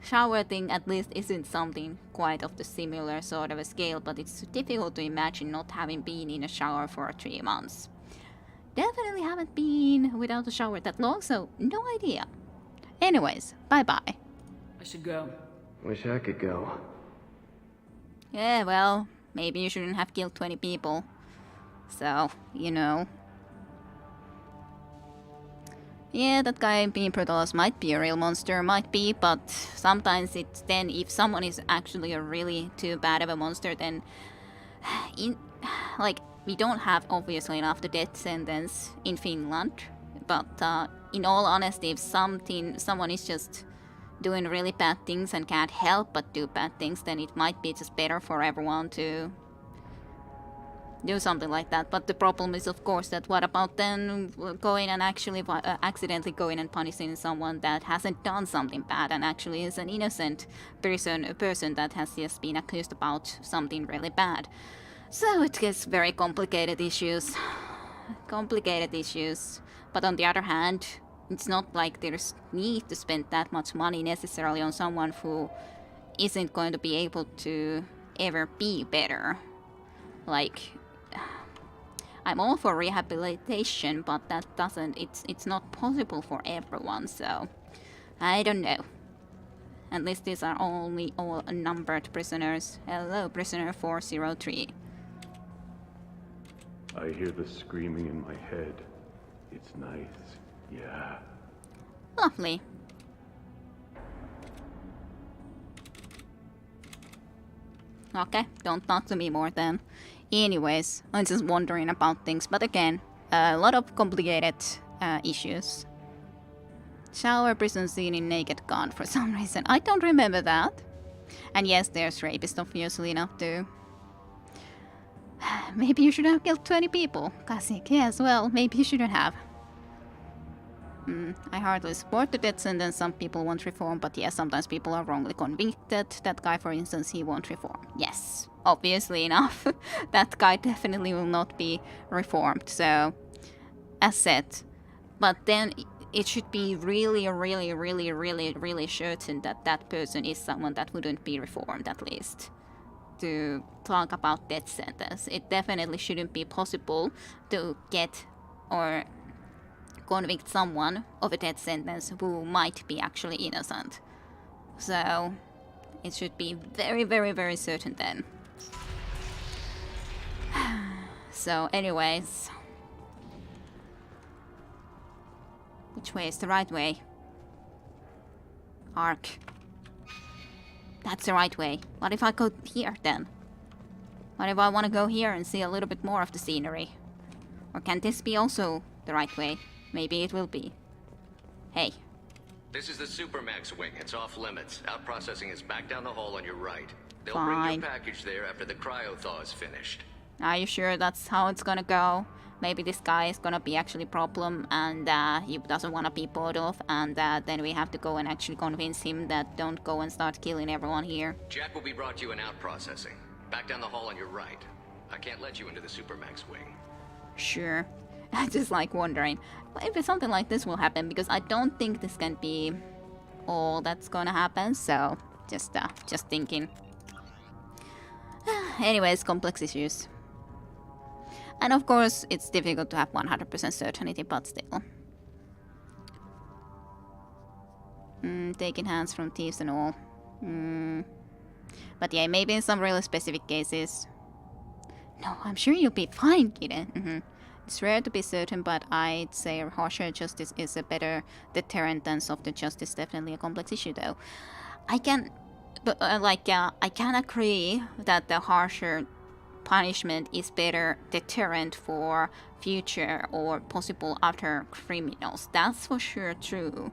A: Shower thing at least isn't something quite of the similar sort of a scale, but it's difficult to imagine not having been in a shower for 3 months. Definitely haven't been without a shower that long, so no idea. Anyways, bye-bye.
G: I should go.
P: Wish I could go.
A: Yeah, well, maybe you shouldn't have killed 20 people. So, you know. Yeah, that guy being Protolos might be a real monster, might be, but sometimes it's then if someone is actually a really too bad of a monster, then like we don't have obviously enough the death sentence in Finland, but in all honesty, if someone is just doing really bad things and can't help but do bad things, then it might be just better for everyone to do something like that. But the problem is, of course, that what about then going and actually accidentally going and punishing someone that hasn't done something bad and actually is an innocent person, a person that has just been accused about something really bad. So it gets very complicated issues. But on the other hand, it's not like there's need to spend that much money necessarily on someone who isn't going to be able to ever be better. Like, I'm all for rehabilitation, but that doesn't, it's not possible for everyone, so I don't know. At least these are only all numbered prisoners. Hello, prisoner 403.
Q: I hear the screaming in my head. It's nice, yeah.
A: Lovely. Okay, don't talk to me more then. Anyways, I'm just wondering about things, but again, a lot of complicated issues. Shower prison scene in Naked Gun for some reason. I don't remember that. And yes, there's rapist obviously enough too. Maybe you should have killed 20 people. Kasik, yes, well, maybe you shouldn't have. I hardly support the death sentence. Some people want reform, but yes, sometimes people are wrongly convicted. That guy, for instance, he won't reform. Yes, obviously enough. That guy definitely will not be reformed, so as said. But then it should be really certain that that person is someone that wouldn't be reformed, at least. To talk about death sentence, it definitely shouldn't be possible to get or convict someone of a death sentence who might be actually innocent. So it should be very certain then. So anyways, which way is the right way? Arc. That's the right way. What if I go here then? What if I want to go here and see a little bit more of the scenery? Or can this be also the right way? Maybe it will be. Hey.
N: This is the Supermax wing. It's off limits. Out processing is back down the hall on your right. They'll
A: Fine.
N: bring your package there after the cryo-thaw is finished.
A: Are you sure that's how it's gonna go? Maybe this guy is gonna be actually a problem and he doesn't wanna be bought off, and then we have to go and actually convince him that don't go and start killing everyone here.
N: Jack will be brought to you in out processing. Back down the hall on your right. I can't let you into the Supermax wing.
A: Sure. I just like wondering if something like this will happen, because I don't think this can be all that's gonna happen, so just thinking. Anyways, complex issues. And of course, it's difficult to have 100% certainty, but still. Taking hands from thieves and all. But yeah, maybe in some really specific cases. No, I'm sure you'll be fine, Kiden. It's rare to be certain, but I'd say harsher justice is a better deterrent than softer justice. Definitely a complex issue, though. I can agree that the harsher punishment is better deterrent for future or possible other criminals. That's for sure true.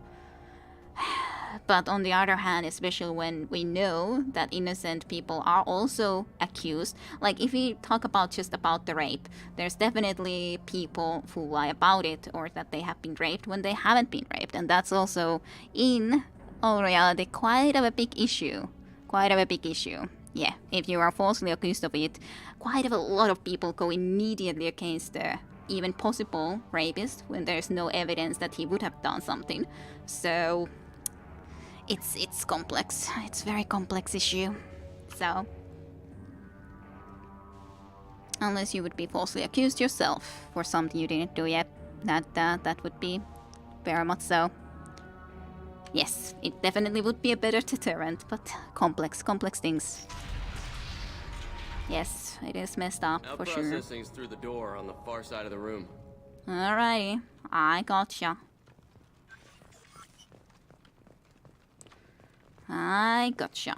A: But on the other hand, especially when we know that innocent people are also accused, like if we talk about just about the rape, there's definitely people who lie about it or that they have been raped when they haven't been raped, and that's also in all reality quite of a big issue. Yeah, if you are falsely accused of it, quite a lot of people go immediately against the even possible rapist when there's no evidence that he would have done something. So it's complex. It's a very complex issue. So unless you would be falsely accused yourself for something you didn't do yet, that would be very much so. Yes, it definitely would be a better deterrent, but complex things. Yes, it is messed up for sure.
P: Processing's through the door on the far side of the room.
A: Alrighty, I gotcha. I gotcha.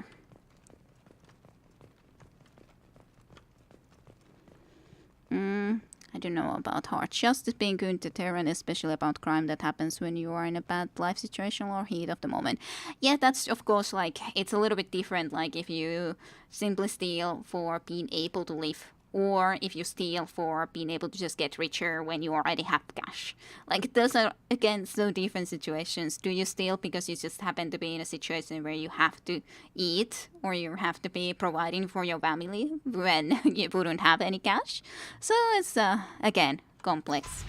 A: I don't know about hard justice being good deterrent, especially about crime that happens when you are in a bad life situation or heat of the moment. Yeah, that's of course like it's a little bit different. Like if you simply steal for being able to live, or if you steal for being able to just get richer when you already have cash. Like those are again so different situations. Do you steal because you just happen to be in a situation where you have to eat or you have to be providing for your family when you wouldn't have any cash? So it's again complex.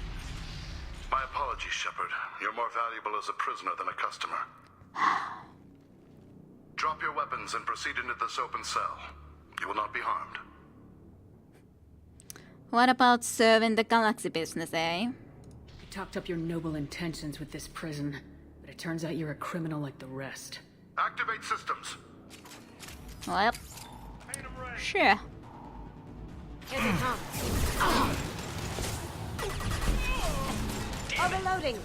O: My apologies, Shepard. You're more valuable as a prisoner than a customer. Drop your weapons and proceed into this open cell. You will not be harmed.
A: What about serving the galaxy business, eh?
G: You talked up your noble intentions with this prison, but it turns out you're a criminal like the rest.
O: Activate systems.
A: Well, sure.
B: Here they come. Overloading.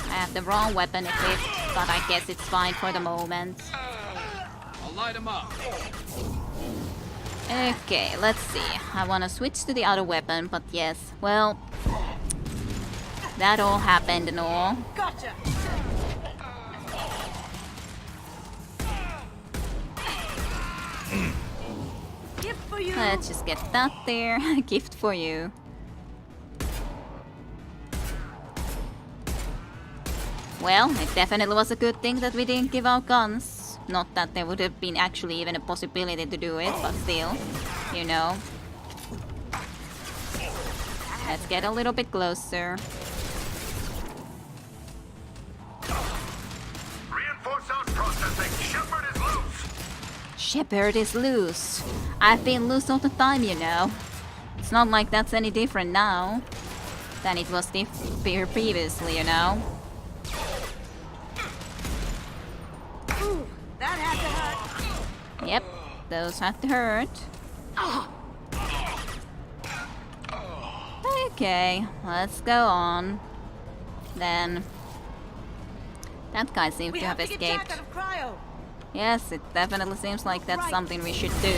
A: I have the wrong weapon equipped, but I guess it's fine for the moment.
I: I'll light him up.
A: Okay, let's see. I want to switch to the other weapon, but yes, well, that all happened and all.
B: Gotcha. Gift for you.
A: Let's just get that there. Gift for you. Well, it definitely was a good thing that we didn't give out guns. Not that there would have been actually even a possibility to do it, but still, you know. Let's get a little bit closer.
O: Reinforce out processing. Shepard is loose.
A: Shepard is loose. I've been loose all the time, you know. It's not like that's any different now than it was previously, you know.
B: Ooh, that had to hurt.
A: Yep, those had to hurt. Okay, let's go on. Then that guy seems to have
B: Get
A: escaped.
B: Jack out of cryo.
A: Yes, it definitely seems like that's something we should do.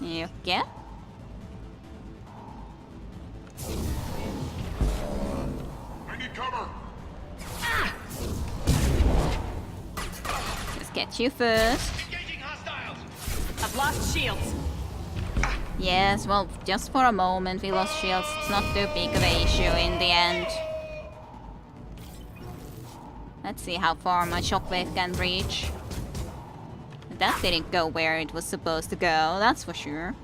A: Okay.
J: I need cover.
A: Just get you first.
J: Engaging hostiles.
D: I've lost shields.
A: Yes, well, just for a moment we lost shields. It's not too big of an issue in the end. Let's see how far my shockwave can reach. That didn't go where it was supposed to go, that's for sure.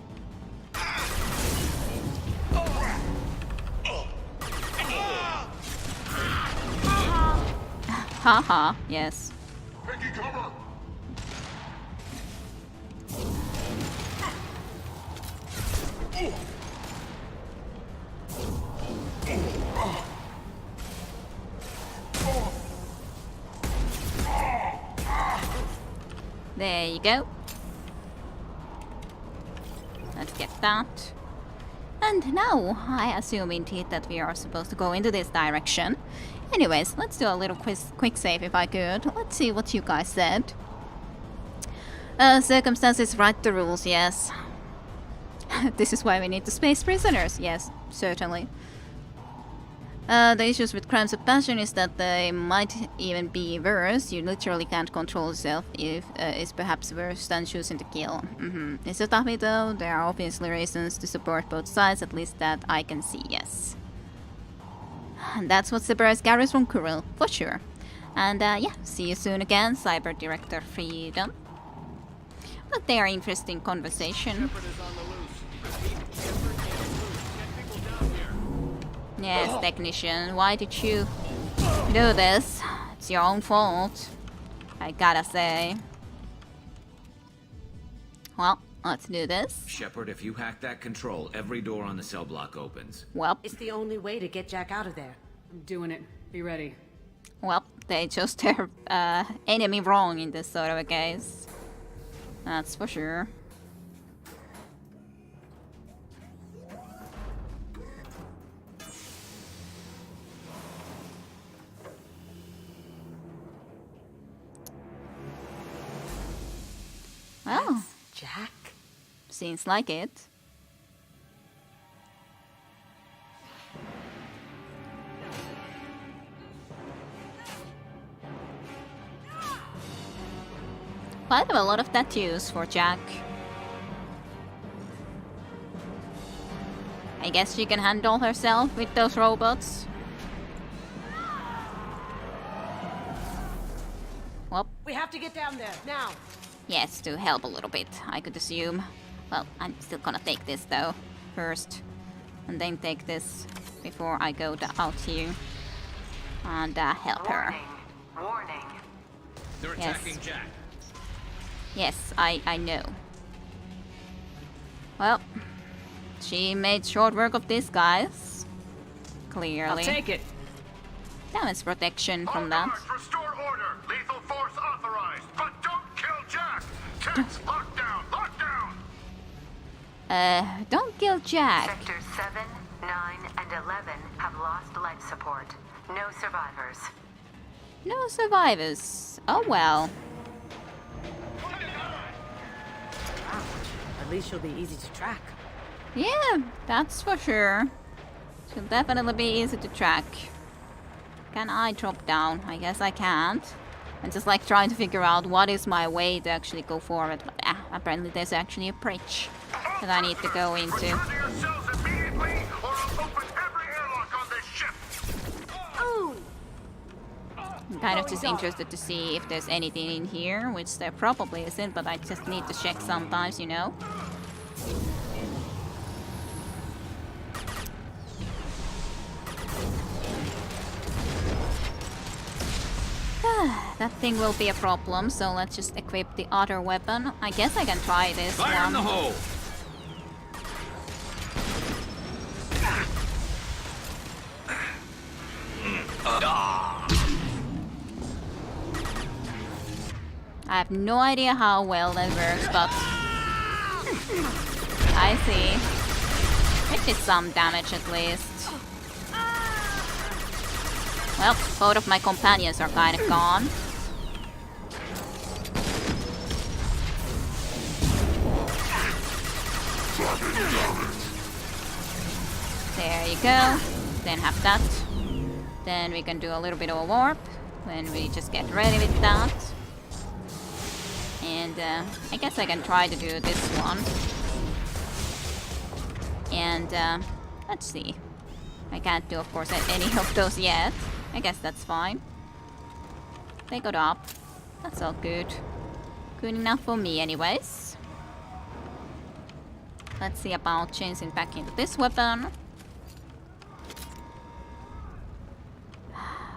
A: Haha, yes.
J: Taking cover.
A: There you go. Let's get that. And now, I assume indeed that we are supposed to go into this direction. Anyways, let's do a little quick save if I could. Let's see what you guys said. Circumstances right the rules, yes. This is why we need the space prisoners, yes, certainly. The issues with crimes of passion is that they might even be worse. You literally can't control yourself if it's perhaps worse than choosing to kill. It's a toughie though. There are obviously reasons to support both sides, at least that I can see, yes. And that's what separates Garrus from Kuril, for sure. And yeah, see you soon again, Cyber Director Freedom. But they are interesting conversation. Yes, technician, why did you do this? It's your own fault, I gotta say. Well, let's do this.
R: Shepard, if you hack that control, every door on the cell block opens.
A: Well,
B: It's the only way to get Jack out of there.
G: I'm doing it. Be ready.
A: well, they chose their enemy wrong in this sort of a case. That's for sure. Well,
B: Jack?
A: seems like it. Quite a lot of tattoos for Jack. I guess she can handle herself with those robots. Well,
B: We have to get down there, now!
A: yes, to help a little bit, I could assume. Well, I'm still gonna take this though, first. And then take this before I go out here. And help her.
D: Warning.
N: They're
A: Yes.
N: attacking Jack.
A: Yes, I know. Well, she made short work of these guys. Clearly.
G: I'll take it.
A: Now it's protection from that.
J: Restore order. Lethal force authorized, but don't kill Jack. Tanks lockdown. Lockdown.
A: Don't kill Jack.
D: Sectors 7, 9, and 11 have lost life support. No survivors.
A: No survivors. Oh well.
B: At least she'll be easy to track.
A: Yeah, that's for sure. She'll definitely be easy to track. Can I drop down? I guess I can't. I'm just like trying to figure out what is my way to actually go forward. But apparently there's actually a bridge that I need to go into.
J: Return to your cells immediately, or I'll open every airlock on this ship.
A: I'm kind of just interested to see if there's anything in here, which there probably isn't, but I just need to check sometimes, you know. That thing will be a problem, so let's just equip the other weapon. I guess I can try this
N: Fire
A: one.
N: in the hole!
A: I have no idea how well that works, but I see. It did some damage at least. Well, both of my companions are kind of gone. There you go. Then have that. Then we can do a little bit of a warp. Then we just get ready with that. And I guess I can try to do this one. And let's see. I can't do, of course, any of those yet. I guess that's fine. They got up. That's all good. Good enough for me anyways. Let's see about changing back into this weapon.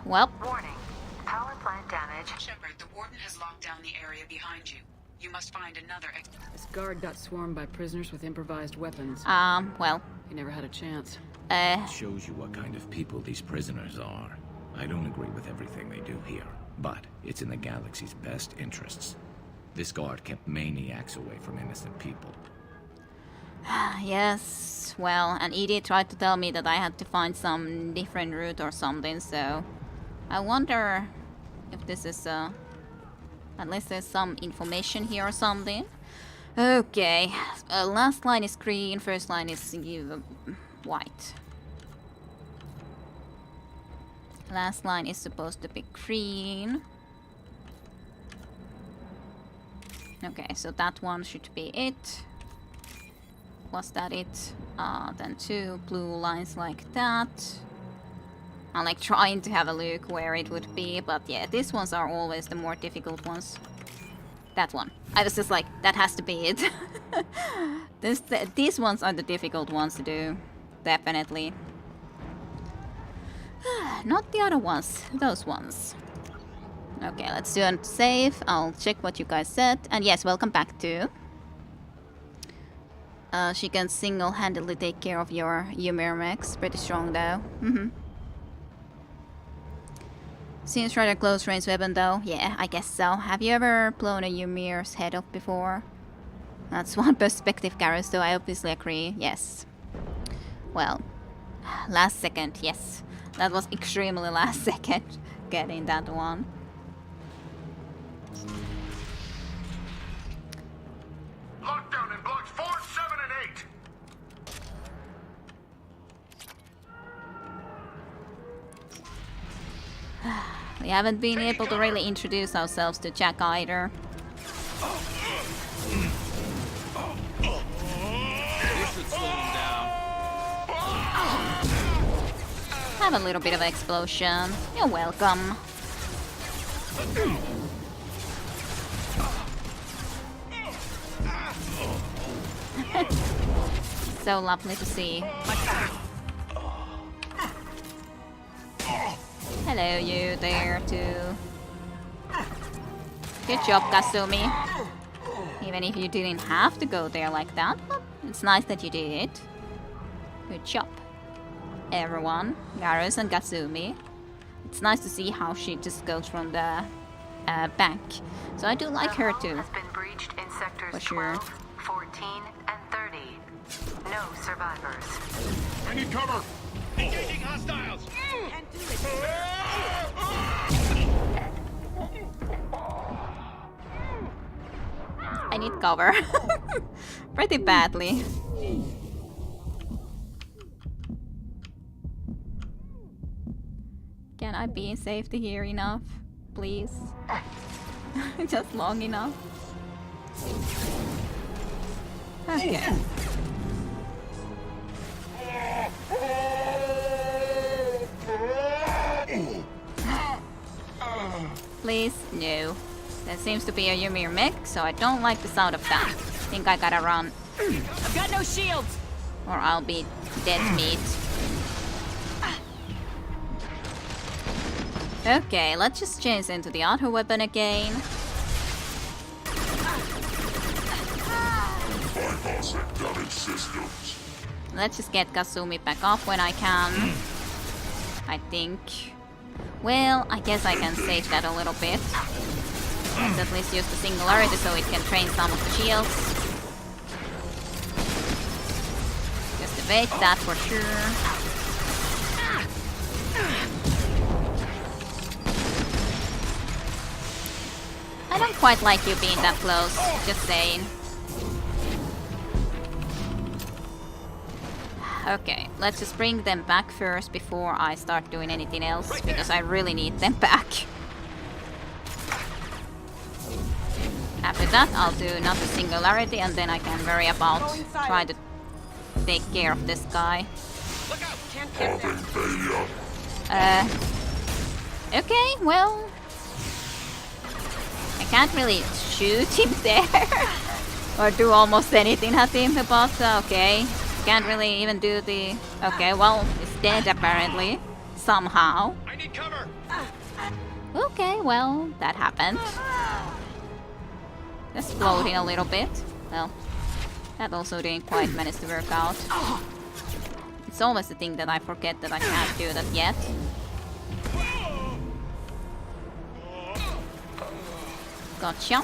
A: Well.
D: Warning. Power plant damage.
M: Shepard, the warden has locked down the area behind you. You must find another exit.
G: This guard got swarmed by prisoners with improvised weapons.
A: Well.
G: He never had a chance.
R: It shows you what kind of people these prisoners are. I don't agree with everything they do here, but it's in the galaxy's best interests. This guard kept maniacs away from innocent people.
A: Yes, well, and Edie tried to tell me that I had to find some different route or something, so I wonder if this is at least there's some information here or something. Okay, last line is green, first line is white. Last line is supposed to be green. Okay, so that one should be it. Was that it? Then two blue lines like that. I'm like trying to have a look where it would be, but yeah, these ones are always the more difficult ones. That one. I was just like, that has to be it. These ones are the difficult ones to do. Definitely. Not the other ones. Those ones. Okay, let's do a save. I'll check what you guys said. And yes, welcome back too. She can single-handedly take care of your Ymir mechs. Pretty strong though. Seems rather close-range weapon though. Yeah, I guess so. Have you ever blown a Ymir's head off before? That's one perspective, Garrus, so I obviously agree. Yes. Well, last second, yes. That was extremely last second getting that one. We haven't been able to really introduce ourselves to Jack either. Have a little bit of explosion. You're welcome. So lovely to see. Hello, you there too. Good job, Kasumi. Even if you didn't have to go there like that, but it's nice that you did. Good job, everyone. Garrus and Kasumi. It's nice to see how she just goes from the back. So I do like her too.
D: Has been breached in sectors
A: For sure.
D: 12, 14, and 30. No survivors.
J: I need cover! Engaging hostiles!
B: Can't do it.
A: I need cover. Pretty badly. Can I be in safety here enough? Please? Just long enough? Okay. Please, no. There seems to be a Ymir mech, so I don't like the sound of that. Think I gotta run.
G: I've got no shields!
A: Or I'll be dead meat. Okay, let's just change into the auto weapon again.
C: Bypassing damaged systems.
A: Let's just get Kasumi back off when I can. I think. Well, I guess I can save that a little bit. Let's at least use the Singularity so it can train some of the shields. Just evade that for sure. I don't quite like you being that close, just saying. Okay, let's just bring them back first before I start doing anything else, because I really need them back. After that, I'll do another Singularity, and then I can worry about try to take care of this guy.
J: Look out! Can't get that.
A: Okay, well... I can't really shoot him there, or do almost anything at him, but okay. Can't really even do the... Okay, well, it's dead apparently. Somehow.
J: I need cover!
A: Okay, well, that happened. Just floating a little bit. Well, that also didn't quite manage to work out. It's always the thing that I forget that I can't do that yet. Gotcha.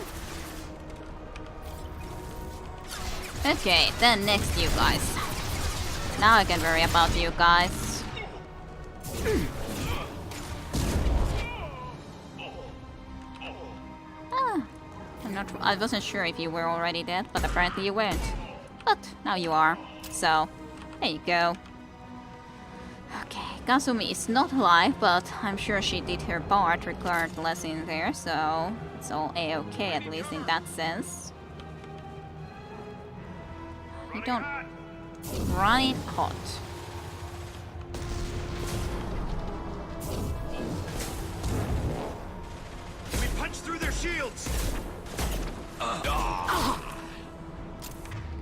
A: Okay, then next you guys. Now I can worry about you guys. I wasn't sure if you were already dead, but apparently you weren't. But now you are. So, there you go. Okay, Kasumi is not alive, but I'm sure she did her part regardless in there, so it's all a-okay at least in that sense. You don't run it hot.
J: We punch through their shields!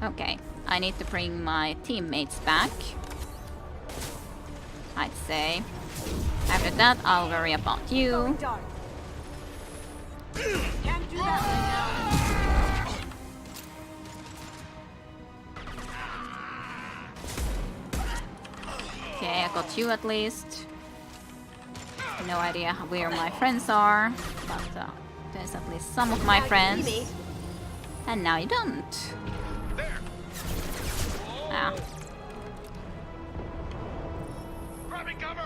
A: Okay, I need to bring my teammates back, I'd say. After that, I'll worry about you.
B: Can't do that right
A: Okay, I got you at least. No idea where my friends are, but there's at least some of my friends. And now you don't. Ah.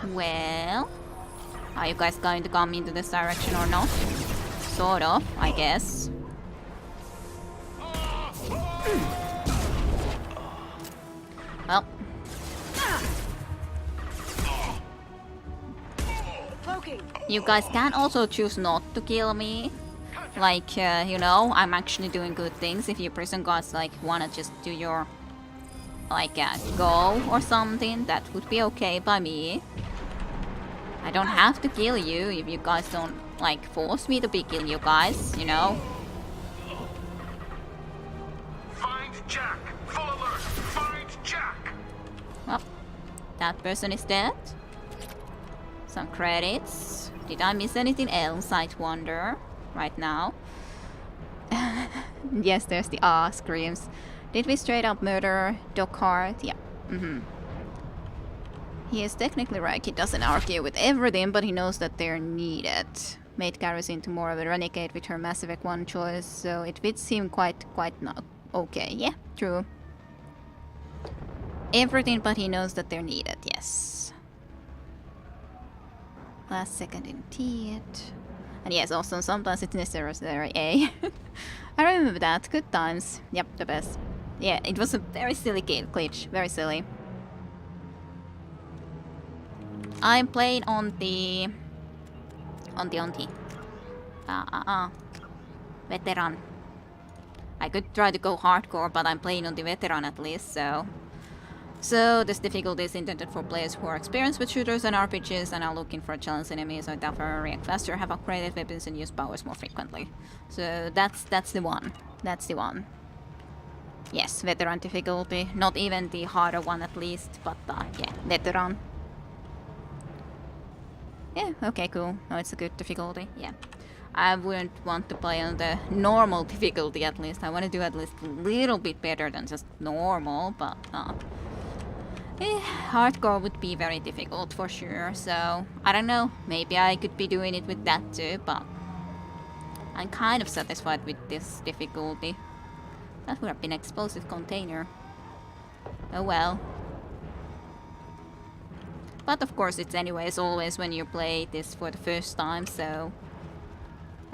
A: Well, are you guys going to come into this direction or not? Sort of, I guess. Well. You guys can also choose not to kill me. Like, you know, I'm actually doing good things. If you prison guards, like, wanna just do your, like, goal or something, that would be okay by me. I don't have to kill you if you guys don't, like, force me to be killing you guys, you know?
J: Find Jack! Full alert! Find Jack!
A: Well, that person is dead. Some credits. Did I miss anything else, I'd wonder, right now? Yes, there's the screams. Did we straight up murder Doc Hart? Yeah. He is technically right. He doesn't argue with everything, but he knows that they're needed. Made Garrus into more of a renegade with her Mass Effect 1 choice, so it fits him quite not okay. Yeah, true. Everything, but he knows that they're needed, yes. Last second in it. And yes, also sometimes it's necessary, eh? I remember that. Good times. Yep, the best. Yeah, it was a very silly glitch. Very silly. I'm playing on the veteran. I could try to go hardcore, but I'm playing on the veteran at least, so this difficulty is intended for players who are experienced with shooters and RPGs and are looking for challenge enemies or tougher, react faster, have upgraded weapons and use powers more frequently. So that's the one. That's the one. Yes, veteran difficulty. Not even the harder one at least, but yeah, veteran. Yeah, okay, cool. No, it's a good difficulty, yeah. I wouldn't want to play on the normal difficulty at least. I want to do at least a little bit better than just normal, but hardcore would be very difficult for sure, so I don't know. Maybe I could be doing it with that too, but I'm kind of satisfied with this difficulty. That would have been explosive container. Oh well. But of course it's anyways always when you play this for the first time, so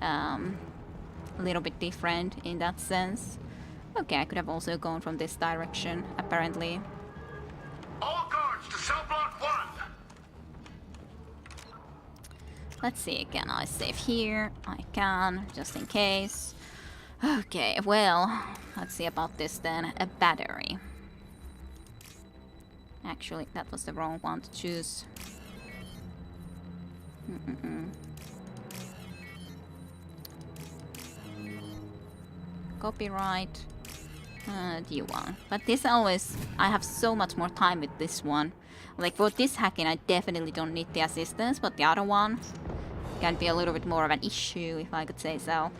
A: a little bit different in that sense. Okay, I could have also gone from this direction, apparently.
J: All guards to cell block 1!
A: Let's see, can I save here? I can, just in case. Okay, well, let's see about this then. A battery. Actually, that was the wrong one to choose. Copyright. D1. But this always... I have so much more time with this one. Like for this hacking, I definitely don't need the assistance, but the other one can be a little bit more of an issue, if I could say so.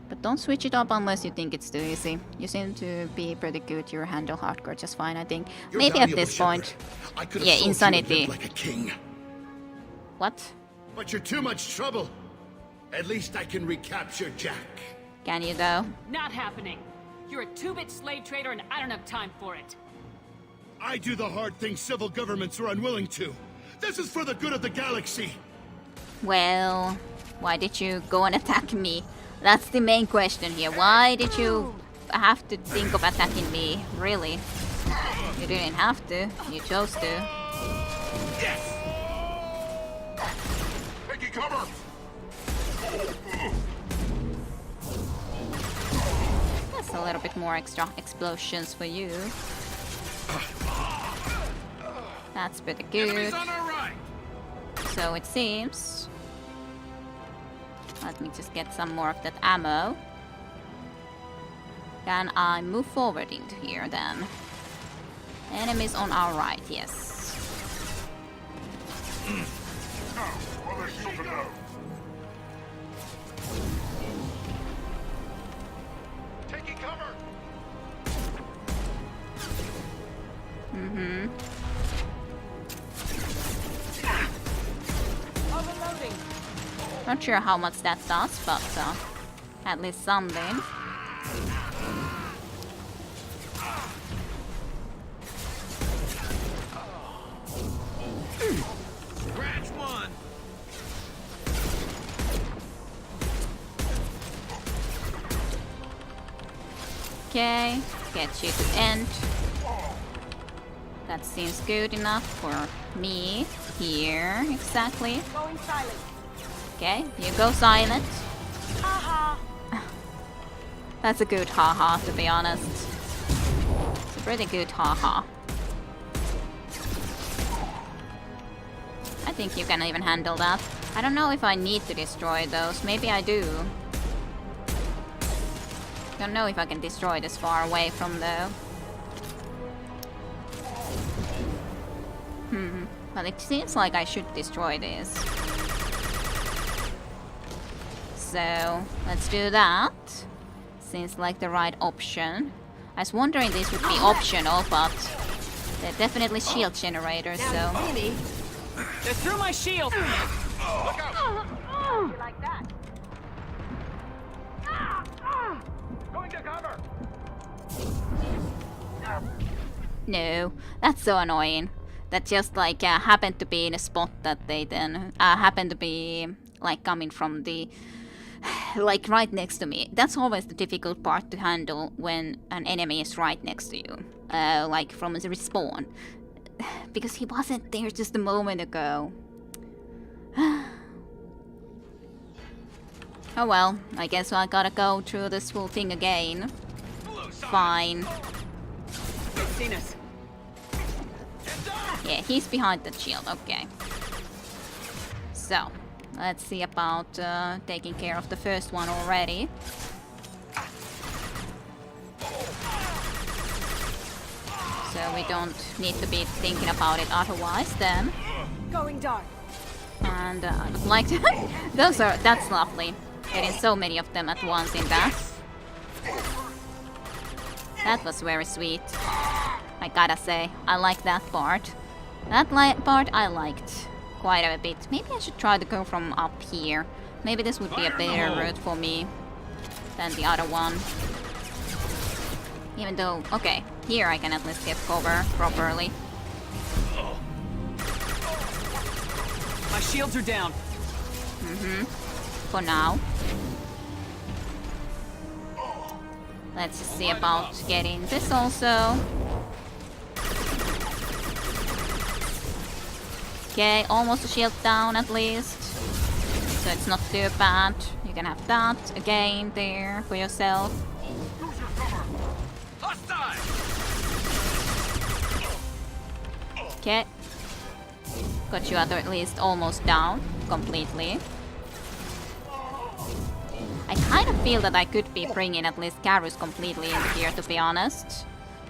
A: But don't switch it up unless you think it's too easy. You seem to be pretty good. You handle hardcore just fine, I think.
O: You're
A: maybe at this point. Yeah, insanity.
O: Like a king.
A: What?
O: But you're too much trouble. At least I can recapture Jack.
A: Can you though?
G: Not happening. You're a 2-bit slave trader and I don't have time for it.
O: I do the hard things civil governments are unwilling to. This is for the good of the galaxy.
A: Well, why did you go and attack me? That's the main question here. Why did you have to think of attacking me? Really? You didn't have to. You chose to.
J: Yes! Taking cover!
A: That's a little bit more extra explosions for you. That's pretty good. So it seems. Let me just get some more of that ammo. Can I move forward into here then? Enemies on our right, yes.
J: Taking cover!
G: Overloading.
A: Not sure how much that does, but at least something.
I: Scratch one.
A: Okay, get you to end. That seems good enough for me. Here, exactly.
B: Going silent.
A: Okay, you go silent.
B: Haha.
A: That's a good haha, to be honest. It's a pretty good haha. I think you can even handle that. I don't know if I need to destroy those. Maybe I do. Don't know if I can destroy this far away from though. But it seems like I should destroy this. So let's do that. Seems like the right option. I was wondering this would be optional, but they're definitely shield generators, so.
G: They're through my shield!
J: Look out!
B: You like that?
J: Going to cover!
A: No, that's so annoying. That just like happened to be in a spot that they then happened to be like coming from the like right next to me. That's always the difficult part to handle when an enemy is right next to you, like from the respawn, because he wasn't there just a moment ago. Oh well, I guess I gotta go through this whole thing again. Fine.
G: They've seen us.
A: Yeah, he's behind the shield, okay. So, let's see about taking care of the first one already. So we don't need to be thinking about it otherwise then.
B: Going dark.
A: And I would like to... that's lovely. Getting so many of them at once in that. That was very sweet. I gotta say, I like that part. That part I liked quite a bit. Maybe I should try to go from up here. Maybe this would be a better route for me than the other one. Even though, okay, here I can at least get cover properly.
G: My shields are down.
A: For now. Let's see about getting this also. Okay, almost a shield down at least. So it's not too bad. You can have that again there for yourself. Okay. Got you at least almost down completely. I kind of feel that I could be bringing at least Garrus completely in here, to be honest.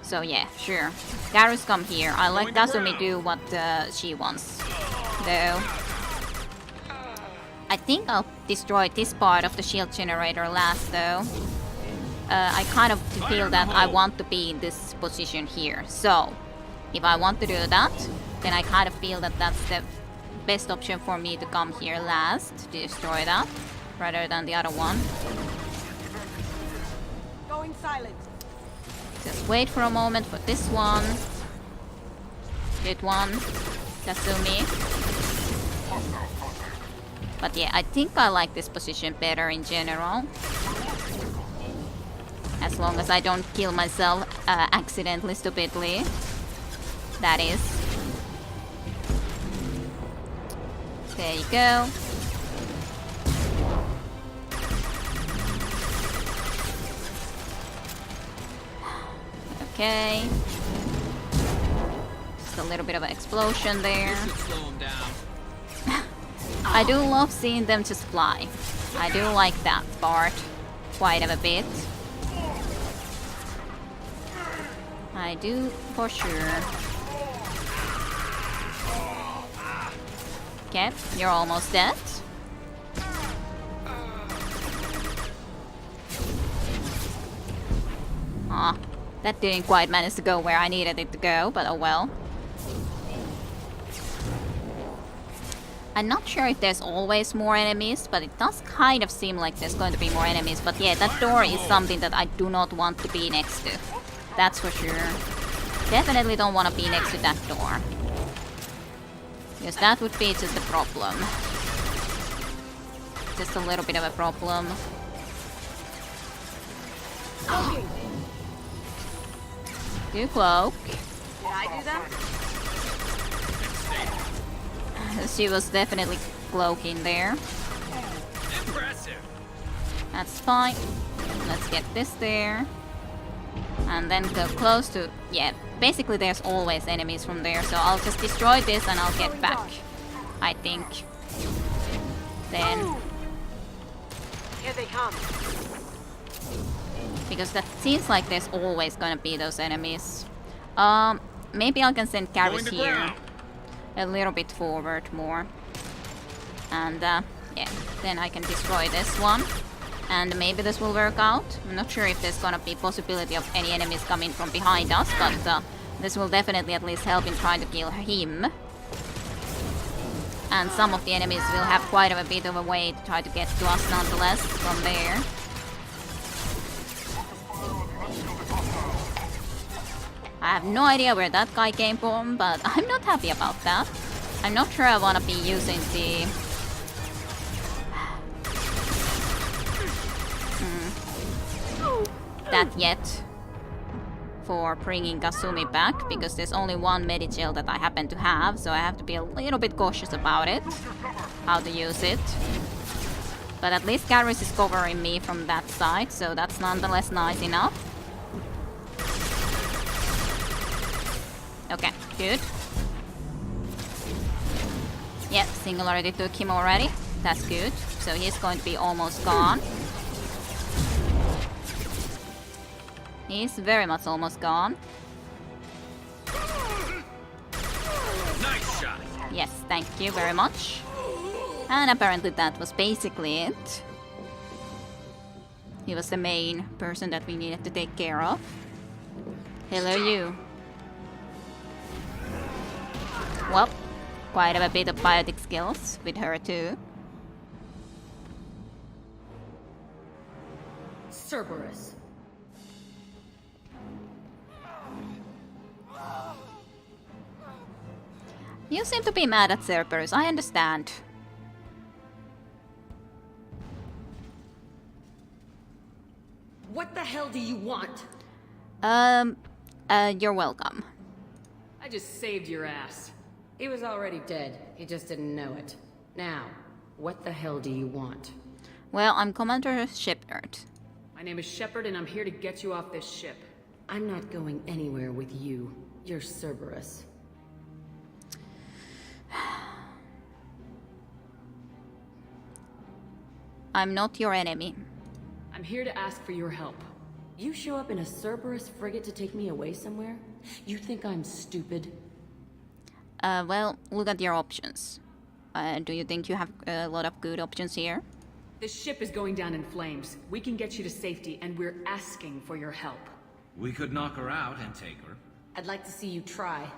A: So yeah, sure. Garrus, come here. I let Kasumi do what she wants, though. I think I'll destroy this part of the shield generator last, though. I kind of feel that I want to be in this position here. So, if I want to do that, then I kind of feel that that's the best option for me to come here last to destroy that, rather than the other one.
B: Going silent.
A: Just wait for a moment for this one. Good one. Kasumi. But yeah, I think I like this position better in general. As long as I don't kill myself accidentally, stupidly. That is. There you go. Okay. Just a little bit of an explosion there. I do love seeing them just fly. I do like that part quite a bit. I do for sure. Okay, you're almost dead. Aw, that didn't quite manage to go where I needed it to go, but oh well. I'm not sure if there's always more enemies, but it does kind of seem like there's going to be more enemies. But yeah, that door is something that I do not want to be next to. That's for sure. Definitely don't want to be next to that door. Because that would be just a problem. Just a little bit of a problem. Do cloak.
B: Did I do that?
A: She was definitely cloaking there.
I: Impressive.
A: That's fine. Let's get this there. And then go close to... Yeah, basically there's always enemies from there, so I'll just destroy this and I'll get back. I think. Then...
B: Here they come.
A: Because that seems like there's always gonna be those enemies. Maybe I can send Garrus here. A little bit forward more. And yeah, then I can destroy this one. And maybe this will work out. I'm not sure if there's gonna be possibility of any enemies coming from behind us, but this will definitely at least help in trying to kill him. And some of the enemies will have quite a bit of a way to try to get to us nonetheless from there. I have no idea where that guy came from, but I'm not happy about that. I'm not sure I want to be using the... that yet for bringing Kasumi back, because there's only one Medigel that I happen to have, so I have to be a little bit cautious about it, how to use it. But at least Garrus is covering me from that side, so that's nonetheless nice enough. Okay, good. Yep, Singularity took him already. That's good. So he's going to be almost gone. He's very much almost gone.
I: Nice shot.
A: Yes, thank you very much. And apparently that was basically it. He was the main person that we needed to take care of. Hello, you. Well, quite a bit of biotic skills with her too.
B: Cerberus.
A: You seem to be mad at Cerberus, I understand.
B: What the hell do you want?
A: You're welcome.
G: I just saved your ass.
B: He was already dead. He just didn't know it. Now, what the hell do you want?
A: Well, I'm Commander Shepard.
G: My name is Shepard, and I'm here to get you off this ship.
B: I'm not going anywhere with you. You're Cerberus.
A: I'm not your enemy.
G: I'm here to ask for your help.
B: You show up in a Cerberus frigate to take me away somewhere? You think I'm stupid?
A: Well, look at your options. Do you think you have a lot of good options here?
G: This ship is going down in flames. We can get you to safety, and we're asking for your help.
N: We could knock her out and take her.
B: I'd like to see you try.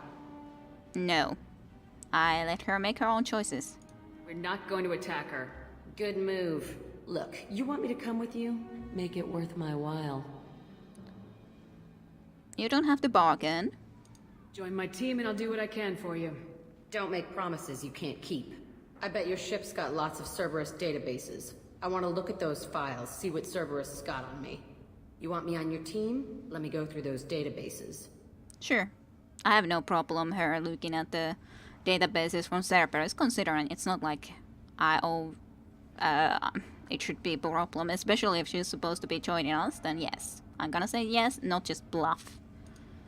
A: No. I let her make her own choices.
G: We're not going to attack her.
B: Good move. Look, you want me to come with you? Make it worth my while.
A: You don't have to bargain.
G: Join my team and I'll do what I can for you.
B: Don't make promises you can't keep. I bet your ship's got lots of Cerberus databases. I want to look at those files, see what Cerberus has got on me. You want me on your team? Let me go through those databases.
A: Sure. I have no problem her looking at the databases from Cerberus, considering it's not like it should be a problem, especially if she's supposed to be joining us, then yes. I'm gonna say yes, not just bluff.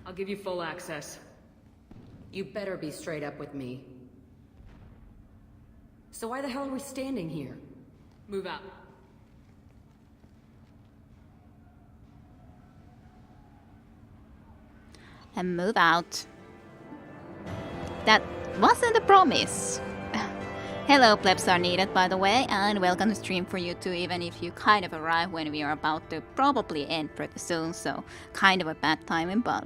G: I'll give you full access.
B: You better be straight up with me. So why the hell are we standing here?
G: Move out.
A: And move out. That wasn't a promise. Hello, plebs are needed, by the way, and welcome to stream for you too, even if you kind of arrive when we are about to probably end pretty soon, so kind of a bad timing, but...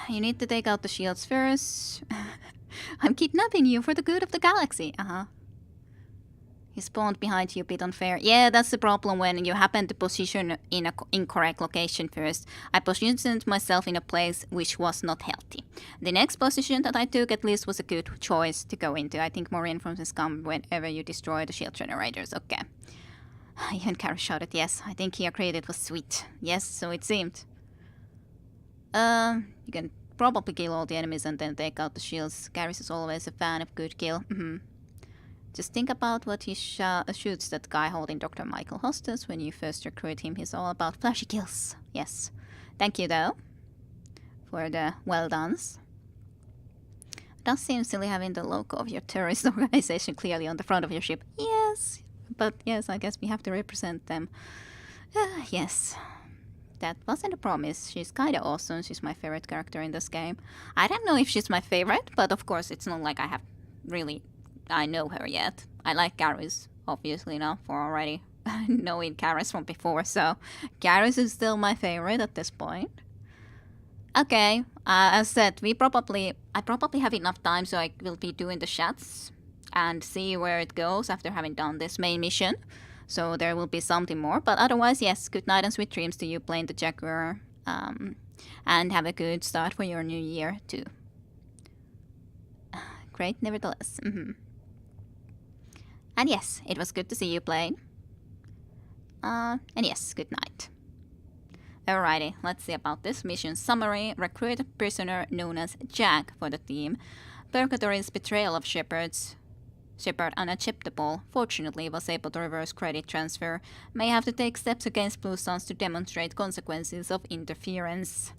A: You need to take out the shields first. I'm kidnapping you for the good of the galaxy. He spawned behind you, a bit unfair. Yeah, that's the problem when you happen to position in an incorrect location first. I positioned myself in a place which was not healthy. The next position that I took at least was a good choice to go into. I think more info has come whenever you destroy the shield generators. Okay. Even Garrus shouted yes. I think he agreed it was sweet. Yes, so it seemed. You can probably kill all the enemies and then take out the shields. Garrus is always a fan of good kill. Just think about what he shoots that guy holding Dr. Michael hostage when you first recruit him. He's all about flashy kills. Yes. Thank you, though, for the well dones. Does seem silly having the logo of your terrorist organization clearly on the front of your ship. Yes. But yes, I guess we have to represent them. Yes. That wasn't a promise. She's kinda awesome. She's my favorite character in this game. I don't know if she's my favorite, but of course it's not like I know her yet. I like Garrus, obviously now, for already knowing Garrus from before, so Garrus is still my favorite at this point. Okay, as said, I probably have enough time, so I will be doing the chats and see where it goes after having done this main mission. So there will be something more, but otherwise, yes, good night and sweet dreams to you playing the Jaguar, and have a good start for your new year too. Great, nevertheless. And yes, it was good to see you playing. And yes, good night. Alrighty, let's see about this mission summary. Recruit a prisoner known as Jack for the team. Purgatory's betrayal of Shepard unacceptable. Fortunately, was able to reverse credit transfer. May have to take steps against Blue Suns to demonstrate consequences of interference.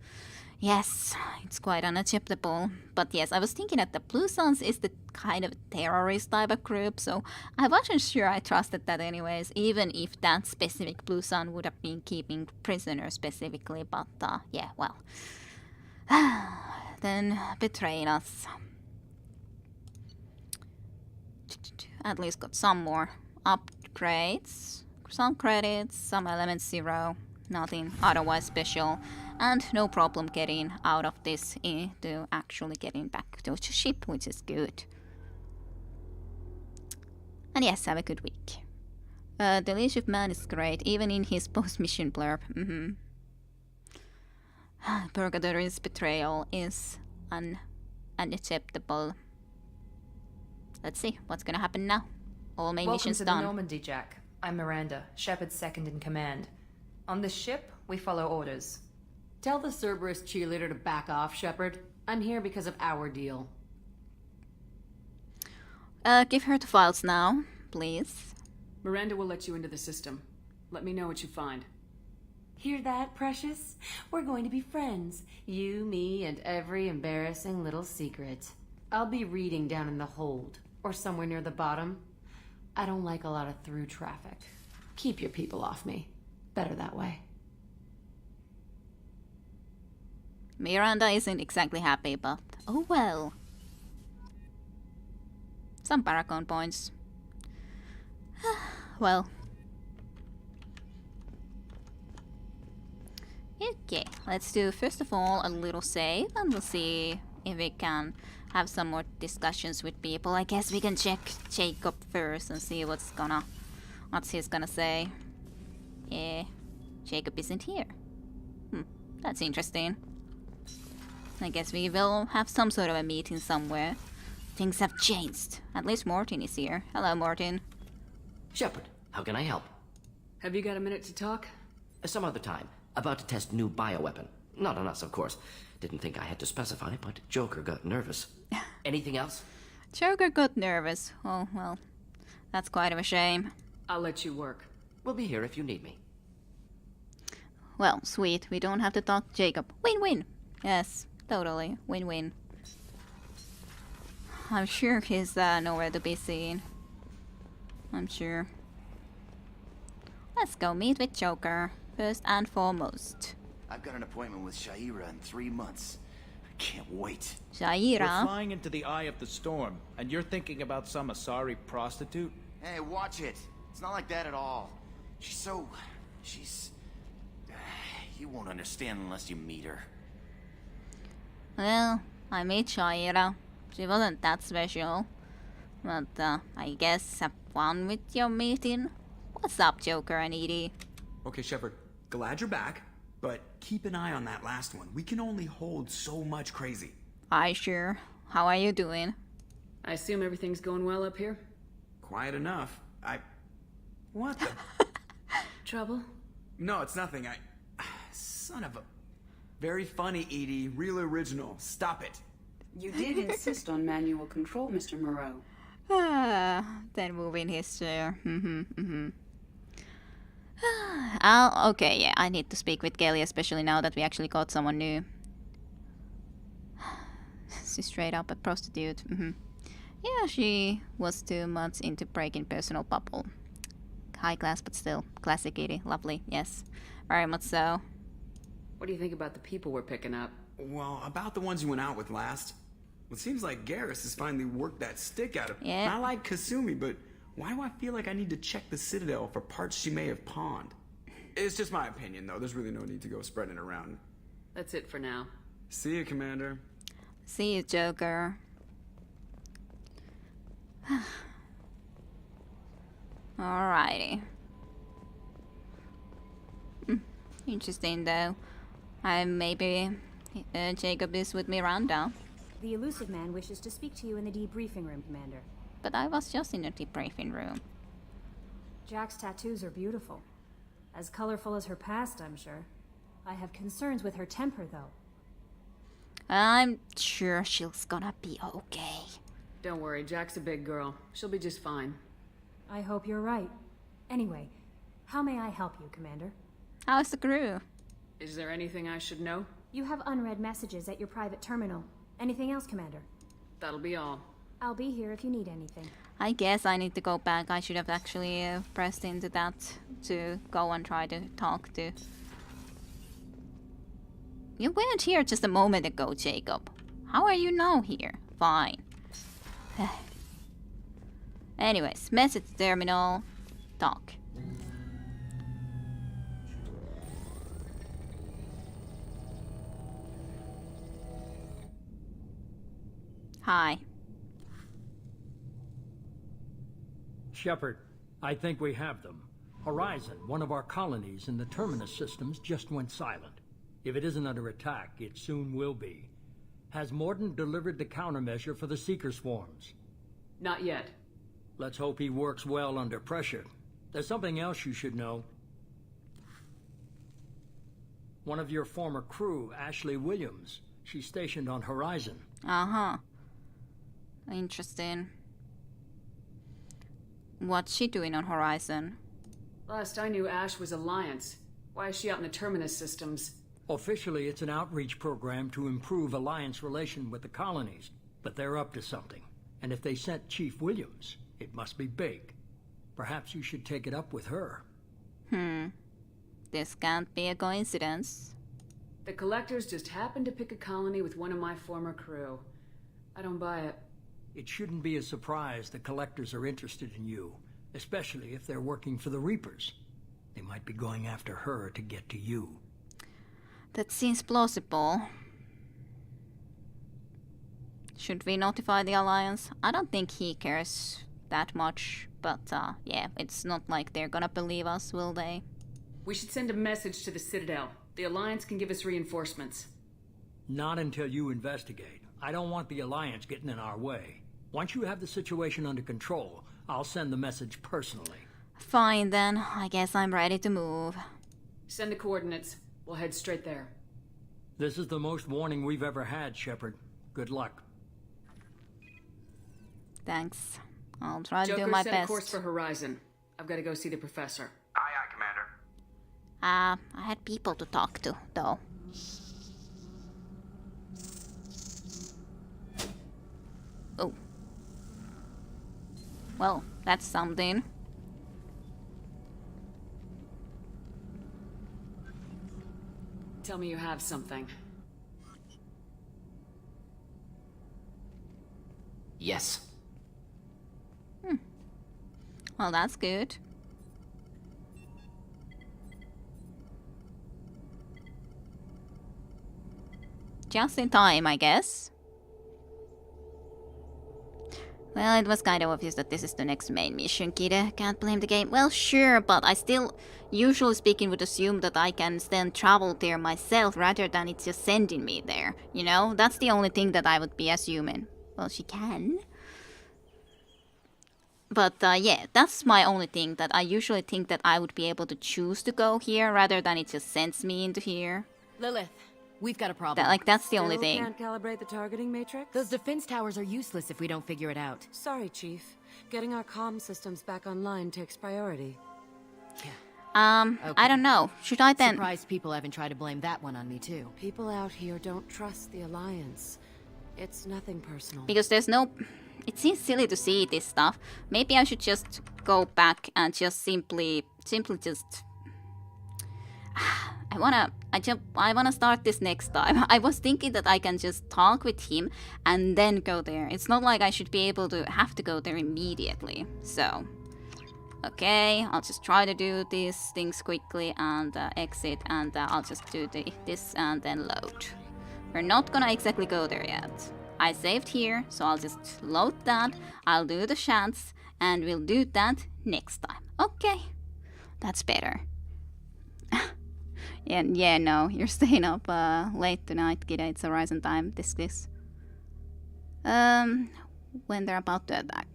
A: Yes, it's quite unacceptable. But yes, I was thinking that the Blue Suns is the kind of terrorist type of group, so I wasn't sure I trusted that anyways, even if that specific Blue Sun would have been keeping prisoners specifically, but yeah, well. Then betraying us. At least got some more upgrades, some credits, some element 0, nothing otherwise special, and no problem getting out of this into actually getting back to the ship, which is good. And yes, have a good week. The Leash of Man is great, even in his post-mission blurb. Purgatory's betrayal is unacceptable. Let's see what's gonna happen now. All main missions done.
S: Welcome to the Normandy, Jack. I'm Miranda, Shepard's second in command. On this ship, we follow orders.
T: Tell the Cerberus cheerleader to back off, Shepard. I'm here because of our deal.
A: Give her the files now, please.
G: Miranda will let you into the system. Let me know what you find.
T: Hear that, Precious? We're going to be friends. You, me, and every embarrassing little secret. I'll be reading down in the hold, or somewhere near the bottom. I don't like a lot of through traffic. Keep your people off me. Better that way.
A: Miranda isn't exactly happy, but oh well. Some Paragon points. Well. Okay, let's do first of all a little save and we'll see if we can have some more discussions with people. I guess we can check Jacob first and see what he's gonna say. Yeah, Jacob isn't here. That's interesting. I guess we will have some sort of a meeting somewhere. Things have changed. At least Morton is here. Hello, Morton.
E: Shepard, how can I help?
G: Have you got a minute to talk?
E: Some other time. About to test new bioweapon. Not on us, of course. Didn't think I had to specify, but Joker got nervous. Anything else?
A: Joker got nervous. Oh, well, that's quite of a shame.
G: I'll let you work.
E: We'll be here if you need me.
A: Well, sweet. We don't have to talk to Jacob. Win-win. Yes, totally. Win-win. I'm sure he's nowhere to be seen. I'm sure. Let's go meet with Joker, first and foremost.
K: I've got an appointment with Sha'ira in 3 months. I can't wait.
A: Sha'ira?
I: We're flying into the eye of the storm, and you're thinking about some Asari prostitute?
K: Hey, watch it. It's not like that at all. She's... You won't understand unless you meet her.
A: Well, I met Sha'ira. She wasn't that special. But, I guess have fun with your meeting. What's up, Joker and Edie?
L: Okay, Shepard. Glad you're back, but keep an eye on that last one. We can only hold so much crazy.
A: Aye, sure. How are you doing?
G: I assume everything's going well up here?
L: Quiet enough. What the?
G: Trouble?
L: No, it's nothing. Son of a... Very funny, Edie. Real original. Stop it.
M: You did insist on manual control, Mr. Moreau.
A: Then move in his chair. Okay, yeah, I need to speak with Kelly, especially now that we actually got someone new. She's straight up a prostitute. Yeah, she was 2 months into breaking personal bubble. High class, but still. Classic Edie. Lovely, yes. Very much so.
G: What do you think about the people we're picking up?
L: Well, about the ones you went out with last. It seems like Garrus has finally worked that stick out of...
A: Yeah.
L: I like Kasumi, but why do I feel like I need to check the Citadel for parts she may have pawned? It's just my opinion, though. There's really no need to go spreading it around.
G: That's it for now.
L: See you, Commander.
A: See you, Joker. Alrighty. Interesting, though. Maybe Jacob is with Miranda.
U: The elusive man wishes to speak to you in the debriefing room, Commander.
A: But I was just in the debriefing room.
U: Jack's tattoos are beautiful. As colorful as her past, I'm sure. I have concerns with her temper, though.
A: I'm sure she's gonna be okay.
G: Don't worry, Jack's a big girl. She'll be just fine.
U: I hope you're right. Anyway, how may I help you, Commander?
A: How's the crew?
G: Is there anything I should know?
U: You have unread messages at your private terminal. Anything else, Commander?
G: That'll be all.
U: I'll be here if you need anything.
A: I guess I need to go back. I should have actually pressed into that to go and try to talk to... You weren't here just a moment ago, Jacob. How are you now here? Fine. Anyways, message terminal. Talk. Hi.
V: Shepard, I think we have them. Horizon, one of our colonies in the Terminus systems, just went silent. If it isn't under attack, it soon will be. Has Mordin delivered the countermeasure for the Seeker swarms?
G: Not yet.
V: Let's hope he works well under pressure. There's something else you should know. One of your former crew, Ashley Williams, she's stationed on Horizon.
A: Uh-huh. Interesting. What's she doing on Horizon?
G: Last I knew, Ash was Alliance. Why is she out in the Terminus systems?
V: Officially, it's an outreach program to improve Alliance relation with the colonies, but they're up to something. And if they sent Chief Williams, it must be big. Perhaps you should take it up with her.
A: This can't be a coincidence.
G: The Collectors just happened to pick a colony with one of my former crew. I don't buy it.
V: It shouldn't be a surprise the Collectors are interested in you, especially if they're working for the Reapers. They might be going after her to get to you.
A: That seems plausible. Should we notify the Alliance? I don't think he cares that much, but yeah, it's not like they're gonna believe us, will they?
G: We should send a message to the Citadel. The Alliance can give us reinforcements.
V: Not until you investigate. I don't want the Alliance getting in our way. Once you have the situation under control, I'll send the message personally.
A: Fine then, I guess I'm ready to move.
G: Send the coordinates. We'll head straight there.
V: This is the most warning we've ever had, Shepard. Good luck.
A: Thanks. I'll try to
G: Joker,
A: do my
G: set
A: best.
G: a course for Horizon. I've got to go see the professor.
J: Aye, aye, Commander.
A: I had people to talk to, though. Oh. Well, that's something.
G: Tell me you have something.
E: Yes.
A: Well, that's good. Just in time, I guess. Well, it was kind of obvious that this is the next main mission, Kid. Can't blame the game. Well, sure, but I still, usually speaking, would assume that I can then travel there myself rather than it's just sending me there. You know? That's the only thing that I would be assuming. Well, she can. But, yeah, that's my only thing, that I usually think that I would be able to choose to go here rather than it just sends me into here.
T: Lilith,
F: We've got a problem.
A: That's the only thing.
H: Can't calibrate the targeting matrix?
F: Those defense towers are useless if we don't figure it out.
H: Sorry, Chief. Getting our comm systems back online takes priority.
A: I don't know. Should I then...
F: Surprised people haven't tried to blame that one on me, too.
H: People out here don't trust the Alliance. It's nothing personal.
A: Because there's no... It seems silly to see this stuff. Maybe I should just go back and just simply just... I wanna start this next time. I was thinking that I can just talk with him and then go there. It's not like I should be able to have to go there immediately. So, okay, I'll just try to do these things quickly and exit, and I'll just do this and then load. We're not gonna exactly go there yet. I saved here, so I'll just load that. I'll do the chants, and we'll do that next time. Okay, that's better. Yeah, no, you're staying up late tonight, kiddo. It's Horizon time. This. When they're about to attack.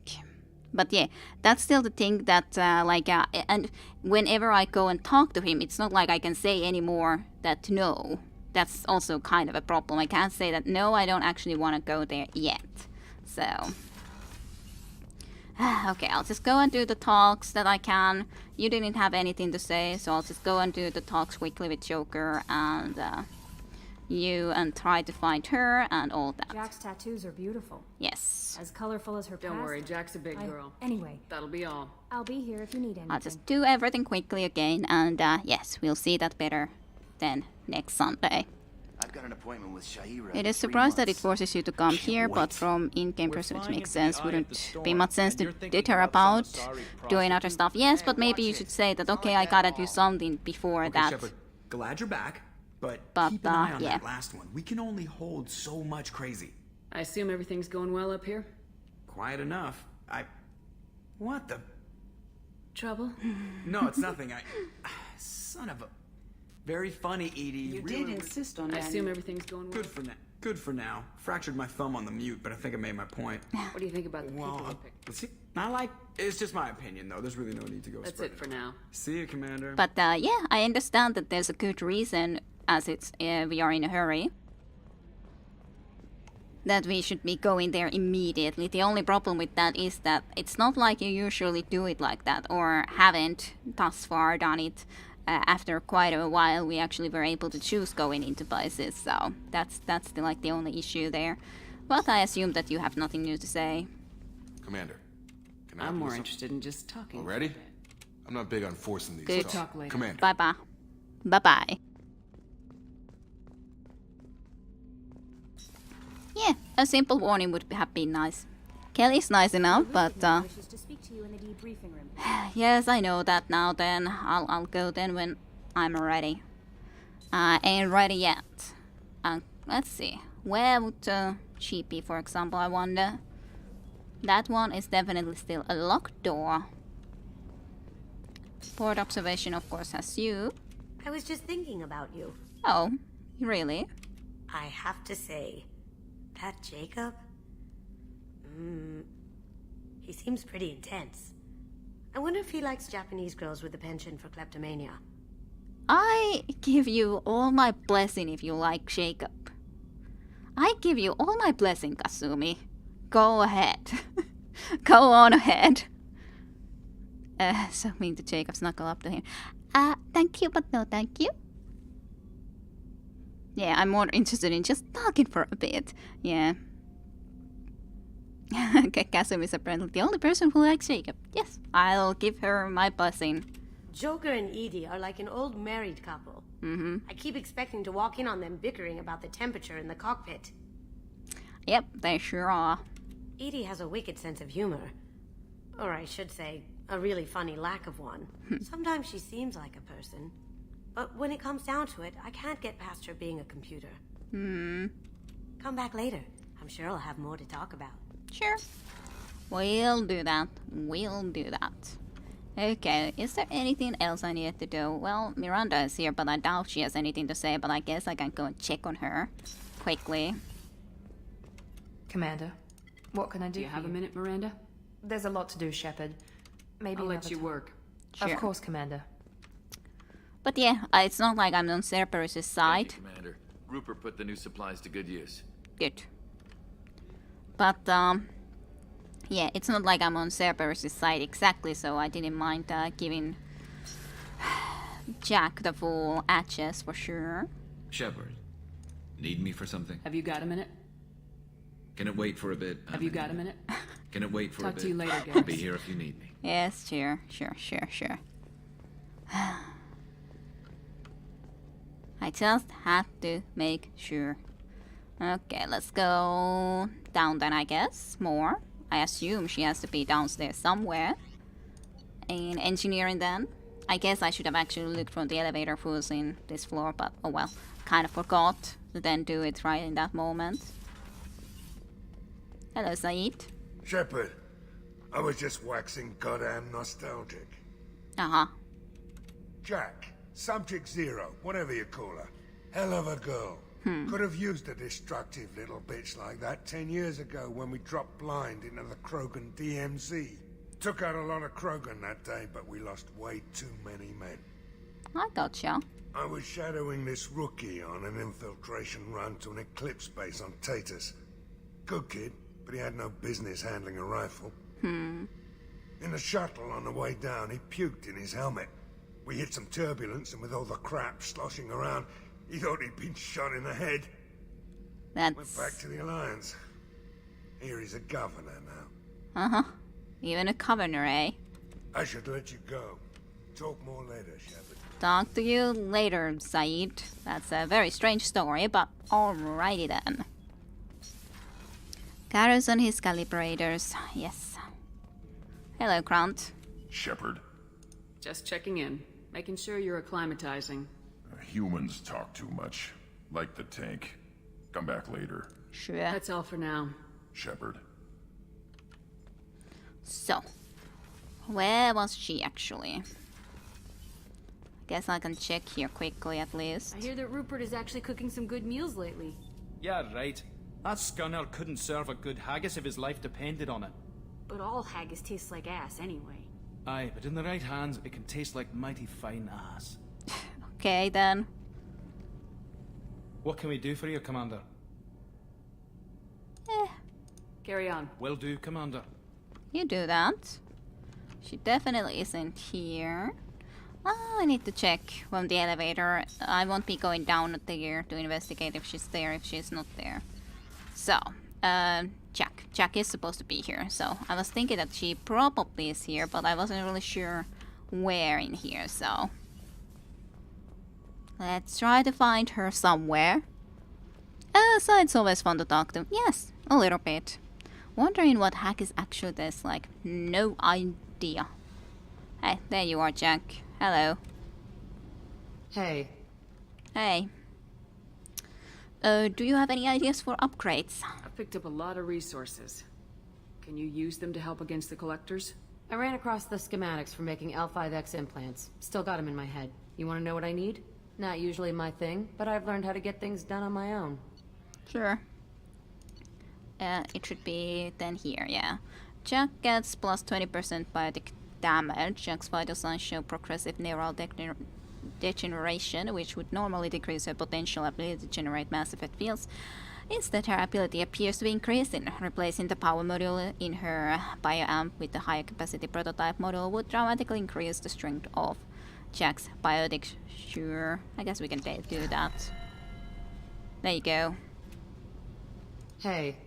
A: But yeah, that's still the thing that, and whenever I go and talk to him, it's not like I can say anymore that no. That's also kind of a problem. I can't say that no, I don't actually want to go there yet. So... okay, I'll just go and do the talks that I can. You didn't have anything to say, so I'll just go and do the talks quickly with Joker and you, and try to find her and all that.
U: Jack's tattoos are beautiful.
A: Yes.
U: As colorful as her past.
H: Don't worry, Jack's a big girl.
U: Anyway.
H: That'll be all.
U: I'll be here if you need anything.
A: I'll just do everything quickly again, and yes, we'll see that better then next Sunday.
K: I've got an appointment with Shahira.
A: It is surprised that it forces you to come here, but from in-game perspective makes sense. Wouldn't be much sense to deter about doing other stuff. Yes, but maybe you should say that, okay, I gotta do something before that.
L: Shepard, glad you're back, but keep an eye on that last one. We can only hold so much crazy.
H: I assume everything's going well up here?
L: Quiet enough. What the...
H: Trouble?
L: No, it's nothing. Son of a... Very funny, Edie.
M: You did insist on that.
H: I assume everything's going well.
L: Good for now. Fractured my thumb on the mute, but I think I made my point.
H: What do you think about the people you picked?
L: Let's see. It's just my opinion, though. There's really no need to go.
H: That's it for now.
L: See you, Commander.
A: But yeah, I understand that there's a good reason, as it's we are in a hurry, that we should be going there immediately. The only problem with that is that it's not like you usually do it like that, or haven't thus far done it. After quite a while, we actually were able to choose going into places, so that's the only issue there. But I assume that you have nothing new to say.
W: Commander, can I
H: I'm more interested in just talking.
W: Already? I'm not big on forcing these.
A: Good.
H: Talk later.
W: Commander.
A: Bye-bye. Bye-bye. Yeah, a simple warning would have been nice. Kelly's nice enough, but
U: wishes to speak to you in the debriefing room.
A: yes, I know that now. Then I'll go then when I'm ready. I ain't ready yet. Let's see. Where would she be, for example? I wonder. That one is definitely still a locked door. Port observation, of course, has you.
B: I was just thinking about you.
A: Oh, really?
B: I have to say, that Jacob. He seems pretty intense. I wonder if he likes Japanese girls with a penchant for kleptomania.
A: I give you all my blessing if you like Jacob. I give you all my blessing, Kasumi. Go ahead. Go on ahead. So mean to Jacob, snuggle up to him. Thank you, but no thank you. Yeah, I'm more interested in just talking for a bit. Yeah. Kasumi is apparently the only person who likes Jacob. Yes, I'll give her my blessing.
B: Joker and Edie are like an old married couple. I keep expecting to walk in on them bickering about the temperature in the cockpit.
A: Yep, they sure are.
B: Edie has a wicked sense of humor. Or I should say, a really funny lack of one. Sometimes she seems like a person. But when it comes down to it, I can't get past her being a computer. Come back later. I'm sure I'll have more to talk about.
A: Sure. We'll do that. We'll do that. Okay, is there anything else I need to do? Well, Miranda is here, but I doubt she has anything to say, but I guess I can go and check on her quickly.
S: Commander, what can I do?
H: Do you have a minute, Miranda?
S: There's a lot to do, Shepard. Maybe
H: I'll let
S: another
H: you
S: time.
H: work.
A: Sure.
S: Of course, Commander.
A: But yeah, it's not like I'm on Cerberus' side.
W: Commander.
P: Rupert put the new supplies to good use.
A: Good. But, yeah, it's not like I'm on Cerberus' side exactly, so I didn't mind giving Jack the full HS for sure.
Q: Shepard, need me for something?
G: Have you got a minute?
Q: Can it wait for a bit?
G: Have you got a minute?
Q: Can it wait for a bit?
G: Talk to you later,
Q: I'll
G: Garrus.
Q: be here if you need me.
A: Yes, sure. I just had to make sure. Okay, let's go down then, I guess. More. I assume she has to be downstairs somewhere. In engineering then. I guess I should have actually looked from the elevator who's in this floor, but oh well. Kind of forgot to then do it right in that moment. Hello, Said.
J: Shepard, I was just waxing goddamn nostalgic.
A: Uh-huh.
J: Jack, Subject Zero, whatever you call her. Hell of a girl. Could have used a destructive little bitch like that 10 years ago when we dropped blind into the Krogan DMZ. Took out a lot of Krogan that day, but we lost way too many men.
A: I gotcha.
J: I was shadowing this rookie on an infiltration run to an Eclipse base on Tatus. Good kid, but he had no business handling a rifle. In the shuttle on the way down, he puked in his helmet. We hit some turbulence, and with all the crap sloshing around, he thought he'd been shot in the head. Went back to the Alliance. Here he's a governor now.
A: Uh-huh. Even a governor, eh?
J: I should let you go. Talk more later, Shepard.
A: Talk to you later, Said. That's a very strange story, but alrighty then. Garrus on his calibrators, yes. Hello, Grant.
C: Shepard.
G: Just checking in. Making sure you're acclimatizing.
C: Humans talk too much. Like the tank. Come back later.
A: Sure.
G: That's all for now.
C: Shepard.
A: So, where was she actually? Guess I can check here quickly at least.
U: I hear that Rupert is actually cooking some good meals lately.
I: Yeah, right. That scunner couldn't serve a good haggis if his life depended on it.
U: But all haggis tastes like ass anyway.
I: Aye, but in the right hands, it can taste like mighty fine ass.
A: Okay, then.
I: What can we do for you, Commander?
G: Carry on.
I: Will do, Commander.
A: You do that. She definitely isn't here. Oh, I need to check from the elevator. I won't be going down there to investigate if she's there, if she's not there. So, Jack. Jack is supposed to be here, so I was thinking that she probably is here, but I wasn't really sure where in here, so... Let's try to find her somewhere. So it's always fun to talk to. Yes, a little bit. Wondering what haggis actually tastes like. No idea. Hey, there you are, Jack. Hello.
T: Hey.
A: Hey. Do you have any ideas for upgrades?
G: I've picked up a lot of resources. Can you use them to help against the Collectors?
T: I ran across the schematics for making L5X implants. Still got them in my head. You want to know what I need? Not usually my thing, but I've learned how to get things done on my own.
A: Sure. It should be then here, yeah. Jack gets plus 20% biotic damage. Jack's vital signs show progressive neural degeneration, which would normally decrease her potential ability to generate Mass Effect fields. Instead, her ability appears to be increasing. Replacing the power module in her bioamp with the higher capacity prototype module would dramatically increase the strength of Jack's biotic. Sure, I guess we can do that. There you go.
T: Hey.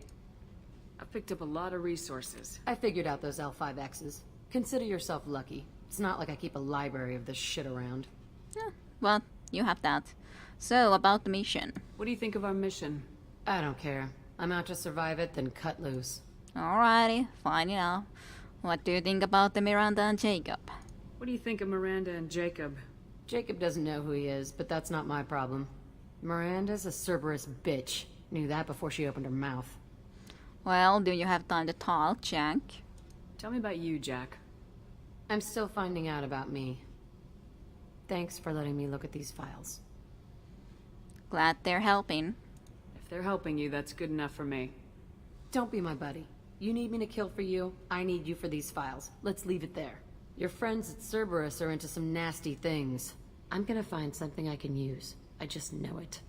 G: I've picked up a lot of resources.
T: I figured out those L5Xs. Consider yourself lucky. It's not like I keep a library of this shit around.
A: Yeah, well, you have that. So, about the mission.
G: What do you think of our mission?
T: I don't care. I'm out to survive it, then cut loose.
A: Alrighty, fine enough. What do you think about the Miranda and Jacob?
G: What do you think of Miranda and Jacob?
T: Jacob doesn't know who he is, but that's not my problem. Miranda's a Cerberus bitch. Knew that before she opened her mouth.
A: Well, do you have time to talk, Jack?
G: Tell me about you, Jack.
T: I'm still finding out about me. Thanks for letting me look at these files.
A: Glad they're helping.
G: If they're helping you, that's good enough for me.
T: Don't be my buddy. You need me to kill for you, I need you for these files. Let's leave it there. Your friends at Cerberus are into some nasty things. I'm gonna find something I can use. I just know it.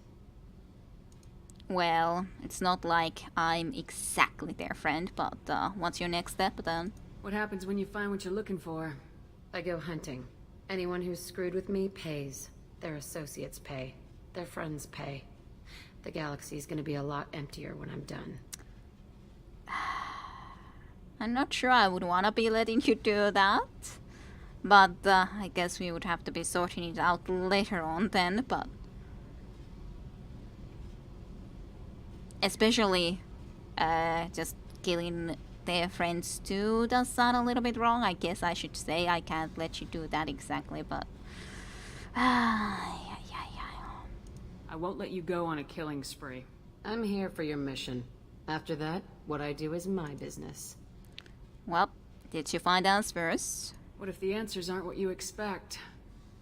A: Well, it's not like I'm exactly their friend, but what's your next step then?
G: What happens when you find what you're looking for?
T: I go hunting. Anyone who's screwed with me pays. Their associates pay. Their friends pay. The galaxy's gonna be a lot emptier when I'm done.
A: I'm not sure I would want to be letting you do that. But I guess we would have to be sorting it out later on then, but... Especially just killing their friends too does sound a little bit wrong. I guess I should say I can't let you do that exactly, but...
G: I won't let you go on a killing spree.
T: I'm here for your mission. After that, what I do is my business.
A: Well, did you find answers?
G: What if the answers aren't what you expect?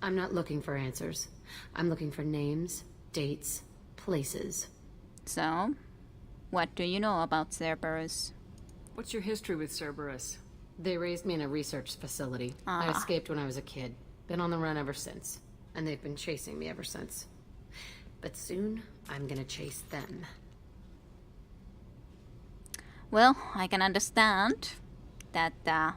T: I'm not looking for answers. I'm looking for names, dates, places.
A: So, what do you know about Cerberus?
G: What's your history with Cerberus?
T: They raised me in a research facility. I escaped when I was a kid. Been on the run ever since. And they've been chasing me ever since. But soon, I'm gonna chase them.
A: Well, I can understand that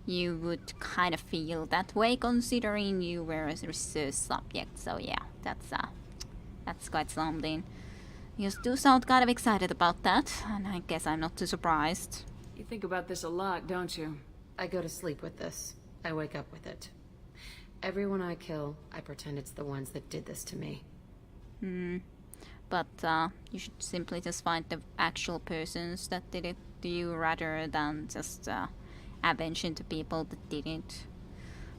A: you would kind of feel that way considering you were a research subject. So yeah, that's quite something. You do sound kind of excited about that, and I guess I'm not too surprised.
G: You think about this a lot, don't you?
T: I go to sleep with this. I wake up with it. Everyone I kill, I pretend it's the ones that did this to me.
A: But you should simply just find the actual persons that did it to you rather than just avenging the people that didn't.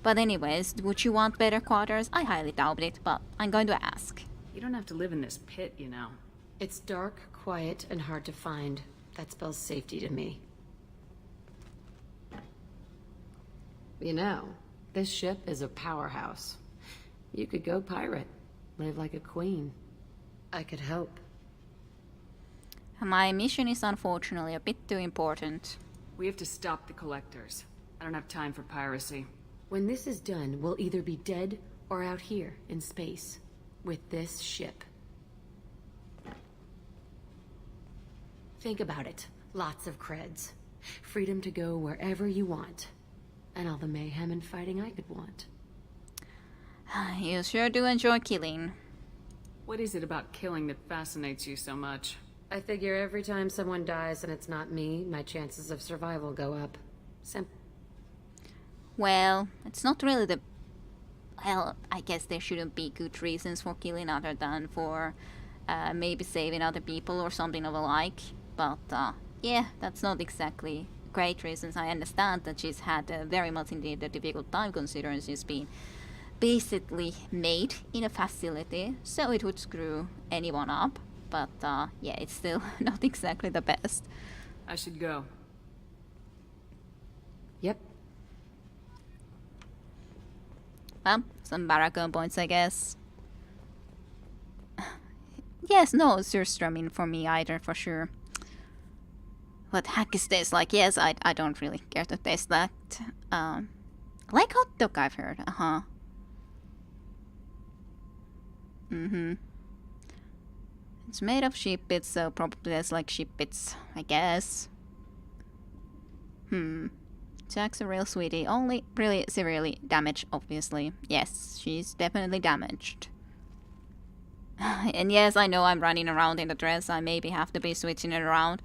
A: But anyways, would you want better quarters? I highly doubt it, but I'm going to ask.
G: You don't have to live in this pit, you know.
T: It's dark, quiet, and hard to find. That spells safety to me. You know, this ship is a powerhouse. You could go pirate. Live like a queen. I could help.
A: My mission is unfortunately a bit too important.
G: We have to stop the collectors. I don't have time for piracy.
T: When this is done, we'll either be dead or out here in space. With this ship. Think about it. Lots of creds. Freedom to go wherever you want. And all the mayhem and fighting I could want.
A: You sure do enjoy killing.
G: What is it about killing that fascinates you so much?
T: I figure every time someone dies and it's not me, my chances of survival go up.
A: Well, it's not really the... Well, I guess there shouldn't be good reasons for killing other than for maybe saving other people or something of the like. But yeah, that's not exactly great reasons. I understand that she's had very much indeed a difficult time considering she's been basically made in a facility, so it would screw anyone up. But yeah, it's still not exactly the best.
G: I should go.
T: Yep.
A: Well, some Baragon points, I guess. Yes, no surströmming for me either, for sure. What haggis tastes like? Yes, I don't really care to taste that. Like hot dog, I've heard. It's made of sheep bits, so probably tastes like sheep bits, I guess. Jack's a real sweetie, only really severely damaged, obviously. Yes, she's definitely damaged. And yes, I know I'm running around in the dress. I maybe have to be switching it around.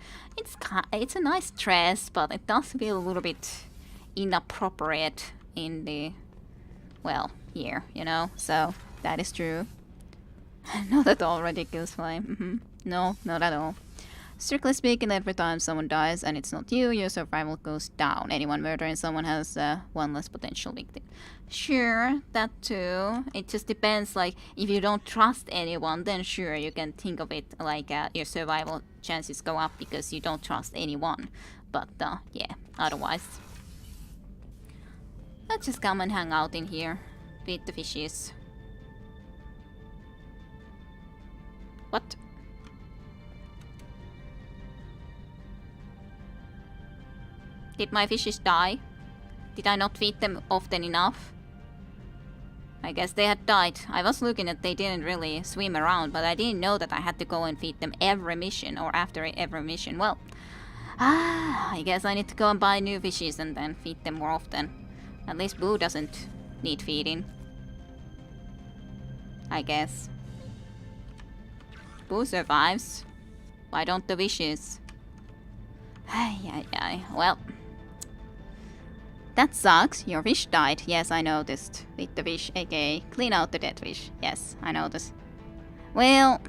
A: It's a nice dress, but it does feel a little bit inappropriate in the, well, here, you know? So, that is true. Not at all ridiculous, Flame. No, not at all. Strictly speaking, every time someone dies and it's not you, your survival goes down. Anyone murdering someone has one less potential victim. Sure, that too. It just depends, like, if you don't trust anyone, then sure, you can think of it like your survival chances go up because you don't trust anyone. But, yeah, otherwise. Let's just come and hang out in here. Feed the fishes. What? Did my fishes die? Did I not feed them often enough? I guess they had died. I was looking at they didn't really swim around, but I didn't know that I had to go and feed them every mission or after every mission. Well, I guess I need to go and buy new fishes and then feed them more often. At least Boo doesn't need feeding. I guess. Boo survives. Why don't the fishes? Ay. Well, that sucks. Your fish died. Yes, I noticed. With the fish, aka clean out the dead fish. Yes, I noticed. Well,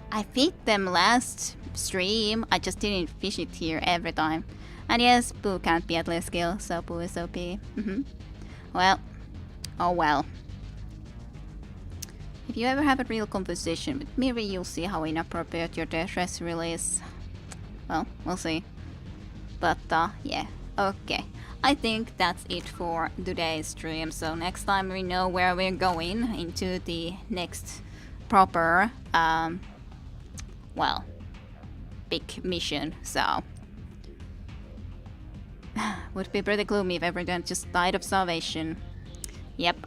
A: I feed them last stream. I just didn't fish it here every time. And yes, Boo can't be at less skill, so Boo is OP. Well, oh well. If you ever have a real conversation with Miri, you'll see how inappropriate your dress really is. Well, we'll see. But yeah, okay. I think that's it for today's stream. So next time we know where we're going into the next proper, well, big mission. So would be pretty gloomy if everyone just died of starvation. Yep.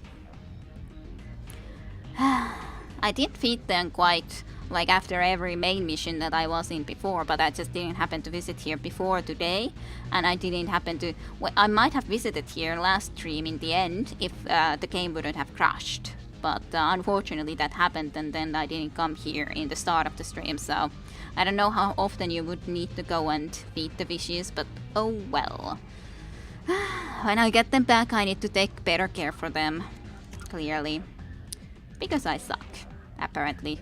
A: I did feed them quite like after every main mission that I was in before, but I just didn't happen to visit here before today, and I didn't happen to. Well, I might have visited here last stream in the end if the game wouldn't have crashed, but unfortunately that happened, and then I didn't come here in the start of the stream. So I don't know how often you would need to go and feed the fishes, but oh well. When I get them back, I need to take better care for them, clearly, because I suck, apparently.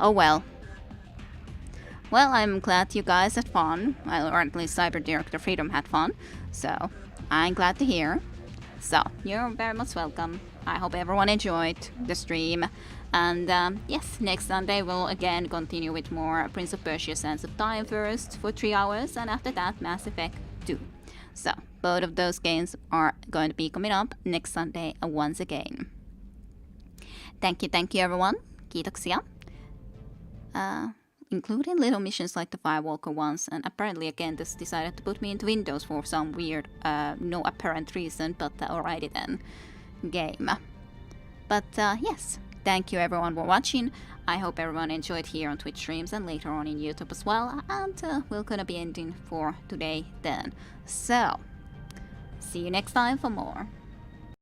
A: Oh well. Well, I'm glad you guys had fun, or at least Cyber Director Freedom had fun, so I'm glad to hear. So, you're very much welcome. I hope everyone enjoyed the stream, and yes, next Sunday we'll again continue with more Prince of Persia Sands of Time first for 3 hours, and after that Mass Effect 2. So, both of those games are going to be coming up next Sunday once again. Thank you everyone. Kiitoksia. Including little missions like the Firewalker ones, and apparently again this decided to put me into Windows for some weird, no apparent reason, but alrighty then, game. But yes, thank you everyone for watching. I hope everyone enjoyed here on Twitch streams and later on in YouTube as well, and we're gonna be ending for today then. So, see you next time for more.